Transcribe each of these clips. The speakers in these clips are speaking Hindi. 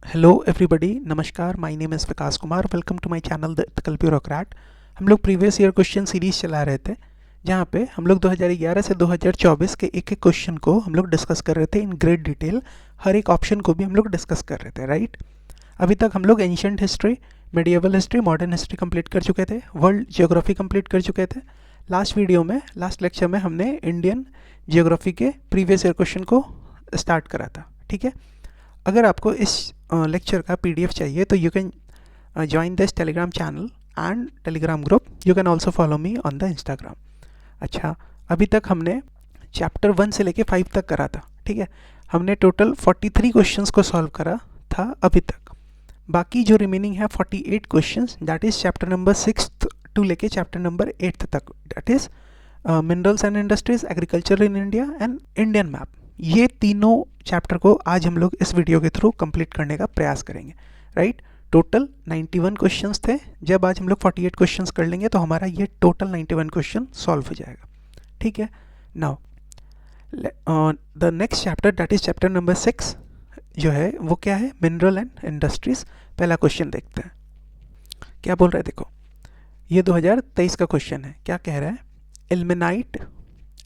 हेलो एवरीबॉडी, नमस्कार। My name is Vikas Kumar. Welcome to my channel the ethical bureaucrat. हम लोग प्रीवियस ईयर क्वेश्चन सीरीज चला रहे थे, जहाँ पे हम लोग 2011 से 2024 के एक एक क्वेश्चन को हम लोग डिस्कस कर रहे थे इन ग्रेट डिटेल। हर एक ऑप्शन को भी हम लोग डिस्कस कर रहे थे, राइट। अभी तक हम लोग ancient history, medieval history, modern history complete कर चुके थे, वर्ल्ड जियोग्राफी कंप्लीट कर चुके थे। लास्ट वीडियो में, लास्ट लेक्चर में हमने इंडियन जियोग्राफी के प्रीवियस ईयर क्वेश्चन को स्टार्ट करा था, ठीक है। अगर आपको इस लेक्चर का पीडीएफ चाहिए तो you can join this Telegram channel and Telegram group. You can also follow me on the Instagram. अच्छा, अभी तक हमने चैप्टर 1 से लेके 5 तक करा था, ठीक है। हमने टोटल 43 क्वेश्चंस को सॉल्व करा था अभी तक। बाकी जो रिमेनिंग है 48 questions, that is chapter number 6 to लेके चैप्टर नंबर 8 तक, that is minerals and industries, agriculture in India and Indian map. ये तीनों चैप्टर को आज हम लोग इस वीडियो के थ्रू कंप्लीट करने का प्रयास करेंगे, राइट। टोटल 91 क्वेश्चंस थे। जब आज हम लोग 48 क्वेश्चंस कर लेंगे तो हमारा ये टोटल 91 क्वेश्चन सॉल्व हो जाएगा, ठीक है। Now the next chapter, that is chapter number 6, जो है वो क्या है, मिनरल एंड इंडस्ट्रीज। पहला क्वेश्चन देखते हैं क्या बोल रहा है। देखो, ये 2023 का क्वेश्चन है। क्या कह रहा है? Ilmenite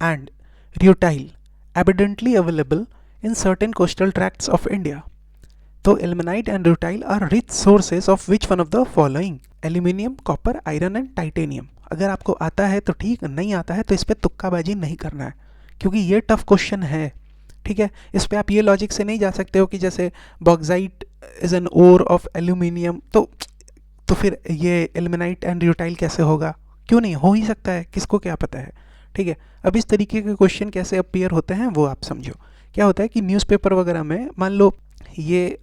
and rutile abundantly available in certain coastal tracts of India. So ilmenite and rutile are rich sources of which one of the following? Aluminium, copper, iron and titanium. अगर आपको आता है तो ठीक, नहीं आता है तो इस पर तुक्काबाजी नहीं करना है, क्योंकि ये टफ क्वेश्चन है, ठीक है। इस पर आप ये लॉजिक से नहीं जा सकते हो कि जैसे bauxite is an ore of aluminium, तो फिर ये इल्मेनाइट एंड र्यूटाइल कैसे होगा? क्यों नहीं हो ही सकता है, किसको क्या पता है, ठीक है। अब इस तरीके के क्वेश्चन कैसे अपीयर होते हैं वो आप समझो। क्या होता है कि न्यूज़पेपर वगैरह में मान लो ये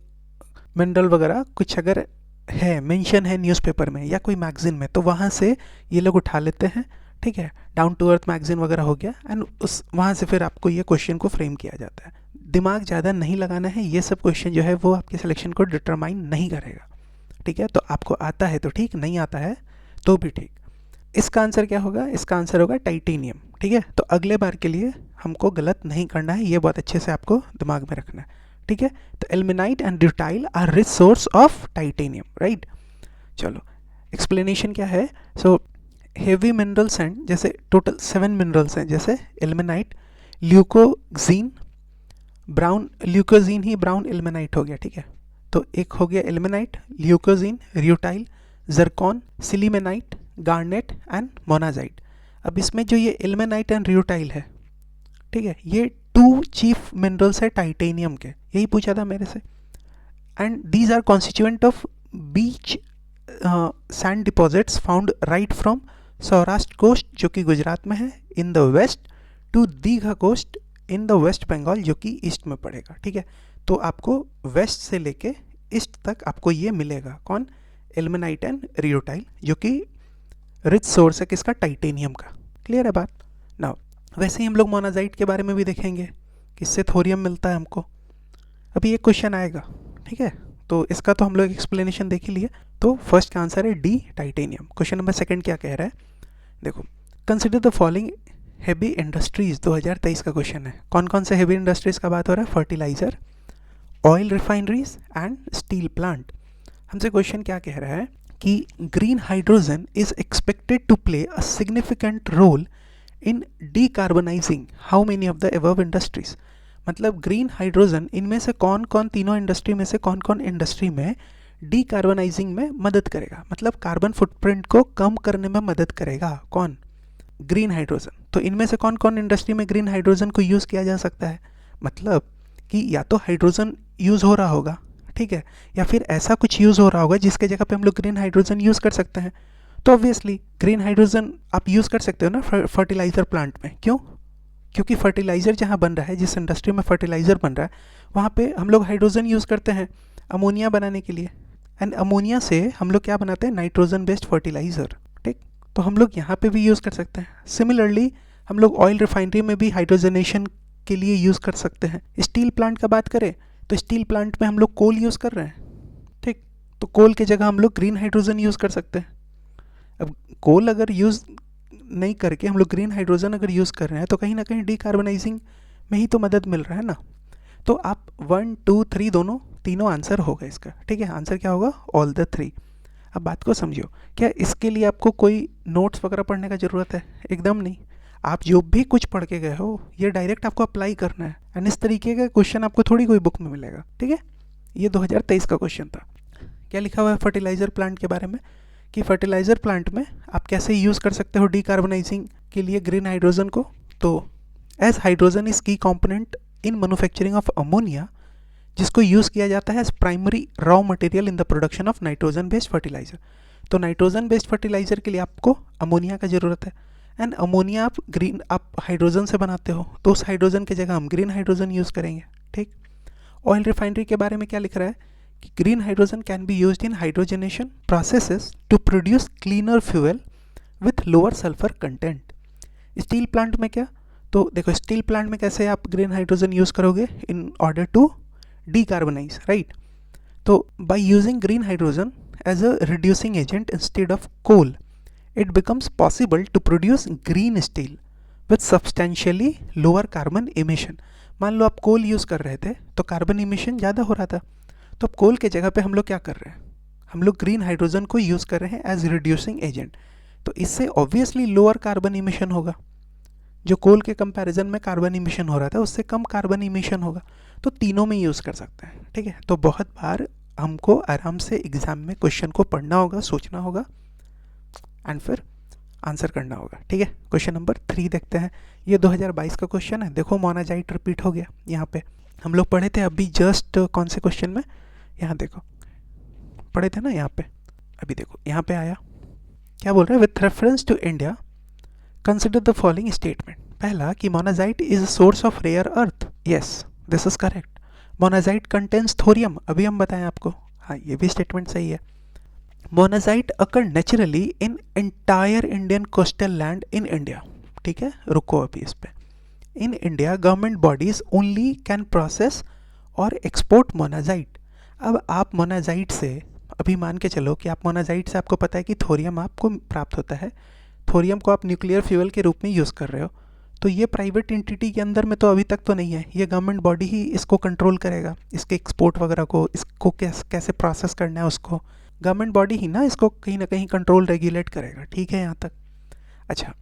मिनरल वगैरह कुछ अगर है, मेंशन है न्यूज़पेपर में या कोई मैगजीन में, तो वहाँ से ये लोग उठा लेते हैं, ठीक है। डाउन टू अर्थ मैगजीन वगैरह हो गया, एंड उस वहाँ से फिर आपको ये क्वेश्चन को फ्रेम किया जाता है। दिमाग ज़्यादा नहीं लगाना है, ये सब क्वेश्चन जो है वो आपके सिलेक्शन को डिटरमाइन नहीं करेगा, ठीक है। तो आपको आता है तो ठीक, नहीं आता है तो भी ठीक। इसका आंसर क्या होगा? इसका आंसर होगा टाइटेनियम, ठीक है। तो अगले बार के लिए हमको गलत नहीं करना है, ये बहुत अच्छे से आपको दिमाग में रखना है, ठीक है। तो ilmenite and rutile are rich source of titanium, right. चलो, एक्सप्लेनेशन क्या है? सो हेवी मिनरल्स एंड, जैसे टोटल 7 मिनरल्स हैं, जैसे इल्मेनाइट, ल्यूकोजीन, ब्राउन ल्यूकोजीन ही ब्राउन इल्मेनाइट हो गया, ठीक है। तो एक हो गया ilmenite, leucoxene, rutile, zircon, sillimanite, garnet and monazite. अब इसमें जो ये इल्मेनाइट एंड र्यूटाइल है, ठीक है, ये 2 चीफ मिनरल्स है टाइटेनियम के, यही पूछा था मेरे से। And these are constituent of beach sand deposits found right from Saurashtra coast, जो कि गुजरात में है, in the west, to Digha coast in the West Bengal, जो कि ईस्ट में पड़ेगा, ठीक है। तो आपको वेस्ट से लेके ईस्ट तक आपको ये मिलेगा, कौन? इल्मेनाइट एंड र्यूटाइल, जो कि रिच सोर्स है किसका? टाइटेनियम का। क्लियर है बात? ना वैसे ही हम लोग मोनाजाइट के बारे में भी देखेंगे, किससे थोरियम मिलता है हमको। अभी एक क्वेश्चन आएगा, ठीक है, तो इसका तो हम लोग एक्सप्लेनेशन देख ही लिए। तो फर्स्ट का आंसर है डी, टाइटेनियम। क्वेश्चन नंबर 2 क्या कह रहा है? देखो, consider the following heavy industries. 2023 का क्वेश्चन है। कौन कौन से हेवी इंडस्ट्रीज का बात हो रहा है? Fertiliser, oil refineries and steel plant. हमसे क्वेश्चन क्या कह रहा है कि green hydrogen is expected to play a significant role in decarbonising how many of the above industries. मतलब ग्रीन हाइड्रोजन इनमें से कौन कौन, तीनों इंडस्ट्री में से कौन कौन इंडस्ट्री में डीकार्बनाइजिंग में मदद करेगा, मतलब कार्बन फुटप्रिंट को कम करने में मदद करेगा। कौन? Green hydrogen. तो इनमें से कौन कौन इंडस्ट्री में ग्रीन हाइड्रोजन को यूज़ किया जा सकता है? मतलब कि या तो हाइड्रोजन यूज़ हो रहा होगा, ठीक है, या फिर ऐसा कुछ यूज़ हो रहा होगा जिसके जगह पे हम लोग ग्रीन हाइड्रोजन यूज़ कर सकते हैं। तो ऑब्वियसली ग्रीन हाइड्रोजन आप यूज़ कर सकते हो ना फर्टिलाइज़र प्लांट में। क्यों? क्योंकि फर्टिलाइज़र जहाँ बन रहा है, जिस इंडस्ट्री में फर्टिलाइज़र बन रहा है, वहाँ पे हम लोग हाइड्रोजन यूज़ करते हैं अमोनिया बनाने के लिए, एंड अमोनिया से हम लोग क्या बनाते हैं? नाइट्रोजन बेस्ड फर्टिलाइज़र, ठीक। तो हम लोग यहाँ पे भी यूज़ कर सकते हैं। सिमिलरली हम लोग ऑयल रिफाइनरी में भी हाइड्रोजनेशन के लिए यूज़ कर सकते हैं। स्टील प्लांट का बात करें तो स्टील प्लांट में हम लोग कोल यूज़ कर रहे हैं, ठीक। तो कोल के जगह हम लोग ग्रीन हाइड्रोजन यूज़ कर सकते हैं। अब कोल अगर यूज़ नहीं करके हम लोग ग्रीन हाइड्रोजन अगर यूज़ कर रहे हैं तो कहीं ना कहीं डीकार्बनाइजिंग में ही तो मदद मिल रहा है ना। तो आप 1, 2, 3 दोनों तीनों आंसर होगा इसका, ठीक है। आंसर क्या होगा? All the three. अब बात को समझो, क्या इसके लिए आपको कोई नोट्स वगैरह पढ़ने का ज़रूरत है? एकदम नहीं। आप जो भी कुछ पढ़ के गए हो ये डायरेक्ट आपको अप्लाई करना है, एंड इस तरीके का क्वेश्चन आपको थोड़ी कोई बुक में मिलेगा, ठीक है। ये 2023 का क्वेश्चन था। क्या लिखा हुआ है फर्टिलाइज़र प्लांट के बारे में, कि फर्टिलाइज़र प्लांट में आप कैसे यूज़ कर सकते हो डीकार्बनाइजिंग के लिए ग्रीन हाइड्रोजन को। तो as hydrogen is key component in manufacturing of ammonia, जिसको यूज़ किया जाता है as primary raw material in the production of nitrogen based fertiliser. तो नाइट्रोजन बेस्ड फर्टिलाइज़र के लिए आपको अमोनिया का ज़रूरत है, एंड अमोनिया आप हाइड्रोजन से बनाते हो, तो उस हाइड्रोजन की जगह हम ग्रीन हाइड्रोजन यूज़ करेंगे, ठीक। ऑयल रिफाइनरी के बारे में क्या लिख रहा है कि green hydrogen can be used in hydrogenation processes to produce cleaner fuel with lower sulphur content. Steel plant में क्या, तो देखो स्टील प्लांट में कैसे आप ग्रीन हाइड्रोजन यूज़ करोगे in order to decarbonize, right? So by using green hydrogen as a reducing agent instead of coal, it becomes possible to produce green steel with substantially lower carbon emission. मान लो आप कोल यूज़ कर रहे थे तो कार्बन इमिशन ज़्यादा हो रहा था, तो अब कोल के जगह पे हम लोग क्या कर रहे हैं, हम लोग ग्रीन हाइड्रोजन को यूज़ कर रहे हैं एज रिड्यूसिंग एजेंट। तो इससे ऑब्वियसली लोअर कार्बन इमिशन होगा, जो कोल के कंपैरिजन में कार्बन इमिशन हो रहा था उससे कम कार्बन इमिशन होगा। तो तीनों में यूज़ कर सकते हैं, ठीक है। तो बहुत बार हमको आराम से एग्ज़ाम में क्वेश्चन को पढ़ना होगा, सोचना होगा, एंड फिर आंसर करना होगा, ठीक है। क्वेश्चन नंबर 3 देखते हैं। ये 2022 का क्वेश्चन है। देखो मोनाजाइट रिपीट हो गया यहाँ पे, हम लोग पढ़े थे अभी जस्ट कौन से क्वेश्चन में, यहाँ देखो पढ़े थे ना, यहाँ पे अभी देखो यहाँ पे आया, क्या बोल रहा है, with reference to India consider the following statement. पहला कि monazite is a source of rare earth, yes this is correct. Monazite contains thorium, अभी हम बताएं आपको, हाँ ये भी स्टेटमेंट सही है। Monazite occur naturally in entire Indian coastal land in India, ठीक है। रुको अभी इस पे, in India government bodies only can process और एक्सपोर्ट मोनाजाइट। अब आप मोनाजाइट से, अभी मान के चलो कि आप मोनाजाइट से, आपको पता है कि थोरियम आपको प्राप्त होता है, थोरियम को आप न्यूक्लियर फ्यूल के रूप में यूज़ कर रहे हो, तो ये प्राइवेट एंटिटी के अंदर में तो अभी तक तो नहीं है, ये गवर्नमेंट बॉडी ही इसको कंट्रोल करेगा, इसके एक्सपोर्ट वगैरह को, इसको कैसे प्रोसेस करना है उसको गवर्नमेंट बॉडी ही ना इसको कहीं ना कहीं कंट्रोल रेगुलेट करेगा, ठीक है यहाँ तक। अच्छा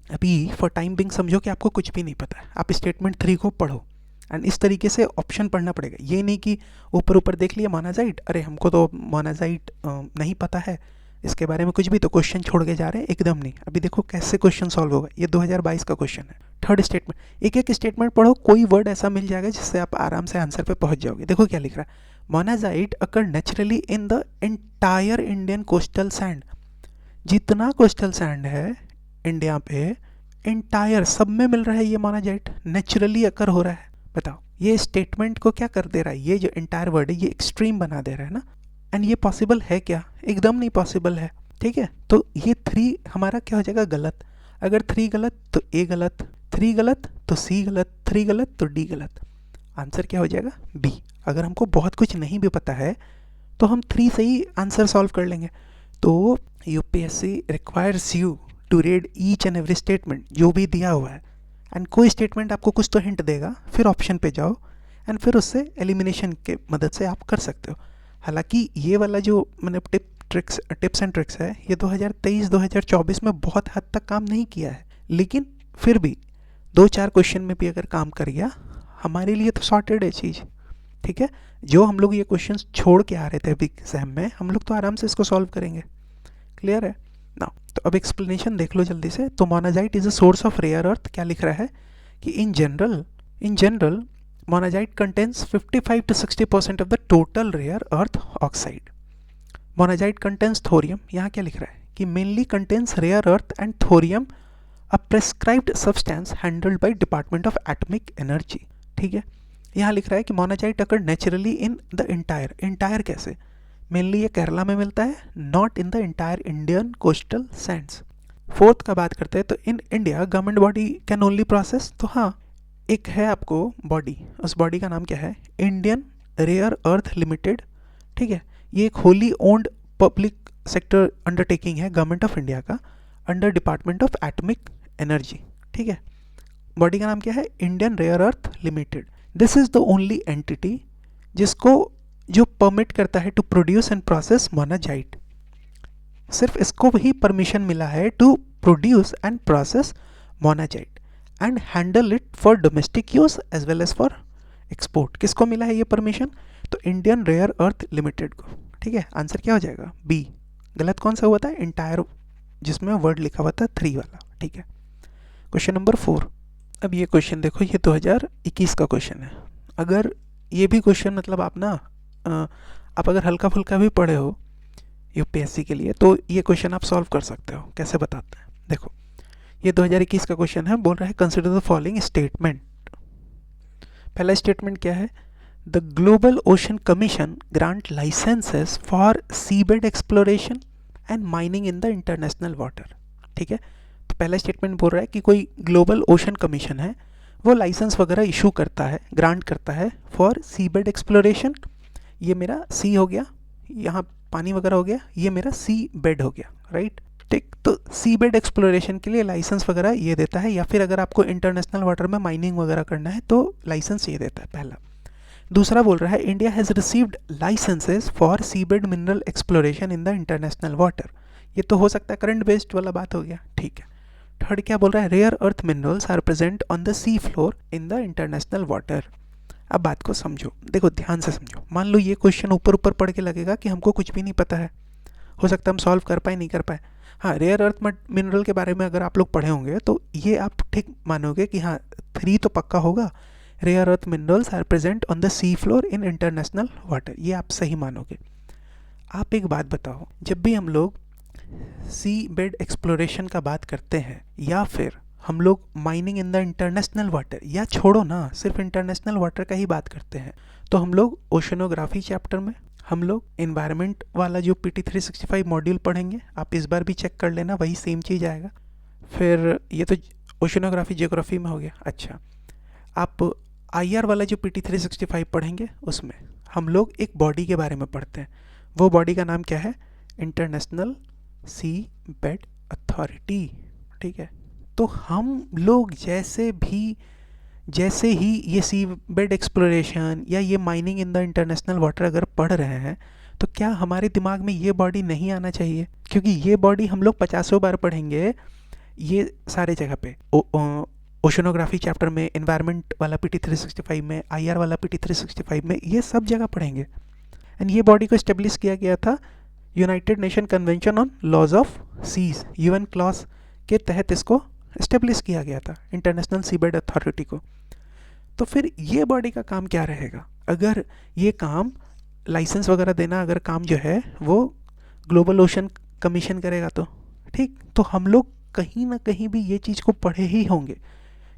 अभी फॉर टाइम बिंग समझो कि आपको कुछ भी नहीं पता है, आप स्टेटमेंट 3 को पढ़ो, एंड इस तरीके से ऑप्शन पढ़ना पड़ेगा। ये नहीं कि ऊपर ऊपर देख लिया मोनाजाइट, अरे हमको तो मोनाजाइट नहीं पता है, इसके बारे में कुछ भी, तो क्वेश्चन छोड़ के जा रहे हैं, एकदम नहीं। अभी देखो कैसे क्वेश्चन सॉल्व होगा, ये 2022 का क्वेश्चन है। थर्ड स्टेटमेंट, एक एक स्टेटमेंट पढ़ो, कोई वर्ड ऐसा मिल जाएगा जिससे आप आराम से आंसर पे पहुंच जाओगे। देखो क्या लिख रहा है, monazite occur naturally in the entire Indian coastal sand. जितना कोस्टल सैंड है इंडिया पे, एंटायर सब में मिल रहा है ये मोनाजाइट, नेचुरली अकर हो रहा है। बताओ ये स्टेटमेंट को क्या कर दे रहा है, ये जो एंटायर वर्ड है ये एक्सट्रीम बना दे रहा है ना, एंड ये पॉसिबल है क्या, एकदम नहीं पॉसिबल है, ठीक है। तो ये 3 हमारा क्या हो जाएगा, गलत। अगर 3 गलत तो ए गलत, 3 गलत तो सी गलत, 3 गलत तो डी गलत, आंसर क्या हो जाएगा, बी। अगर हमको बहुत कुछ नहीं भी पता है तो हम 3 से ही आंसर सॉल्व कर लेंगे। तो UPSC requires you to read each and every statement जो भी दिया हुआ है, एंड कोई स्टेटमेंट आपको कुछ तो हिंट देगा, फिर ऑप्शन पे जाओ एंड फिर उससे एलिमिनेशन के मदद से आप कर सकते हो। हालांकि ये वाला जो मैंने टिप्स एंड ट्रिक्स है, ये 2023-2024 में बहुत हद तक काम नहीं किया है, लेकिन फिर भी 2-4 क्वेश्चन में भी अगर काम कर गया, हमारे लिए तो सॉर्टेड है चीज़, ठीक है। जो हम लोग ये क्वेश्चंस छोड़ के आ रहे थे अभी एग्जाम में, हम लोग तो आराम से इसको सॉल्व करेंगे, क्लियर है ना। तो अब एक्सप्लेनेशन देख लो जल्दी से। तो monazite is a source of rare earth, क्या लिख रहा है कि in general monazite contains 55 to 60% of the total rare earth oxide. Monazite contains thorium, यहाँ क्या लिख रहा है कि mainly contains rare earth and thorium, a prescribed substance handled by department of atomic energy, ठीक है। यहाँ लिख रहा है कि monazite occur naturally in the entire कैसे, मेनली ये केरला में मिलता है, not in the entire Indian coastal Sands. Fourth का बात करते हैं, तो in India government body can only process, तो हाँ एक है आपको बॉडी, उस बॉडी का नाम क्या है, इंडियन रेयर अर्थ लिमिटेड, ठीक है। ये एक wholly owned public sector undertaking है गवर्नमेंट ऑफ इंडिया का, under department of atomic energy, ठीक है। बॉडी का नाम क्या है, Indian rare earth limited. This is the only entity जिसको जो परमिट करता है to produce and process monazite. सिर्फ इसको ही परमिशन मिला है to produce and process monazite and handle it for domestic use as well as for export. किसको मिला है ये परमिशन? तो इंडियन रेयर अर्थ लिमिटेड को। ठीक है, आंसर क्या हो जाएगा? बी। गलत कौन सा हुआ था? इंटायर जिसमें वर्ड लिखा हुआ था 3 वाला। ठीक है, क्वेश्चन नंबर 4। अब ये क्वेश्चन देखो, ये 2021 का क्वेश्चन है। अगर ये भी क्वेश्चन मतलब आप अगर हल्का फुल्का भी पढ़े हो यूपीएससी के लिए तो ये क्वेश्चन आप सॉल्व कर सकते हो। कैसे बताते हैं, देखो ये 2021 का क्वेश्चन है। बोल रहा है कंसिडर द फॉलोइंग स्टेटमेंट। पहला स्टेटमेंट क्या है? The global ocean commission grant licences for seabed exploration and mining in the international water. ठीक है, तो पहला स्टेटमेंट बोल रहा है कि कोई ग्लोबल ओशन कमीशन है, वो लाइसेंस वगैरह इशू करता है, ग्रांट करता है फॉर सीबेड एक्सप्लोरेशन। ये मेरा सी हो गया, यहाँ पानी वगैरह हो गया, ये मेरा सी बेड हो गया, राइट। ठीक, तो सी बेड एक्सप्लोरेशन के लिए लाइसेंस वगैरह ये देता है, या फिर अगर आपको इंटरनेशनल वाटर में माइनिंग वगैरह करना है तो लाइसेंस ये देता है, पहला। दूसरा बोल रहा है India has received licences for seabed mineral exploration in the international water. ये तो हो सकता है करंट बेस्ड वाला बात हो गया, ठीक है। थर्ड क्या बोल रहा है? Rare earth minerals are present on the sea floor in the international water. अब बात को समझो, देखो ध्यान से समझो। मान लो ये क्वेश्चन ऊपर ऊपर पढ़ के लगेगा कि हमको कुछ भी नहीं पता है, हो सकता है हम सॉल्व कर पाए नहीं कर पाए। हाँ, रेयर अर्थ मिनरल के बारे में अगर आप लोग पढ़े होंगे तो ये आप ठीक मानोगे कि हाँ 3 तो पक्का होगा, rare earth minerals are present on the sea floor in international water, ये आप सही मानोगे। आप एक बात बताओ, जब भी हम लोग सी बेड एक्सप्लोरेशन का बात करते हैं या फिर हम लोग mining in the international water, या छोड़ो ना सिर्फ इंटरनेशनल वाटर का ही बात करते हैं, तो हम लोग ओशनोग्राफी चैप्टर में हम लोग एनवायरनमेंट वाला जो PT 365 मॉड्यूल पढ़ेंगे, आप इस बार भी चेक कर लेना, वही सेम चीज़ आएगा। फिर ये तो ओशनोग्राफी ज्योग्राफी में हो गया। अच्छा, आप IR वाला जो PT 365 पढ़ेंगे उसमें हम लोग एक बॉडी के बारे में पढ़ते हैं। वो बॉडी का नाम क्या है? इंटरनेशनल सी बेड अथॉरिटी। ठीक है, तो हम लोग जैसे ही ये सी बेड एक्सप्लोरेशन या ये mining in the international water अगर पढ़ रहे हैं तो क्या हमारे दिमाग में ये बॉडी नहीं आना चाहिए? क्योंकि ये बॉडी हम लोग 50 बार पढ़ेंगे ये सारे जगह पे, ओशनोग्राफी चैप्टर में, एनवायरनमेंट वाला PT 365 में, IR वाला PT 365 में, ये सब जगह पढ़ेंगे। एंड ये बॉडी को इस्टेब्लिश किया गया था united nation convention on laws of seas, UN clause के तहत इसको इस्टेब्लिश किया गया था, इंटरनेशनल सीबेड अथॉरिटी को। तो फिर ये बॉडी का काम क्या रहेगा? अगर ये काम लाइसेंस वगैरह देना अगर काम जो है वो ग्लोबल ओशन कमीशन करेगा तो ठीक, तो हम लोग कहीं ना कहीं भी ये चीज़ को पढ़े ही होंगे।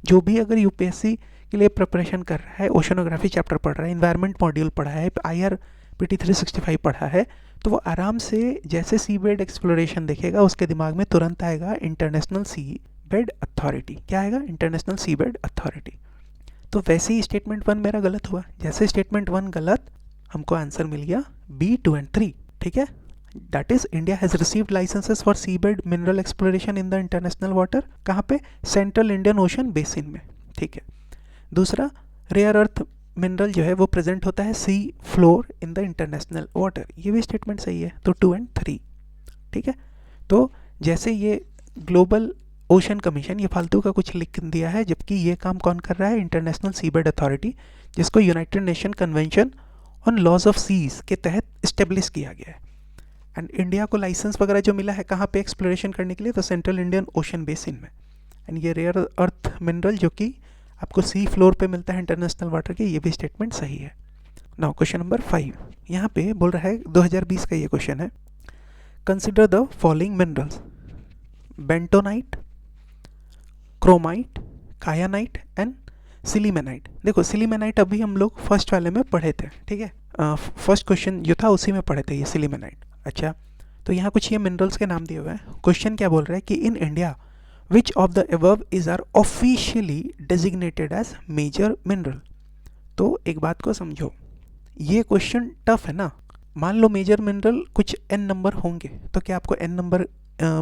जो भी अगर यूपीएससी के लिए प्रिपरेशन कर रहा है, ओशनोग्राफी चैप्टर पढ़ रहा है, इन्वायरमेंट मॉड्यूल पढ़ा है, IR PT 365 पढ़ा है, तो वो आराम से जैसे सी बेड एक्सप्लोरेशन देखेगा उसके दिमाग में तुरंत आएगा इंटरनेशनल सी बेड अथॉरिटी। क्या आएगा? इंटरनेशनल सी बेड अथॉरिटी। तो वैसे ही स्टेटमेंट 1 मेरा गलत हुआ, जैसे स्टेटमेंट 1 गलत हमको आंसर मिल गया B, 2 एंड 3। ठीक है, that is India has received licences for sea bed mineral exploration in the international water. कहाँ पे? सेंट्रल इंडियन ओशन बेसिन में। ठीक है, दूसरा रेयर अर्थ मिनरल जो है वो प्रेजेंट होता है सी floor in the international water, ये भी स्टेटमेंट सही है, तो 2 एंड 3। ठीक है, तो जैसे ये ग्लोबल ओशन कमीशन ये फालतू का कुछ लिख दिया है, जबकि ये काम कौन कर रहा है? इंटरनेशनल सीबेड अथॉरिटी, जिसको united nation convention on laws of seas के तहत इस्टेब्लिश किया गया है। एंड इंडिया को लाइसेंस वगैरह जो मिला है कहाँ पे एक्सप्लोरेशन करने के लिए? तो सेंट्रल इंडियन ओशन बेसिन में। एंड ये रेयर अर्थ मिनरल जो कि आपको सी फ्लोर पे मिलता है इंटरनेशनल वाटर के, ये भी स्टेटमेंट सही है। नाउ क्वेश्चन नंबर 5, यहाँ पे बोल रहा है 2020 का ये क्वेश्चन है, consider the following minerals: bentonite, chromite, kyanite and sillimanite. देखो सिलीमेनाइट अभी हम लोग फर्स्ट वाले में पढ़े थे, ठीक है, फर्स्ट क्वेश्चन जो था उसी में पढ़े थे ये सिलीमेनाइट। अच्छा, तो यहाँ कुछ ये मिनरल्स के नाम दिए हुए हैं। क्वेश्चन क्या बोल रहा है कि in India which of the above is are officially designated as major mineral. तो एक बात को समझो, ये क्वेश्चन टफ है ना। मान लो मेजर मिनरल कुछ n नंबर होंगे, तो क्या आपको n नंबर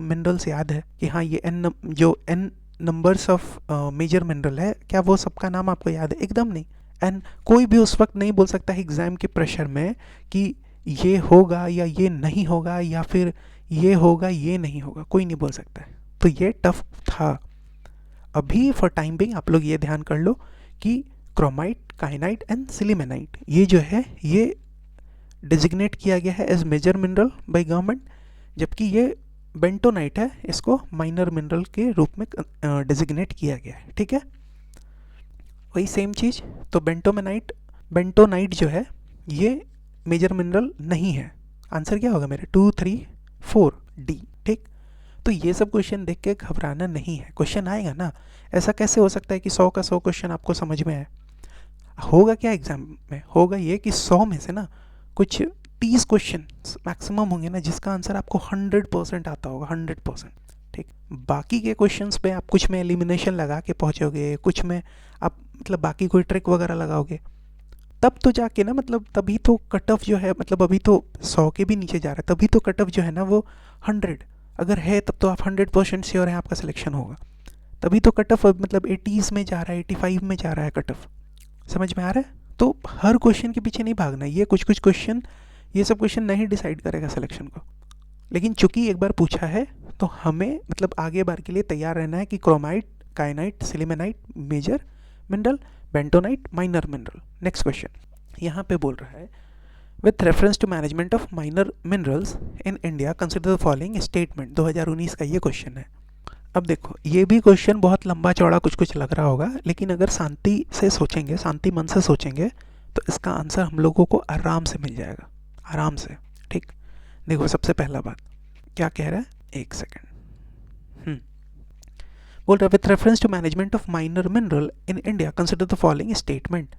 मिनरल्स याद है कि हाँ ये n numbers of major mineral है, क्या वो सबका नाम आपको याद है? एकदम नहीं। एंड कोई भी उस वक्त नहीं बोल सकता है एग्ज़ाम के प्रेशर में कि ये होगा या ये नहीं होगा, या फिर ये होगा ये नहीं होगा, कोई नहीं बोल सकता है। तो ये टफ था। अभी फॉर टाइम बिंग आप लोग ये ध्यान कर लो कि क्रोमाइट, काइनाइट एंड सिलिमेनाइट ये जो है ये डिजिग्नेट किया गया है as major mineral by government, जबकि ये बेंटोनाइट है, इसको माइनर मिनरल के रूप में डिजिग्नेट किया गया है। ठीक है, वही सेम चीज़। तो बेंटोनाइट जो है ये मेजर मिनरल नहीं है। आंसर क्या होगा मेरे 2, 3, 4 डी। ठीक, तो ये सब क्वेश्चन देख के घबराना नहीं है, क्वेश्चन आएगा ना। ऐसा कैसे हो सकता है कि 100 का 100 क्वेश्चन आपको समझ में आए? होगा क्या एग्जाम में, होगा ये कि 100 में से ना कुछ 30 क्वेश्चन मैक्सिमम होंगे ना जिसका आंसर आपको 100% आता होगा, 100%। ठीक, बाकी के क्वेश्चंस पे आप कुछ में एलिमिनेशन लगा के पहुँचोगे, कुछ में आप मतलब बाकी कोई ट्रिक वगैरह लगाओगे, तब तो जाके ना मतलब तभी तो कट ऑफ जो है, मतलब अभी तो 100 के भी नीचे जा रहा है, तभी तो कट ऑफ जो है ना वो 100 अगर है, तब तो आप 100% श्योर है आपका सिलेक्शन होगा। तभी तो कट ऑफ मतलब 80s में जा रहा है, 85 में जा रहा है कट ऑफ। समझ में आ रहा है? तो हर क्वेश्चन के पीछे नहीं भागना, ये कुछ कुछ क्वेश्चन, ये सब क्वेश्चन नहीं डिसाइड करेगा सिलेक्शन को। लेकिन चूंकि एक बार पूछा है तो हमें मतलब आगे बार के लिए तैयार रहना है कि chromite, kyanite, sillimanite major mineral, bentonite minor mineral. Next question यहाँ पे बोल रहा है with reference to management of minor minerals in India consider the following statement. 2019 का ये क्वेश्चन है। अब देखो ये भी क्वेश्चन बहुत लंबा चौड़ा कुछ कुछ लग रहा होगा, लेकिन अगर शांति से सोचेंगे, शांति मन से सोचेंगे तो इसका आंसर हम लोगों को आराम से मिल जाएगा, आराम से। ठीक, देखो सबसे पहला बात क्या कह रहा है, एक सेकेंड, बोल रहा है with reference to management of minor mineral in India consider the following statement.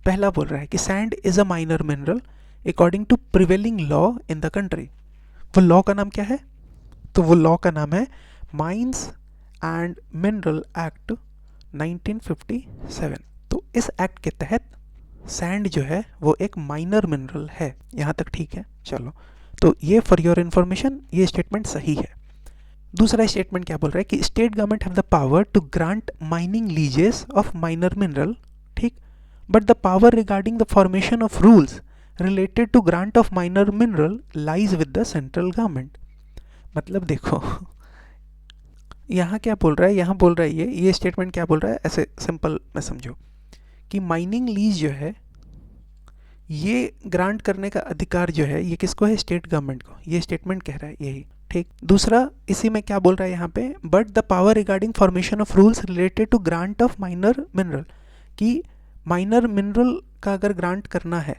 पहला बोल रहा है कि sand is a minor mineral according to prevailing law in the country. वो लॉ का नाम क्या है? तो वो लॉ का नाम है माइंस एंड मिनरल एक्ट 1957। तो इस एक्ट के तहत सैंड जो है वो एक माइनर मिनरल है। यहाँ तक ठीक है? चलो, तो ये फॉर योर इन्फॉर्मेशन ये स्टेटमेंट सही है। दूसरा स्टेटमेंट क्या बोल रहा है कि state government have the power to grant mining leases of minor mineral. ठीक, but the power regarding the formation of rules related to grant of minor mineral lies with the central government. मतलब देखो यहाँ क्या बोल रहा है, यहाँ बोल रहा है ये स्टेटमेंट क्या बोल रहा है, ऐसे सिंपल में समझो कि माइनिंग लीज जो है ये ग्रांट करने का अधिकार जो है ये किसको है? स्टेट गवर्नमेंट को। ये स्टेटमेंट कह रहा है यही। ठीक, दूसरा इसी में क्या बोल रहा है यहाँ पे, but the power regarding formation of rules related to grant of minor mineral, कि माइनर मिनरल का अगर ग्रांट करना है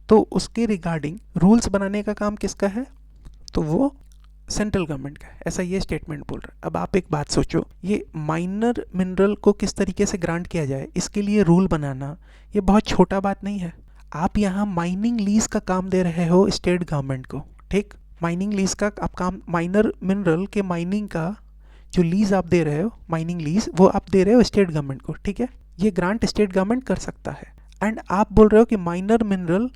तो उसके रिगार्डिंग रूल्स बनाने का काम किसका है? तो वो सेंट्रल गवर्नमेंट का है। ऐसा ये स्टेटमेंट बोल रहा है। अब आप एक बात सोचो, ये माइनर मिनरल को किस तरीके से ग्रांट किया जाए इसके लिए रूल बनाना ये बहुत छोटा बात नहीं है। आप यहाँ माइनिंग लीज का काम दे रहे हो स्टेट गवर्नमेंट को। ठीक, माइनिंग लीज का आप काम, माइनर मिनरल के माइनिंग का जो लीज आप दे रहे हो, माइनिंग लीज, वो आप दे रहे हो स्टेट गवर्नमेंट को। ठीक है, ये ग्रांट स्टेट गवर्नमेंट कर सकता है। एंड आप बोल रहे हो कि माइनर मिनरल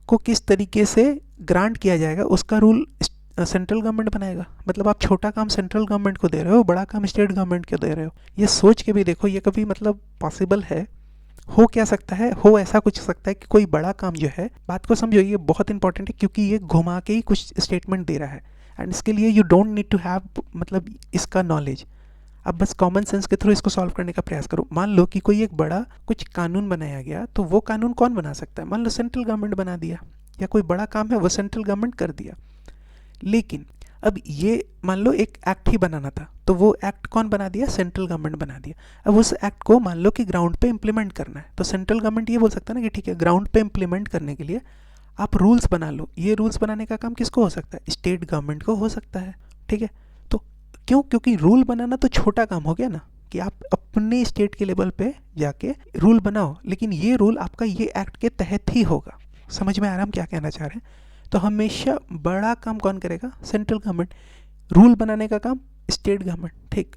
को किस तरीके से ग्रांट किया जाएगा उसका रूल सेंट्रल गवर्नमेंट बनाएगा। मतलब आप छोटा काम सेंट्रल गवर्नमेंट को दे रहे हो, बड़ा काम स्टेट गवर्नमेंट को दे रहे हो। ये सोच के भी देखो ये कभी मतलब पॉसिबल है? हो क्या सकता है? हो ऐसा कुछ सकता है कि कोई बड़ा काम जो है, बात को समझो ये बहुत इंपॉर्टेंट है क्योंकि ये घुमा के ही कुछ स्टेटमेंट दे रहा है एंड इसके लिए you don't need to have मतलब इसका नॉलेज। अब बस कॉमन सेंस के थ्रू इसको सॉल्व करने का प्रयास करो। मान लो कि कोई एक बड़ा कुछ कानून बनाया गया, तो वो कानून कौन बना सकता है? मान लो सेंट्रल गवर्नमेंट बना दिया, या कोई बड़ा काम है वो सेंट्रल गवर्नमेंट कर दिया। लेकिन अब ये मान लो एक एक्ट ही बनाना था, तो वो एक्ट कौन बना दिया? सेंट्रल गवर्नमेंट बना दिया। अब उस एक्ट को मान लो कि ग्राउंड पे इम्प्लीमेंट करना है, तो सेंट्रल गवर्नमेंट ये बोल सकता है ना कि ठीक है, ग्राउंड पे इम्प्लीमेंट करने के लिए आप रूल्स बना लो। ये रूल्स बनाने का काम किसको हो सकता है? स्टेट गवर्नमेंट को हो सकता है। ठीक है, तो क्यों? क्योंकि रूल बनाना तो छोटा काम हो गया ना, कि आप अपने स्टेट के लेवल पे जाके रूल बनाओ, लेकिन ये रूल आपका ये एक्ट के तहत ही होगा। समझ में आ रहा हम क्या कहना चाह रहे हैं? तो हमेशा बड़ा काम कौन करेगा? Central government. रूल बनाने का काम स्टेट गवर्नमेंट। ठीक,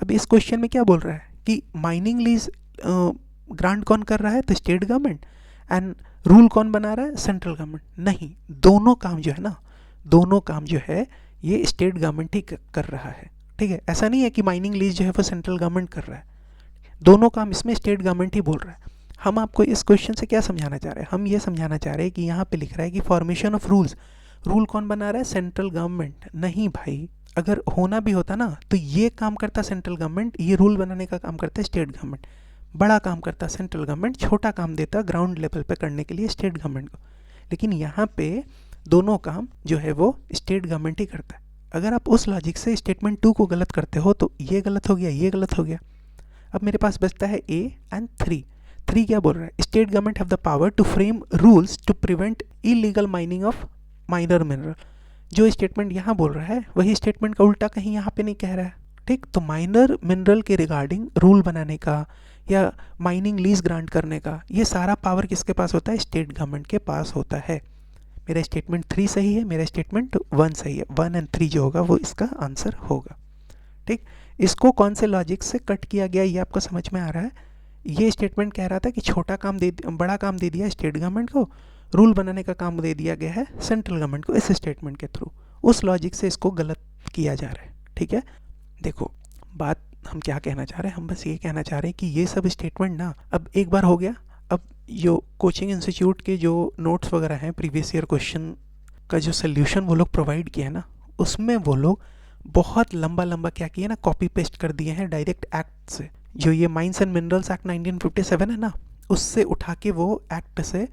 अब इस क्वेश्चन में क्या बोल रहा है कि माइनिंग लीज ग्रांट कौन कर रहा है? तो स्टेट गवर्नमेंट। एंड रूल कौन बना रहा है? Central government. नहीं, दोनों काम जो है ना, दोनों काम जो है ये स्टेट गवर्नमेंट ही कर रहा है। ठीक है, ऐसा नहीं है कि माइनिंग लीज जो है वो सेंट्रल गवर्नमेंट कर रहा है। दोनों काम इसमें स्टेट गवर्नमेंट ही बोल रहा है। हम आपको इस क्वेश्चन से क्या समझाना चाह रहे हैं, हम ये समझाना चाह रहे हैं कि यहाँ पे लिख रहा है कि फॉर्मेशन ऑफ रूल्स, रूल कौन बना रहा है, सेंट्रल गवर्नमेंट। नहीं भाई, अगर होना भी होता ना तो ये काम करता सेंट्रल गवर्नमेंट, ये रूल बनाने का काम करता है स्टेट गवर्नमेंट। बड़ा काम करता सेंट्रल गवर्नमेंट, छोटा काम देता ग्राउंड लेवल पे करने के लिए स्टेट गवर्नमेंट को। लेकिन यहाँ पे दोनों काम जो है वो स्टेट गवर्नमेंट ही करता है। अगर आप उस लॉजिक से स्टेटमेंट 2 को गलत करते हो तो ये गलत हो गया, ये गलत हो गया। अब मेरे पास बचता है ए एंड 3। 3 क्या बोल रहा है, state government have the power to frame rules to prevent illegal mining of minor mineral. जो स्टेटमेंट यहाँ बोल रहा है वही स्टेटमेंट का उल्टा कहीं यहाँ पे नहीं कह रहा है। ठीक, तो माइनर मिनरल के रिगार्डिंग रूल बनाने का या माइनिंग लीज ग्रांट करने का ये सारा पावर किसके पास होता है, स्टेट गवर्नमेंट के पास होता है। मेरा स्टेटमेंट 3 सही है, मेरा स्टेटमेंट 1 सही है। 1 एंड 3 जो होगा वो इसका आंसर होगा। ठीक, इसको कौन से लॉजिक से कट किया गया ये आपको समझ में आ रहा है। ये स्टेटमेंट कह रहा था कि बड़ा काम दे दिया स्टेट गवर्नमेंट को, रूल बनाने का काम दे दिया गया है सेंट्रल गवर्नमेंट को इस स्टेटमेंट के थ्रू। उस लॉजिक से इसको गलत किया जा रहा है। ठीक है, देखो बात हम क्या कहना चाह रहे हैं, हम बस ये कहना चाह रहे हैं कि ये सब स्टेटमेंट ना अब एक बार हो गया। अब जो कोचिंग इंस्टीट्यूट के जो नोट्स वगैरह हैं, प्रीवियस ईयर क्वेश्चन का जो सोल्यूशन वो लोग प्रोवाइड किया है ना, उसमें वो लोग बहुत लंबा लंबा क्या किया ना, कॉपी पेस्ट कर दिए हैं डायरेक्ट एक्ट से। जो ये माइंस एंड मिनरल्स एक्ट 1957 है ना, उससे उठा के वो एक्ट से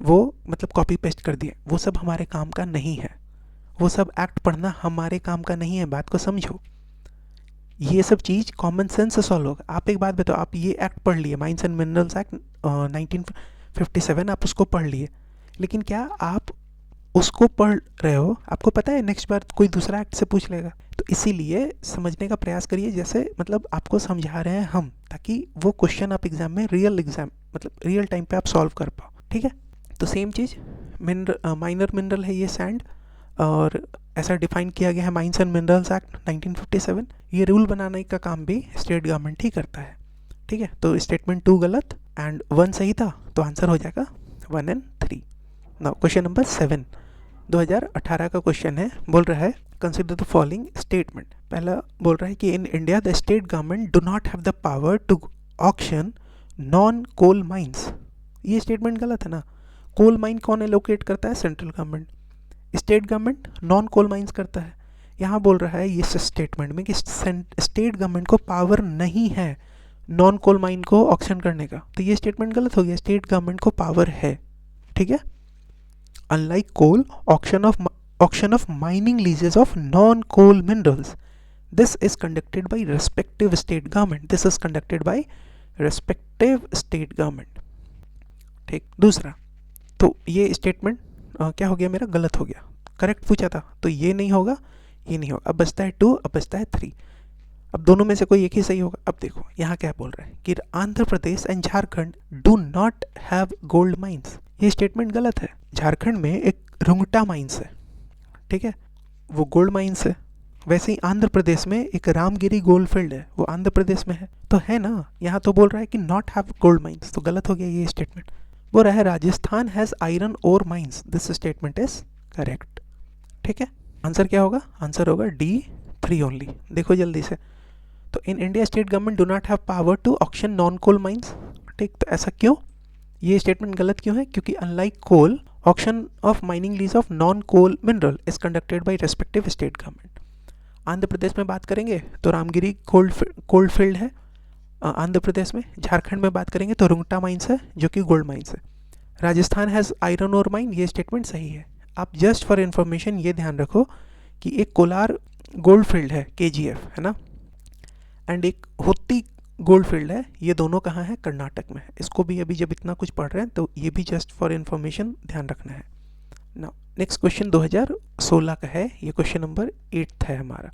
वो मतलब कॉपी पेस्ट कर दिए। वो सब हमारे काम का नहीं है, वो सब एक्ट पढ़ना हमारे काम का नहीं है, बात को समझो। ये सब चीज़ कॉमन सेंस से सॉल्व होगा। आप एक बात बताओ, आप ये एक्ट पढ़ लिए, माइंस एंड मिनरल्स एक्ट 1957, आप उसको पढ़ लिए, लेकिन क्या आप उसको पढ़ रहे हो, आपको पता है नेक्स्ट बार कोई दूसरा एक्ट से पूछ लेगा। तो इसीलिए समझने का प्रयास करिए, जैसे मतलब आपको समझा रहे हैं हम, ताकि वो क्वेश्चन आप एग्जाम में मतलब रियल टाइम पे आप सॉल्व कर पाओ। ठीक है, तो सेम चीज़ माइनर मिनरल है ये सैंड, और ऐसा डिफाइन किया गया है माइंस एंड मिनरल्स एक्ट 1957। ये रूल बनाने का काम भी स्टेट गवर्नमेंट ही करता है। ठीक है, तो स्टेटमेंट 2 गलत एंड 1 सही था, तो आंसर हो जाएगा 1 एंड 3। नाउ क्वेश्चन नंबर 7 2018 का क्वेश्चन है, बोल रहा है कंसिडर द फॉलोइंग स्टेटमेंट। पहला बोल रहा है कि in India the state government do not have the power to auction non coal mines. ये स्टेटमेंट गलत है ना। कोल माइन कौन एलोकेट करता है, central government. State government non coal mines करता है। यहाँ बोल रहा है ये स्टेटमेंट में कि स्टेट गवर्नमेंट को पावर नहीं है नॉन कोल माइन को ऑक्शन करने का, तो ये स्टेटमेंट गलत हो गया। स्टेट गवर्नमेंट को पावर है। ठीक है, unlike coal, auction of mining leases of non-coal minerals, this is conducted by respective state government. This is conducted by respective state government. ठीक, दूसरा तो ये स्टेटमेंट क्या हो गया मेरा, गलत हो गया। करेक्ट पूछा था तो ये नहीं होगा, ये नहीं होगा। अब बचता है 2, अब बचता है 3। अब दोनों में से कोई एक ही सही होगा। अब देखो यहाँ क्या बोल रहा है कि Andhra Pradesh and Jharkhand do not have gold mines. ये स्टेटमेंट गलत है। झारखंड में एक रुंगटा माइंस है, ठीक है, वो गोल्ड माइंस है। वैसे ही आंध्र प्रदेश में एक रामगिरी गोल्ड फील्ड है, वो आंध्र प्रदेश में है, तो है ना। यहाँ तो बोल रहा है कि नॉट हैव गोल्ड माइंस, तो गलत हो गया ये स्टेटमेंट। बोल रहा है Rajasthan has iron ore mines, this statement is correct. ठीक है, आंसर क्या होगा, आंसर होगा D3 ओनली। देखो जल्दी से, तो in India state government do not have power to auction non coal mines. ठीक, तो ऐसा क्यों, ये स्टेटमेंट गलत क्यों है, क्योंकि unlike coal auction of mining lease of non coal mineral is conducted by respective state government. Andhra Pradesh में बात करेंगे तो रामगिरी गोल्ड फील्ड है आंध्र प्रदेश में। झारखंड में बात करेंगे तो रुंगटा माइंस है जो कि गोल्ड माइंस है। Rajasthan has iron ore mine, ये स्टेटमेंट सही है। आप जस्ट फॉर इन्फॉर्मेशन ये ध्यान रखो कि एक कोलार गोल्ड फील्ड है KGF, है ना, एंड एक होती गोल्ड फील्ड है, ये दोनों कहाँ है, कर्नाटक में है। इसको भी अभी जब इतना कुछ पढ़ रहे हैं तो ये भी जस्ट फॉर इन्फॉर्मेशन ध्यान रखना है। नाउ नेक्स्ट क्वेश्चन 2016 का है, ये क्वेश्चन नंबर 8 है हमारा।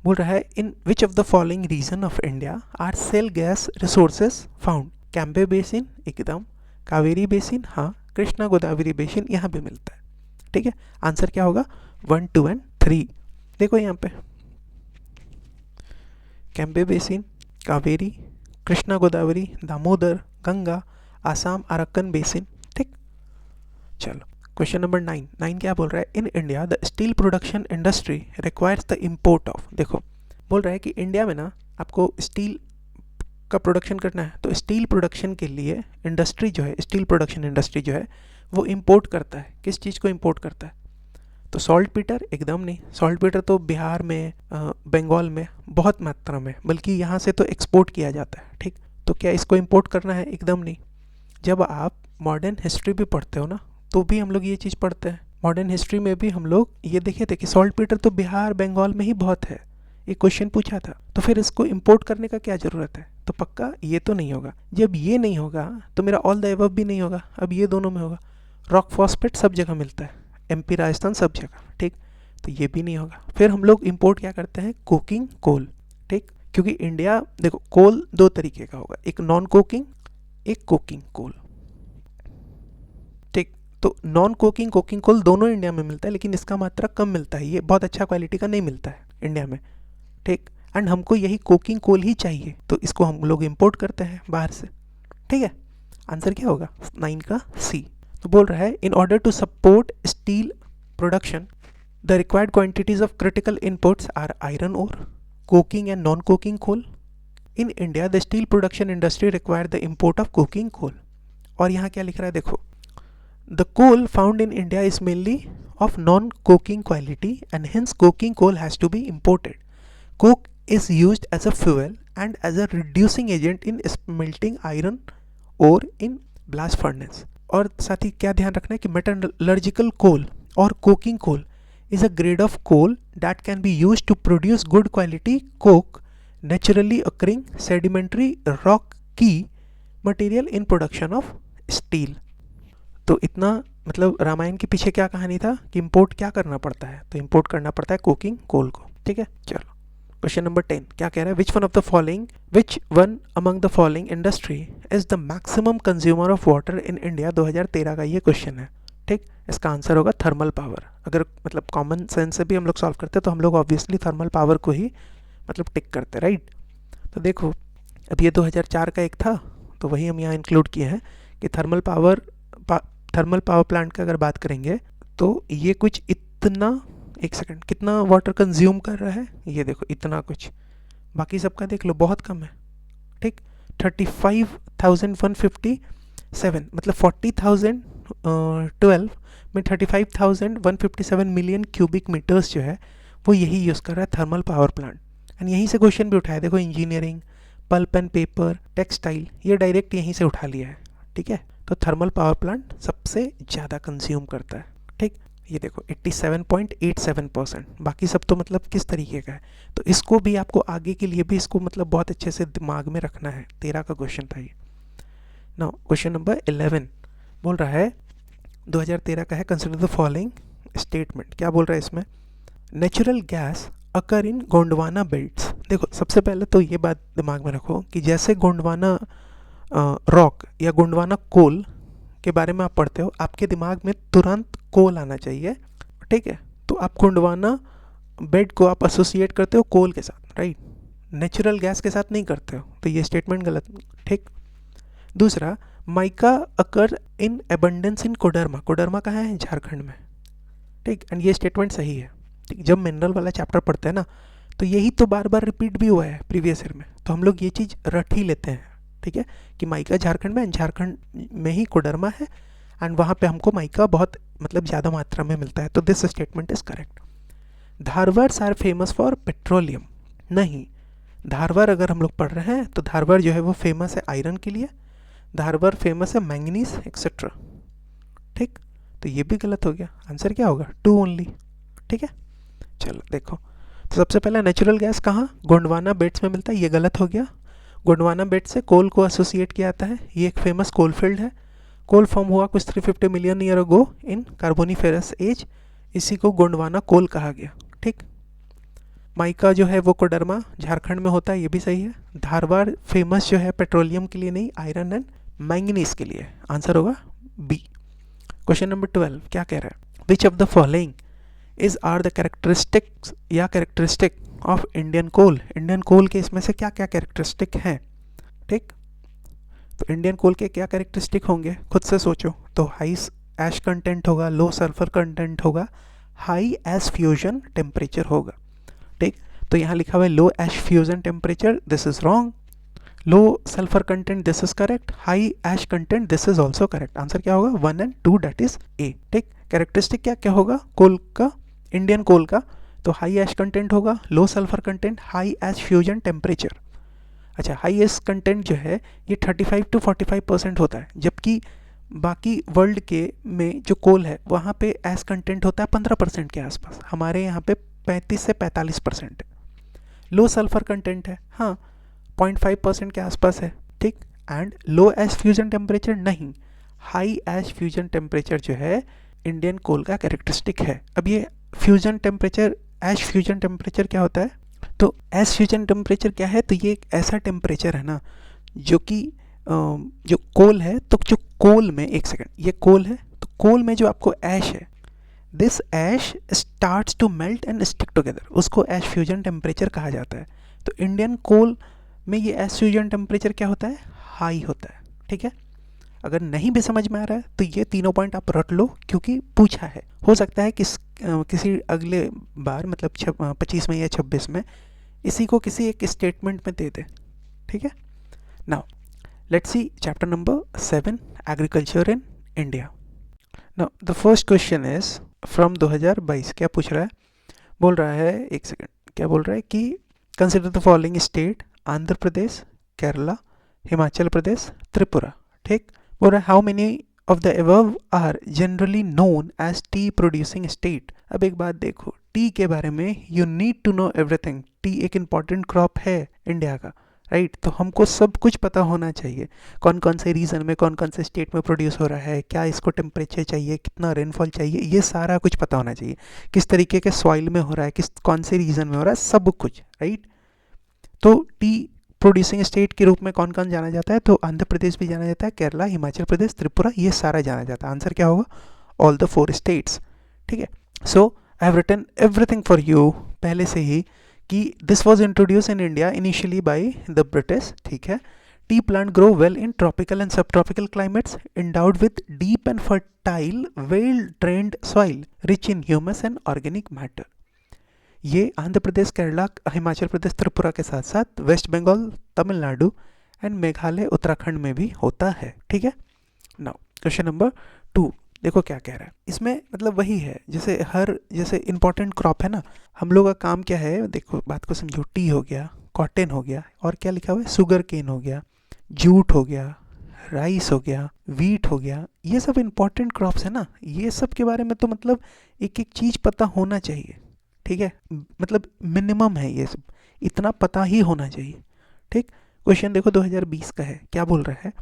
बोल रहा है in which of the following region of India are shale gas resources found. Cambay basin एकदम, कावेरी बेसिन हाँ, कृष्णा गोदावरी बेसिन यहाँ पे मिलता है। ठीक है, आंसर क्या होगा 1, 2 एंड 3। देखो यहाँ पे Cambay basin, Kaveri, Krishna Godavari, Damodar, Ganga, Assam Arakan basin. ठीक, चलो क्वेश्चन नंबर 9 क्या बोल रहा है, in India the steel production industry requires the import of. देखो बोल रहा है कि इंडिया में ना आपको स्टील का प्रोडक्शन करना है तो स्टील प्रोडक्शन के लिए इंडस्ट्री जो है, स्टील प्रोडक्शन इंडस्ट्री जो है वो इंपोर्ट करता है। किस चीज़ को इंपोर्ट करता है? तो सॉल्ट पीटर एकदम नहीं, सॉल्ट पीटर तो बिहार में, बंगाल में बहुत मात्रा में, बल्कि यहाँ से तो एक्सपोर्ट किया जाता है। ठीक, तो क्या इसको इंपोर्ट करना है? एकदम नहीं। जब आप मॉडर्न हिस्ट्री भी पढ़ते हो ना तो भी हम लोग ये चीज़ पढ़ते हैं। मॉडर्न हिस्ट्री में भी हम लोग ये देखे थे कि सॉल्ट पीटर तो बिहार बंगाल में ही बहुत है, एक क्वेश्चन पूछा था। तो फिर इसको इंपोर्ट करने का क्या ज़रूरत है? तो पक्का ये तो नहीं होगा। जब ये नहीं होगा तो मेरा ऑल द एबव भी नहीं होगा। अब ये दोनों में होगा। रॉक फॉस्फेट सब जगह मिलता है, एमपी राजस्थान सब जगह। ठीक, तो ये भी नहीं होगा। फिर हम लोग इंपोर्ट क्या करते हैं? Coking coal. ठीक, क्योंकि इंडिया, देखो कोल दो तरीके का होगा, एक नॉन कोकिंग, एक कोकिंग कोल। ठीक, तो नॉन कोकिंग कोकिंग कोल दोनों इंडिया में मिलता है, लेकिन इसका मात्रा कम मिलता है, ये बहुत अच्छा क्वालिटी का नहीं मिलता है इंडिया में। ठीक, एंड हमको यही कोकिंग कोल ही चाहिए, तो इसको हम लोग इंपोर्ट करते हैं बाहर से। ठीक है, आंसर क्या होगा? 9 का सी। तो बोल रहा है in order to support steel production the required quantities of critical inputs are iron ore, coking and non coking coal. In India the steel production industry require the import of coking coal. और यहाँ क्या लिख रहा है देखो, the coal found in India is mainly of non coking quality and hence coking coal has to be imported. Coke is used as a fuel and as a reducing agent in smelting iron ore in blast furnace। और साथ ही क्या ध्यान रखना है कि metallurgical coal और coking coal is a grade of coal that can be used to produce good quality coke, naturally occurring sedimentary rocky material in production of steel। तो इतना मतलब रामायण के पीछे क्या कहानी था कि इंपोर्ट क्या करना पड़ता है? तो इंपोर्ट करना पड़ता है कोकिंग कोल को। ठीक है, चलो क्वेश्चन नंबर 10 क्या कह रहा है? Which one among the following industry is the maximum consumer of water in India? 2013 का ये क्वेश्चन है। ठीक, इसका आंसर होगा थर्मल पावर। अगर मतलब कॉमन सेंस से भी हम लोग सॉल्व करते हैं तो हम लोग ऑब्वियसली थर्मल पावर को ही मतलब टिक करते, राइट। तो देखो अब ये 2004 का एक था, तो वही हम यहाँ इंक्लूड किए हैं कि थर्मल पावर प्लांट का अगर बात करेंगे तो ये कुछ इतना, एक सेकंड, कितना वाटर कंज्यूम कर रहा है? ये देखो इतना कुछ। बाकी सबका देख लो, बहुत कम है। ठीक, 35,157 मतलब 40,012 में 35,157 मिलियन क्यूबिक मीटर्स जो है वो यही यूज़ कर रहा है थर्मल पावर प्लांट। एंड यहीं से क्वेश्चन भी उठाया, देखो engineering, pulp and paper, textile, ये डायरेक्ट यहीं से उठा लिया है। ठीक है, तो थर्मल पावर प्लांट सबसे ज़्यादा कंज्यूम करता है। ठीक, ये देखो 87.87%। बाकी सब तो मतलब किस तरीके का है, तो इसको भी आपको आगे के लिए भी इसको मतलब बहुत अच्छे से दिमाग में रखना है। 13 का क्वेश्चन था ये। नाउ क्वेश्चन नंबर 11 बोल रहा है 2013 का है, कंसिडर द फॉलोइंग स्टेटमेंट। क्या बोल रहा है इसमें? नेचुरल गैस अकर इन गोंडवाना बेल्ट्स। देखो सबसे पहले तो ये बात दिमाग में रखो कि जैसे गोंडवाना रॉक या गोंडवाना कोल के बारे में आप पढ़ते हो, आपके दिमाग में तुरंत कोल आना चाहिए। ठीक है, तो आप गोंडवाना बेड को आप एसोसिएट करते हो कोल के साथ, राइट, नेचुरल गैस के साथ नहीं करते हो, तो ये स्टेटमेंट गलत। ठीक, दूसरा, माइका अकर इन एबंडेंस इन कोडरमा। कोडरमा कहाँ है? झारखंड में। ठीक, एंड ये स्टेटमेंट सही है। ठीक, जब मिनरल वाला चैप्टर पढ़ते हैं ना तो यही तो बार बार रिपीट भी हुआ है प्रीवियस ईयर में, तो हम लोग ये चीज़ रट ही लेते हैं। ठीक है, कि माइका झारखंड में, झारखंड में ही कोडरमा है एंड वहाँ पे हमको माइका बहुत मतलब ज़्यादा मात्रा में मिलता है, तो this statement is correct. Dharwar are famous for petroleum. नहीं, धारवाड़ अगर हम लोग पढ़ रहे हैं तो धारवाड़ जो है वो फेमस है आयरन के लिए, धारवाड़ फेमस है मैंगनीज एक्सेट्रा। ठीक, तो ये भी गलत हो गया। आंसर क्या होगा? 2 ओनली। ठीक है, चलो देखो, तो सबसे पहला नेचुरल गैस कहाँ? गोंडवाना बेट्स में मिलता है, ये गलत हो गया। गोंडवाना बेट से कोल को एसोसिएट किया जाता है, ये एक फेमस कोल फील्ड है। कोल फॉर्म हुआ कुछ 350 मिलियन ईयर अगो इन कार्बोनिफेरस एज, इसी को गोंडवाना कोल कहा गया। ठीक, माइका जो है वो कोडरमा झारखंड में होता है, ये भी सही है। धारवाड़ फेमस जो है पेट्रोलियम के लिए नहीं, आयरन एंड मैंगनीज के लिए। आंसर होगा बी। क्वेश्चन नंबर 12 क्या कह रहा है? Which of the following is are the characteristics या characteristic of Indian coal. Indian coal के इसमें से क्या क्या कैरेक्टरिस्टिक हैं? ठीक, तो इंडियन कोल के क्या कैरेक्टरिस्टिक होंगे खुद से सोचो। तो हाई ऐश कंटेंट होगा, लो सल्फर कंटेंट होगा, हाई ऐश फ्यूजन टेम्परेचर होगा। ठीक, तो यहाँ लिखा हुआ है low ash fusion temperature, this is wrong. Low sulphur content, this is correct. High ash content, this is also correct. Answer क्या होगा? 1 एंड 2, डेट इज ए. ठीक. कैरेक्टरिस्टिक क्या क्या होगा कोल का, इंडियन कोल का? तो हाई एश कंटेंट होगा, low sulphur content, high ash fusion temperature. अच्छा, हाई एश कंटेंट जो है ये 35 to 45% होता है, जबकि बाकी वर्ल्ड के में जो कोल है वहाँ पे एश कंटेंट होता है 15% के आसपास. हमारे यहाँ पे 35 से 45% है. लो सल्फर कंटेंट है, हाँ 0.5% के आसपास है. ठीक. And low ash fusion temperature नहीं, हाई एश फ्यूजन टेम्परेचर जो है इंडियन कोल का कैरेक्टरिस्टिक है. अब ये fusion temperature, ash fusion temperature क्या होता है? तो एश फ्यूजन टेम्परेचर क्या है? तो ये एक ऐसा टेम्परेचर है ना जो कि जो कोल है, तो जो कोल में, एक सेकंड, ये कोल है, तो कोल में जो आपको ऐश है, this ash starts to melt and stick together, उसको ऐश फ्यूजन टेम्परेचर कहा जाता है. तो इंडियन कोल में ये ऐश फ्यूजन टेम्परेचर क्या होता है? हाई होता है. ठीक है. अगर नहीं भी समझ में आ रहा है तो ये तीनों पॉइंट आप रट लो, क्योंकि पूछा है. हो सकता है किसी अगले बार, मतलब 25 में या 26 में इसी को किसी एक स्टेटमेंट में दे दे. ठीक है. Now let's see chapter number 7, agriculture in India. Now the first question is from 2022. क्या पूछ रहा है? बोल रहा है, एक सेकंड, क्या बोल रहा है कि consider the following state: Andhra Pradesh, Kerala, Himachal Pradesh, Tripura. ठीक. बोल रहा है how many of the above are generally known as tea producing state. अब एक बात देखो, टी के बारे में you need to know everything. Tea एक इम्पॉर्टेंट क्रॉप है इंडिया का, राइट. तो हमको सब कुछ पता होना चाहिए, कौन कौन से रीजन में, कौन कौन से स्टेट में प्रोड्यूस हो रहा है, क्या इसको टेम्परेचर चाहिए, कितना रेनफॉल चाहिए, ये सारा कुछ पता होना चाहिए. किस तरीके के सॉइल में हो रहा है, किस कौन से रीजन में हो रहा है, सब कुछ, राइट. तो टी प्रोड्यूसिंग स्टेट के रूप में कौन कौन जाना जाता है? तो आंध्र प्रदेश भी जाना जाता है, केरला, हिमाचल प्रदेश, त्रिपुरा, ये सारा जाना जाता है. आंसर क्या होगा? All the 4 states. ठीक है. So I have written everything for you पहले से ही कि this was introduce in India initially by the British. ठीक है. Tea plant grow well in tropical and sub tropical climates, endowed with deep and fertile, well drained soil, rich in humus and organic matter. ये आंध्र प्रदेश, केरला, हिमाचल प्रदेश, त्रिपुरा के साथ साथ वेस्ट बंगाल, तमिलनाडु एंड मेघालय, उत्तराखंड में भी होता है. ठीक है. नाउ क्वेश्चन नंबर 2, देखो क्या कह रहा है. इसमें मतलब वही है जैसे इंपॉर्टेंट क्रॉप है ना, हम लोग का काम क्या है, देखो बात को समझो. टी हो गया, कॉटन हो गया, और क्या लिखा हुआ है? शुगर केन हो गया, जूट हो गया, राइस हो गया, वीट हो गया. ये सब इंपॉर्टेंट क्रॉप्स है ना, ये सब के बारे में तो मतलब एक एक चीज़ पता होना चाहिए. ठीक है. मतलब मिनिमम है ये सब, इतना पता ही होना चाहिए. ठीक. क्वेश्चन देखो 2020 का है. क्या बोल रहा है?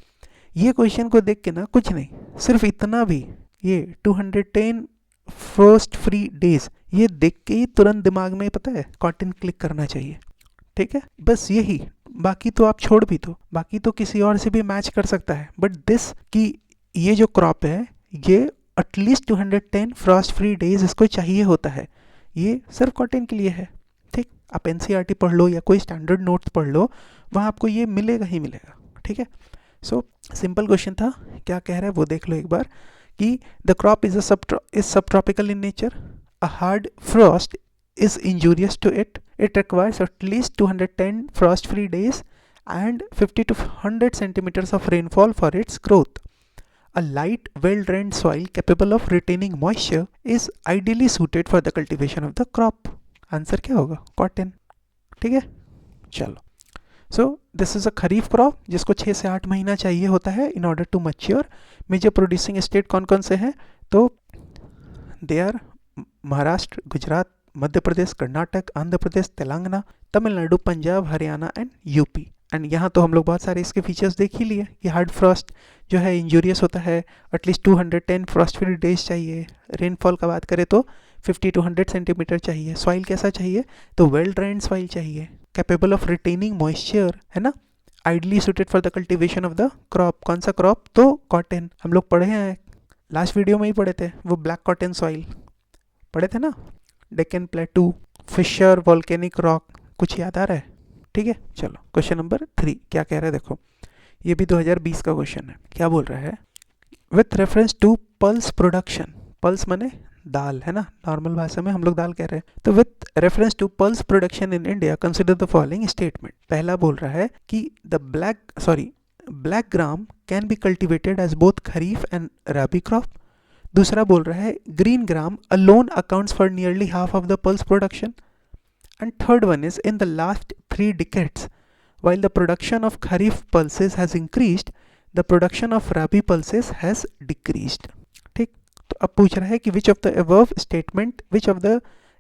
ये क्वेश्चन को देख के ना कुछ नहीं, सिर्फ इतना भी, ये 210 फर्स्ट फ्री डेज, ये देख के ही तुरंत दिमाग में पता है कॉटन क्लिक करना चाहिए. ठीक है. बस यही, बाकी तो आप छोड़ भी दो, बाकी तो किसी और से भी मैच कर सकता है. बट दिस कि ये जो क्रॉप है ये एटलीस्ट 210 फ्रॉस्ट फ्री डेज इसको चाहिए होता है. ये सिर्फ कॉटन के लिए है. ठीक. आप एनसीईआरटी पढ़ लो या कोई स्टैंडर्ड नोट्स पढ़ लो, वहाँ आपको ये मिलेगा ही मिलेगा. ठीक है. सो सिंपल क्वेश्चन था. क्या कह रहा है वो देख लो एक बार कि द क्रॉप इज सब tropical in nature, a hard Frost is injurious to it. It requires at least 210 frost-free days and 50 to 100 centimeters of rainfall for its growth. A light, well-drained soil capable of retaining moisture is ideally suited for the cultivation of the crop. Answer क्या होगा? कॉटन. ठीक है. चलो. So this is a kharif crop जिसको 6 से 8 महीना चाहिए होता है in order to mature. Major producing state कौन कौन से हैं? तो they are Maharashtra, Gujarat, Madhya Pradesh, Karnataka, Andhra Pradesh, Telangana, Tamil Nadu, Punjab, Haryana and UP. And यहाँ तो हम लोग बहुत सारे इसके फीचर्स देख ही लिए. ये हार्ड फ्रॉस्ट जो है इंजूरियस होता है, एटलीस्ट 210 फ्रॉस्ट फ्री डेज चाहिए. रेनफॉल का बात करें तो 50 to 100 सेंटीमीटर चाहिए. सॉइल कैसा चाहिए? तो वेल ड्रेन्ड सॉइल चाहिए. कैपेबल ऑफ रिटेनिंग मॉइस्चर, है ना. Ideally suited for the cultivation of the crop. कौन सा क्रॉप? तो कॉटन. हम लोग पढ़े हैं, लास्ट वीडियो में ही पढ़े थे, वो ब्लैक कॉटन सॉइल पढ़े थे ना. Deccan plateau, fissure volcanic rock, कुछ याद आ रहा है? ठीक है. चलो क्वेश्चन नंबर 3 क्या कह रहा है देखो. ये भी 2020 का क्वेश्चन है. क्या बोल रहा है? With reference to pulse production. Pulse माने दाल है ना, नॉर्मल भाषा में हम लोग दाल कह रहे हैं। तो with reference to pulse production in India consider the following statement. पहला बोल रहा है कि the black gram can be cultivated as both kharif and rabi crop. दूसरा बोल रहा है green gram alone accounts for nearly half of the pulse production. And third one is in the last 3 decades while the production of kharif pulses has increased, the production of rabi pulses has decreased। ठीक, तो अब पूछ रहा है कि which of the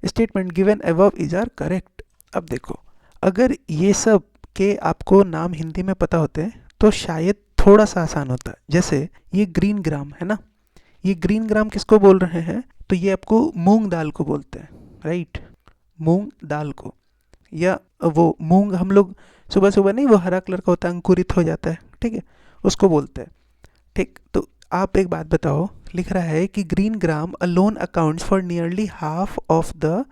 statement given above is are correct। अब देखो, अगर ये सब के आपको नाम हिंदी में पता होते हैं तो शायद थोड़ा सा आसान होता। जैसे ये ग्रीन ग्राम है ना, ये ग्रीन ग्राम किसको बोल रहे हैं, तो ये आपको मूंग दाल को बोलते हैं, राइट, मूंग दाल को। या वो मूंग हम लोग सुबह सुबह नहीं, वो हरा कलर का होता है, अंकुरित हो जाता है, ठीक है, उसको बोलते हैं। ठीक, तो आप एक बात बताओ, लिख रहा है कि green gram alone accounts for nearly half of the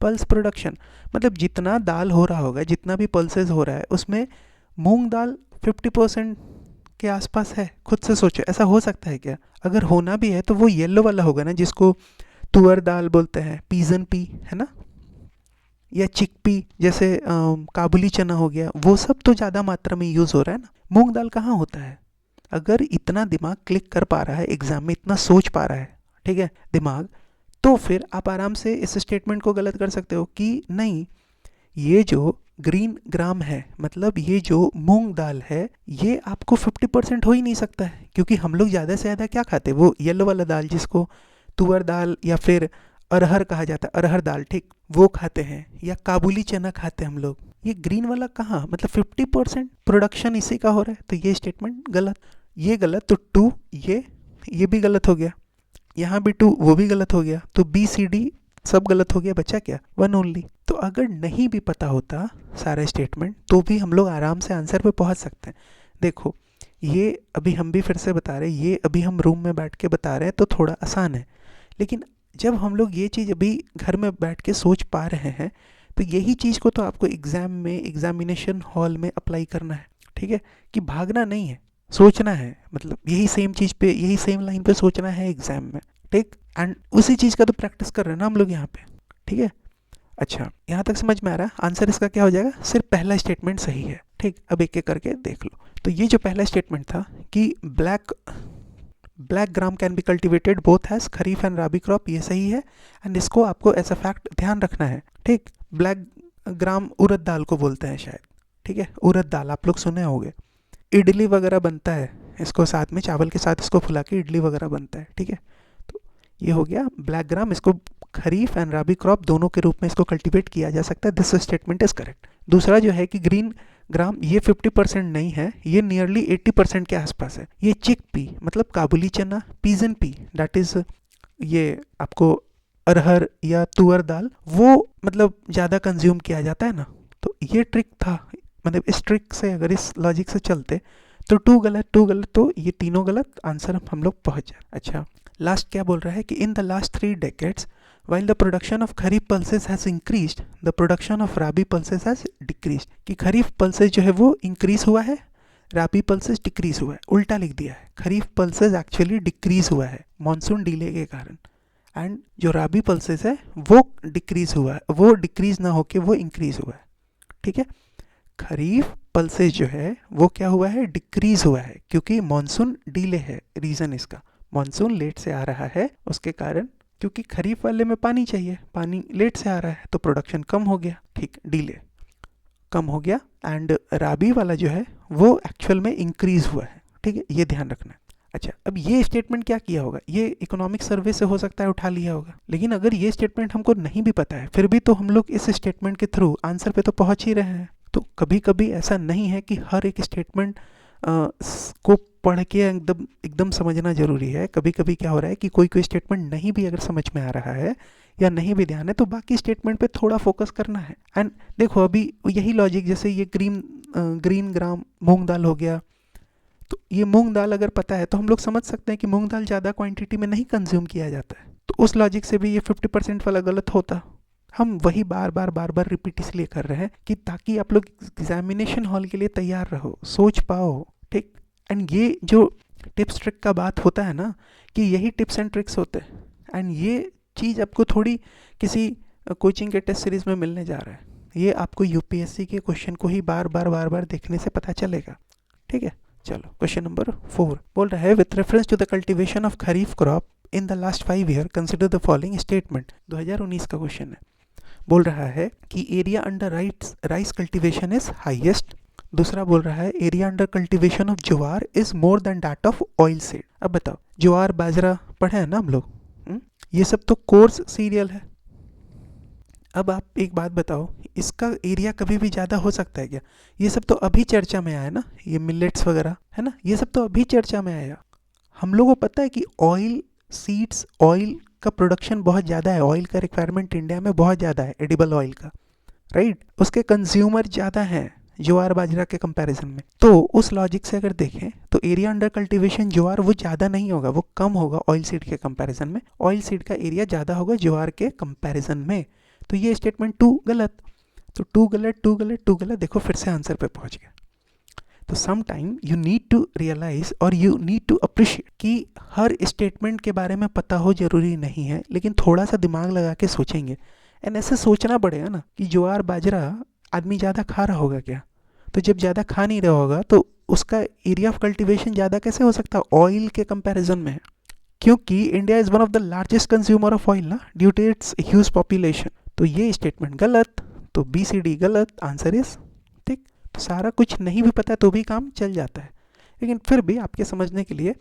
pulse production, मतलब जितना दाल हो रहा होगा, जितना भी पल्सेस हो रहा है, उसमें मूंग दाल 50% के आसपास है। खुद से सोचो, ऐसा हो सकता है क्या? अगर होना भी है तो वो येलो वाला होगा ना, जिसको तुअर दाल बोलते हैं, पीजन पी है ना, या चिकपी, जैसे काबुली चना हो गया, वो सब तो ज़्यादा मात्रा में यूज़ हो रहा है ना। मूंग दाल कहाँ होता है? अगर इतना दिमाग क्लिक कर पा रहा है एग्जाम में, इतना सोच पा रहा है, ठीक है, दिमाग, तो फिर आप आराम से इस स्टेटमेंट को गलत कर सकते हो कि नहीं, ये जो ग्रीन ग्राम है, मतलब ये जो मूंग दाल है, ये आपको 50% हो ही नहीं सकता है, क्योंकि हम लोग ज़्यादा से ज़्यादा क्या खाते हैं, वो येलो वाला दाल जिसको तुअर दाल या फिर अरहर कहा जाता है, अरहर दाल, ठीक, वो खाते हैं, या काबुली चना खाते हैं हम लोग। ये ग्रीन वाला कहाँ, मतलब 50% प्रोडक्शन इसी का हो रहा है, तो ये स्टेटमेंट गलत, ये गलत, तो 2 ये भी गलत हो गया, यहाँ भी 2 वो भी गलत हो गया, तो बी सी डी सब गलत हो गया, बचा क्या, 1 ओनली। तो अगर नहीं भी पता होता सारा स्टेटमेंट तो भी हम लोग आराम से आंसर पे पहुंच सकते हैं। देखो, ये अभी हम भी फिर से बता रहे हैं, ये अभी हम रूम में बैठ के बता रहे हैं तो थोड़ा आसान है, लेकिन जब हम लोग ये चीज़ अभी घर में बैठ के सोच पा रहे हैं तो यही चीज़ को तो आपको एग्ज़ाम में, एग्जामिनेशन हॉल में अप्लाई करना है, ठीक है, कि भागना नहीं है, सोचना है, मतलब यही सेम चीज़ पे, यही सेम लाइन पे सोचना है एग्ज़ाम में, ठीक, एंड उसी चीज़ का तो प्रैक्टिस कर रहे हैं ना हम लोग यहाँ पे, ठीक है। अच्छा, यहाँ तक समझ में आ रहा है? आंसर इसका क्या हो जाएगा, सिर्फ पहला स्टेटमेंट सही है, ठीक। अब एक एक करके देख लो। तो ये जो पहला स्टेटमेंट था कि black gram can be cultivated both has kharif and rabi crop, ये सही है, एंड इसको आपको ऐसा फैक्ट ध्यान रखना है, ठीक। ब्लैक ग्राम उड़द दाल को बोलते हैं शायद, ठीक है, उड़द दाल आप लोग सुने होंगे, इडली वगैरह बनता है इसको, साथ में चावल के साथ इसको फुला के इडली वगैरह बनता है, ठीक है। तो ये हो गया ब्लैक ग्राम, इसको खरीफ एंड राबी क्रॉप दोनों के रूप में इसको कल्टीवेट किया जा सकता है, दिस स्टेटमेंट इज करेक्ट। दूसरा जो है कि ग्रीन ग्राम, ये 50% नहीं है, ये नियरली 80% के आसपास है। ये चिक पी, मतलब काबुली चना, पीजन पी, दैट इज ये आपको अरहर या तुअर दाल, वो मतलब ज़्यादा कंज्यूम किया जाता है ना। तो ये ट्रिक था, मतलब इस ट्रिक से, अगर इस लॉजिक से चलते तो 2 गलत, 2 गलत, तो ये तीनों गलत, आंसर हम लोग पहुँच जाए। अच्छा, लास्ट क्या बोल रहा है कि इन the last 3 decades while the production of kharif pulses has increased, the production of rabi pulses has decreased, कि खरीफ pulses जो है वो increase हुआ है, राबी pulses decrease हुआ है, उल्टा लिख दिया है, खरीफ pulses actually decrease हुआ है मानसून डिले के कारण, एंड जो राबी pulses है वो decrease हुआ है, वो decrease ना होके वो increase हुआ है, ठीक है। खरीफ pulses जो है वो क्या हुआ है, decrease हुआ है, क्योंकि मानसून डिले है, रीज़न इसका, मानसून लेट से आ रहा है, उसके कारण, क्योंकि खरीफ वाले में पानी चाहिए, पानी लेट से आ रहा है, तो प्रोडक्शन कम हो गया, ठीक, डिले कम हो गया, एंड राबी वाला जो है वो एक्चुअल में इंक्रीज हुआ है, ठीक है, ये ध्यान रखना है। अच्छा, अब ये स्टेटमेंट क्या किया होगा, ये इकोनॉमिक सर्वे से हो सकता है उठा लिया होगा, लेकिन अगर ये स्टेटमेंट हमको नहीं भी पता है फिर भी तो हम लोग इस स्टेटमेंट के थ्रू आंसर पे तो पहुंच ही रहे हैं। तो कभी कभी ऐसा नहीं है कि हर एक स्टेटमेंट को पढ़ के एकदम समझना जरूरी है। कभी कभी क्या हो रहा है कि कोई स्टेटमेंट नहीं भी अगर समझ में आ रहा है या नहीं भी ध्यान है तो बाकी स्टेटमेंट पे थोड़ा फोकस करना है। एंड देखो, अभी यही लॉजिक, जैसे ये ग्रीन ग्राम मूंग दाल हो गया, तो ये मूंग दाल अगर पता है तो हम लोग समझ सकते हैं कि मूंग दाल ज़्यादा क्वांटिटी में नहीं कंज्यूम किया जाता है, तो उस लॉजिक से भी ये 50% वाला गलत होता। हम वही बार बार रिपीट इसलिए कर रहे हैं कि ताकि आप लोग एग्जामिनेशन हॉल के लिए तैयार रहो, सोच पाओ, ठीक। एंड ये जो टिप्स ट्रिक का बात होता है ना, कि यही टिप्स एंड ट्रिक्स होते हैं, एंड ये चीज़ आपको थोड़ी किसी कोचिंग के टेस्ट सीरीज में मिलने जा रहा है, ये आपको यूपीएससी के क्वेश्चन को ही बार बार देखने से पता चलेगा। ठीक है, चलो क्वेश्चन नंबर 4 बोल रहा है with reference to the cultivation of kharif crop in the last 5 year consider the following statement. 2019 का क्वेश्चन है, बोल रहा है कि area under rice cultivation is highest. दूसरा बोल रहा है area under cultivation of jowar is more than that of oil seed. अब बताओ, ज्वार बाजरा पढ़े हैं ना हम लोग, ये सब तो कोर्स सीरियल है। अब आप एक बात बताओ, इसका एरिया कभी भी ज़्यादा हो सकता है क्या? ये सब तो अभी चर्चा में आया ना, ये मिलेट्स वगैरह है ना, ये सब तो अभी चर्चा में आया। हम लोगों को पता है कि ऑयल सीड्स, ऑयल का प्रोडक्शन बहुत ज़्यादा है, ऑयल का रिक्वायरमेंट इंडिया में बहुत ज़्यादा है, एडिबल ऑयल का, राइट। उसके कंज्यूमर ज़्यादा हैं ज्वार बाजरा के कंपैरिजन में। तो उस लॉजिक से अगर देखें तो एरिया अंडर कल्टीवेशन ज्वार वो ज़्यादा नहीं होगा, वो कम होगा ऑयल सीड के कंपैरिजन में। ऑयल सीड का एरिया ज़्यादा होगा ज्वार के कंपैरिजन में। तो ये स्टेटमेंट 2 गलत। तो 2 गलत, 2 गलत, 2 गलत, देखो फिर से आंसर पे पहुंच गया। तो some time you need to realise और यू नीड टू अप्रिशिएट कि हर स्टेटमेंट के बारे में पता हो जरूरी नहीं है, लेकिन थोड़ा सा दिमाग लगा के सोचेंगे एंड ऐसे सोचना पड़ेगा ना कि ज्वार बाजरा आदमी ज़्यादा खा रहा होगा क्या? तो जब ज़्यादा खा नहीं रहा होगा तो उसका एरिया ऑफ कल्टीवेशन ज़्यादा कैसे हो सकता है ऑयल के कंपैरिजन में? क्योंकि India is one of the largest consumer of oil ना, due to its huge population. तो ये स्टेटमेंट गलत, तो बी सी डी गलत, आंसर इज ठीक। तो सारा कुछ नहीं भी पता तो भी काम चल जाता है, लेकिन फिर भी आपके समझने के लिए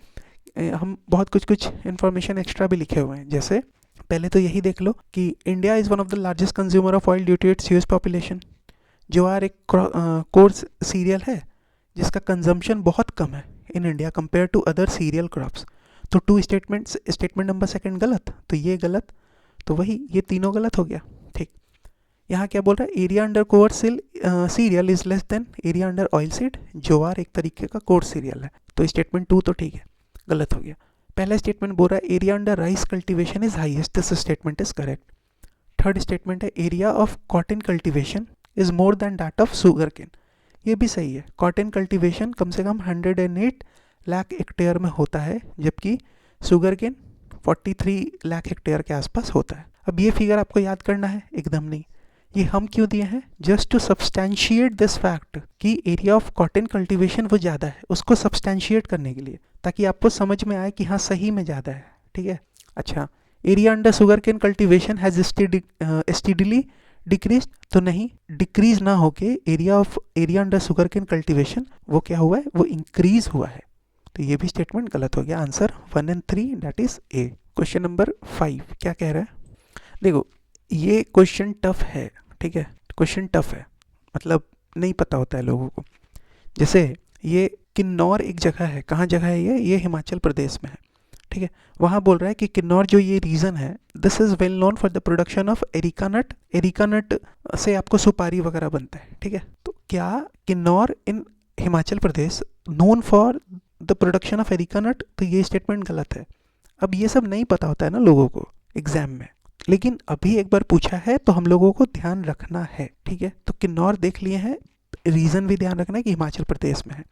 हम बहुत कुछ इन्फॉर्मेशन एक्स्ट्रा भी लिखे हुए हैं। जैसे पहले तो यही देख लो कि India is one of the largest consumer of oil due to its huge population. Jowar एक कोर्स सीरियल है जिसका कंजम्पशन बहुत कम है in India compare to other cereal crops. तो स्टेटमेंट नंबर 2 गलत, तो ये गलत, तो वही ये तीनों गलत हो गया। ठीक, यहाँ क्या बोल रहा है, area under coarse cereal is less than area under oil seed. Jowar एक तरीके का कोर सीरियल है, तो स्टेटमेंट 2 तो ठीक है, गलत हो गया। पहला स्टेटमेंट बोल रहा है area under rice cultivation is highest, this statement is correct. Third statement है area of cotton cultivation is more than that of sugar cane, ये भी सही है। कॉटन कल्टीवेशन कम से कम 108 लाख हेक्टेयर में होता है, जबकि शुगर केन 43 लाख हेक्टेयर के आसपास होता है। अब ये फिगर आपको याद करना है, एकदम नहीं। ये हम क्यों दिए हैं? Just to substantiate this fact कि एरिया ऑफ कॉटन कल्टीवेशन वो ज़्यादा है, उसको सब्सटैंशिएट करने के लिए, ताकि आपको समझ में आए कि हाँ सही में ज़्यादा है। ठीक है, अच्छा, area under sugar cane cultivation has steadily decrease, तो नहीं, डिक्रीज ना होके area under sugar cane cultivation वो क्या हुआ है, वो इंक्रीज हुआ है। तो ये भी स्टेटमेंट गलत हो गया। आंसर 1 और 3 that is a. Question number 5 क्या कह रहा है? देखो ये क्वेश्चन टफ है, ठीक है, क्वेश्चन टफ है, मतलब नहीं पता होता है लोगों को। जैसे ये किन्नौर एक जगह है, कहाँ जगह है ये हिमाचल प्रदेश में है। ठीक है, वहाँ बोल रहा है कि किन्नौर जो ये रीजन है, this is well known for the production of areca nut. Areca nut से आपको सुपारी वगैरह बनता है। ठीक है, तो क्या Kinnaur in Himachal Pradesh known for the production of areca nut? तो ये स्टेटमेंट गलत है। अब ये सब नहीं पता होता है ना लोगों को एग्जाम में, लेकिन अभी एक बार पूछा है तो हम लोगों को ध्यान रखना है। ठीक है, तो किन्नौर देख लिए हैं, रीजन भी ध्यान रखना है कि हिमाचल प्रदेश में है।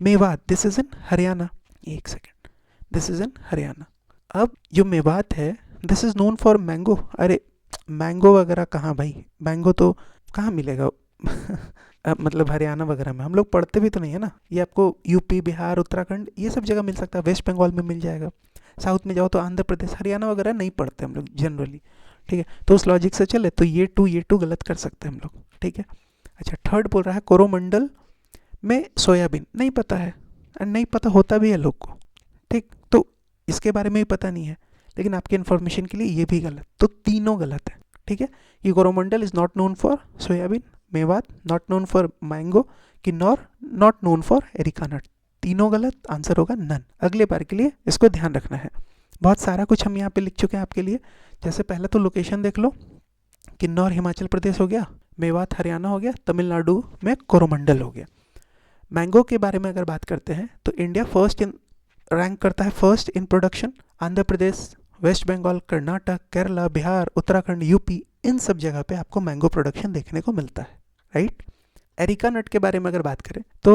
Mewat, this is in Haryana, एक second, this is in Haryana. अब जो मेवात है, this is known for mango. अरे मैंगो वगैरह कहाँ भाई, मैंगो तो कहाँ मिलेगा मतलब हरियाणा वगैरह में हम लोग पढ़ते भी तो नहीं है ना। ये आपको यूपी, बिहार, उत्तराखंड ये सब जगह मिल सकता है, वेस्ट बंगाल में मिल जाएगा। साउथ में जाओ तो आंध्र प्रदेश, हरियाणा वगैरह नहीं पढ़ते हम लोग जनरली। ठीक है, तो उस लॉजिक से चले तो ये टू गलत कर सकते हैं हम लोग। ठीक है, अच्छा, थर्ड बोल रहा है कोरोमंडल में सोयाबीन, नहीं पता है, एंड नहीं पता होता भी है लोग को। ठीक, तो इसके बारे में भी पता नहीं है, लेकिन आपके इन्फॉर्मेशन के लिए ये भी गलत, तो तीनों गलत है। ठीक है, ये Coromandel is not known for soybean, Mewat not known for mango, Kinnaur not known for areca nut, तीनों गलत। आंसर होगा नन। अगले बार के लिए इसको ध्यान रखना है। बहुत सारा कुछ हम यहाँ पे लिख चुके हैं आपके लिए। जैसे पहले तो लोकेशन देख लो, किन्नौर हिमाचल प्रदेश हो गया, मेवात हरियाणा हो गया, तमिलनाडु में कोरोमंडल हो गया। मैंगो के बारे में अगर बात करते हैं तो इंडिया रैंक करता है first in production. Andhra Pradesh, West Bengal, Karnataka, Kerala, Bihar, Uttarakhand, UP, इन सब जगह पे आपको मैंगो प्रोडक्शन देखने को मिलता है, राइट। एरिका नट के बारे में अगर बात करें तो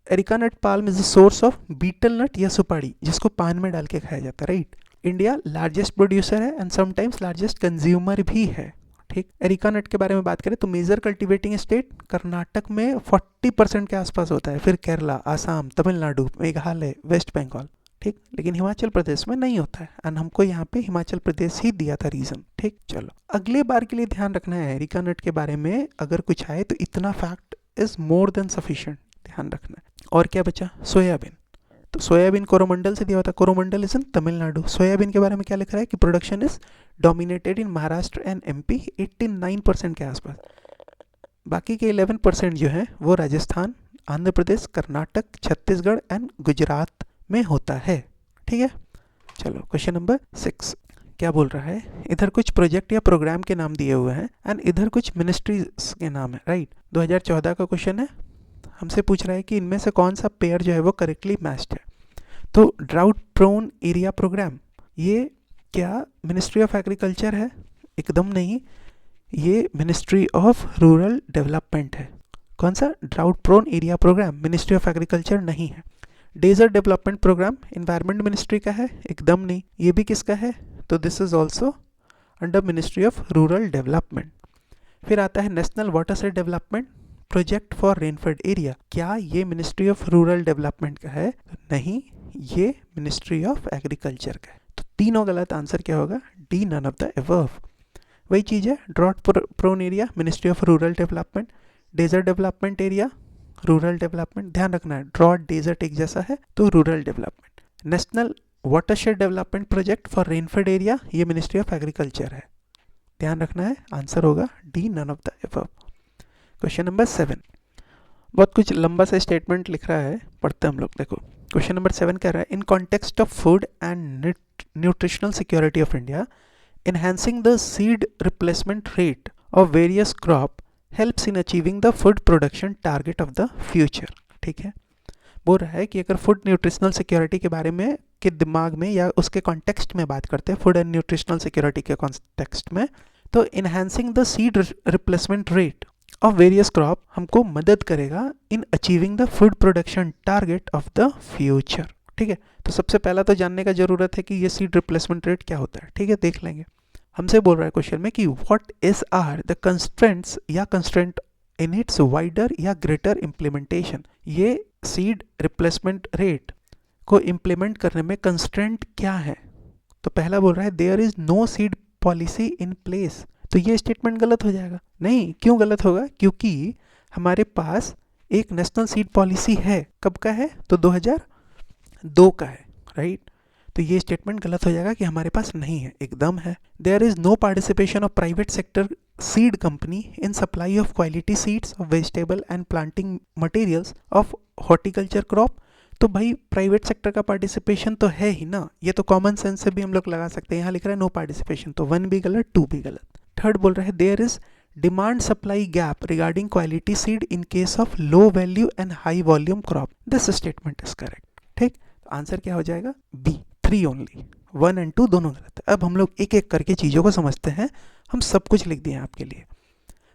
areca nut palm is the source of betel nut या सुपाड़ी, जिसको पान में डाल के खाया जाता है, राइट। इंडिया लार्जेस्ट प्रोड्यूसर है एंड समटाइम्स लार्जेस्ट कंज्यूमर भी है। ठीक, एरिका नट के बारे में बात करें तो मेजर कल्टीवेटिंग स्टेट कर्नाटक में 40% के आसपास होता है, फिर केरला, आसाम, तमिलनाडु, मेघालय, वेस्ट बंगाल। ठीक, लेकिन हिमाचल प्रदेश में नहीं होता है एंड हमको यहाँ पे हिमाचल प्रदेश ही दिया था रीजन। ठीक, चलो अगले बार के लिए ध्यान रखना है एरिका नट के बारे में अगर कुछ आए तो इतना fact is more than sufficient, ध्यान रखना है। और क्या बचा, सोयाबीन। तो सोयाबीन कोरोमंडल से दिया हुआ था, Coromandel is in Tamil Nadu. Soybean के बारे में क्या लिख रहा है कि production is dominated in Maharashtra and MP 89% के आसपास। बाकी के 11% जो है वो राजस्थान, आंध्र प्रदेश, कर्नाटक, छत्तीसगढ़ एंड गुजरात में होता है। ठीक है, चलो क्वेश्चन नंबर 6 क्या बोल रहा है, इधर कुछ प्रोजेक्ट या प्रोग्राम के नाम दिए हुए हैं एंड इधर कुछ मिनिस्ट्रीज के नाम है। राइट, 2014 का क्वेश्चन है, हमसे पूछ रहा है कि इनमें से कौन सा पेयर जो है वो करेक्टली मैच्ड है। तो ड्राउट प्रोन एरिया प्रोग्राम, ये क्या मिनिस्ट्री ऑफ एग्रीकल्चर है? एकदम नहीं, ये मिनिस्ट्री ऑफ रूरल डेवलपमेंट है। कौन सा? Drought prone area programme ministry of agriculture नहीं है। Desert development programme environment ministry का है? एकदम नहीं। ये भी किसका है? तो this is also under ministry of rural development. फिर आता है national watershed development project for rainfed area, क्या ये मिनिस्ट्री ऑफ रूरल डेवलपमेंट का है? नहीं, ये मिनिस्ट्री ऑफ एग्रीकल्चर का है। तो तीनों गलत, आंसर क्या होगा? D, none of the above. वही चीज़ है, drought prone area ministry of rural development, desert development area rural development. ध्यान रखना है ड्रॉट डेजर्ट एक जैसा है तो rural development. National watershed development project for rainfed area, ये मिनिस्ट्री ऑफ एग्रीकल्चर है। ध्यान रखना है, आंसर होगा D, none of the above. Question number 7, बहुत कुछ लंबा सा स्टेटमेंट लिख रहा है, पढ़ते हम लोग। देखो क्वेश्चन नंबर 7 कह रहा है, in context of food and nutritional security of India, enhancing the seed replacement rate of various crop helps in achieving the food production target of the future। ठीक है, बोल रहा है कि अगर फूड न्यूट्रिशनल सिक्योरिटी के बारे में के दिमाग में या उसके कॉन्टेक्स्ट में बात करते हैं, फूड एंड न्यूट्रिशनल सिक्योरिटी के कॉन्टेक्स्ट में, तो enhancing the seed replacement rate of various crop हमको मदद करेगा in achieving the food production target of the future. ठीक है, तो सबसे पहला तो जानने का जरूरत है कि ये सीड रिप्लेसमेंट रेट क्या होता है। ठीक है, देख लेंगे। हमसे बोल रहा है क्वेश्चन में कि what is are the constraints या कंस्ट्रेंट इन इट्स वाइडर या ग्रेटर इम्प्लीमेंटेशन। ये सीड रिप्लेसमेंट रेट को इम्प्लीमेंट करने में कंस्ट्रेंट क्या है? तो पहला बोल रहा है there is no seed policy in place, तो ये स्टेटमेंट गलत हो जाएगा। नहीं, क्यों गलत होगा? क्योंकि हमारे पास एक नेशनल सीड पॉलिसी है। कब का है? तो 2002 का है। राइट, तो ये स्टेटमेंट गलत हो जाएगा कि हमारे पास नहीं है। एकदम है। There is no participation of private sector seed company in supply of quality seeds of vegetable and planting materials of horticulture crop. तो भाई प्राइवेट सेक्टर का पार्टिसिपेशन तो है ही ना, ये तो कॉमन सेंस से भी हम लोग लगा सकते हैं। यहाँ लिख रहा है नो पार्टिसिपेशन, तो 1 भी गलत, 2 भी गलत। थर्ड बोल रहा है there is demand supply gap regarding quality seed in case of low value and high volume crop. This statement is correct. ठीक, आंसर क्या हो जाएगा? B, 3 only. 1 एंड 2 दोनों गलत है। अब हम लोग एक एक करके चीज़ों को समझते हैं। हम सब कुछ लिख दिए हैं आपके लिए।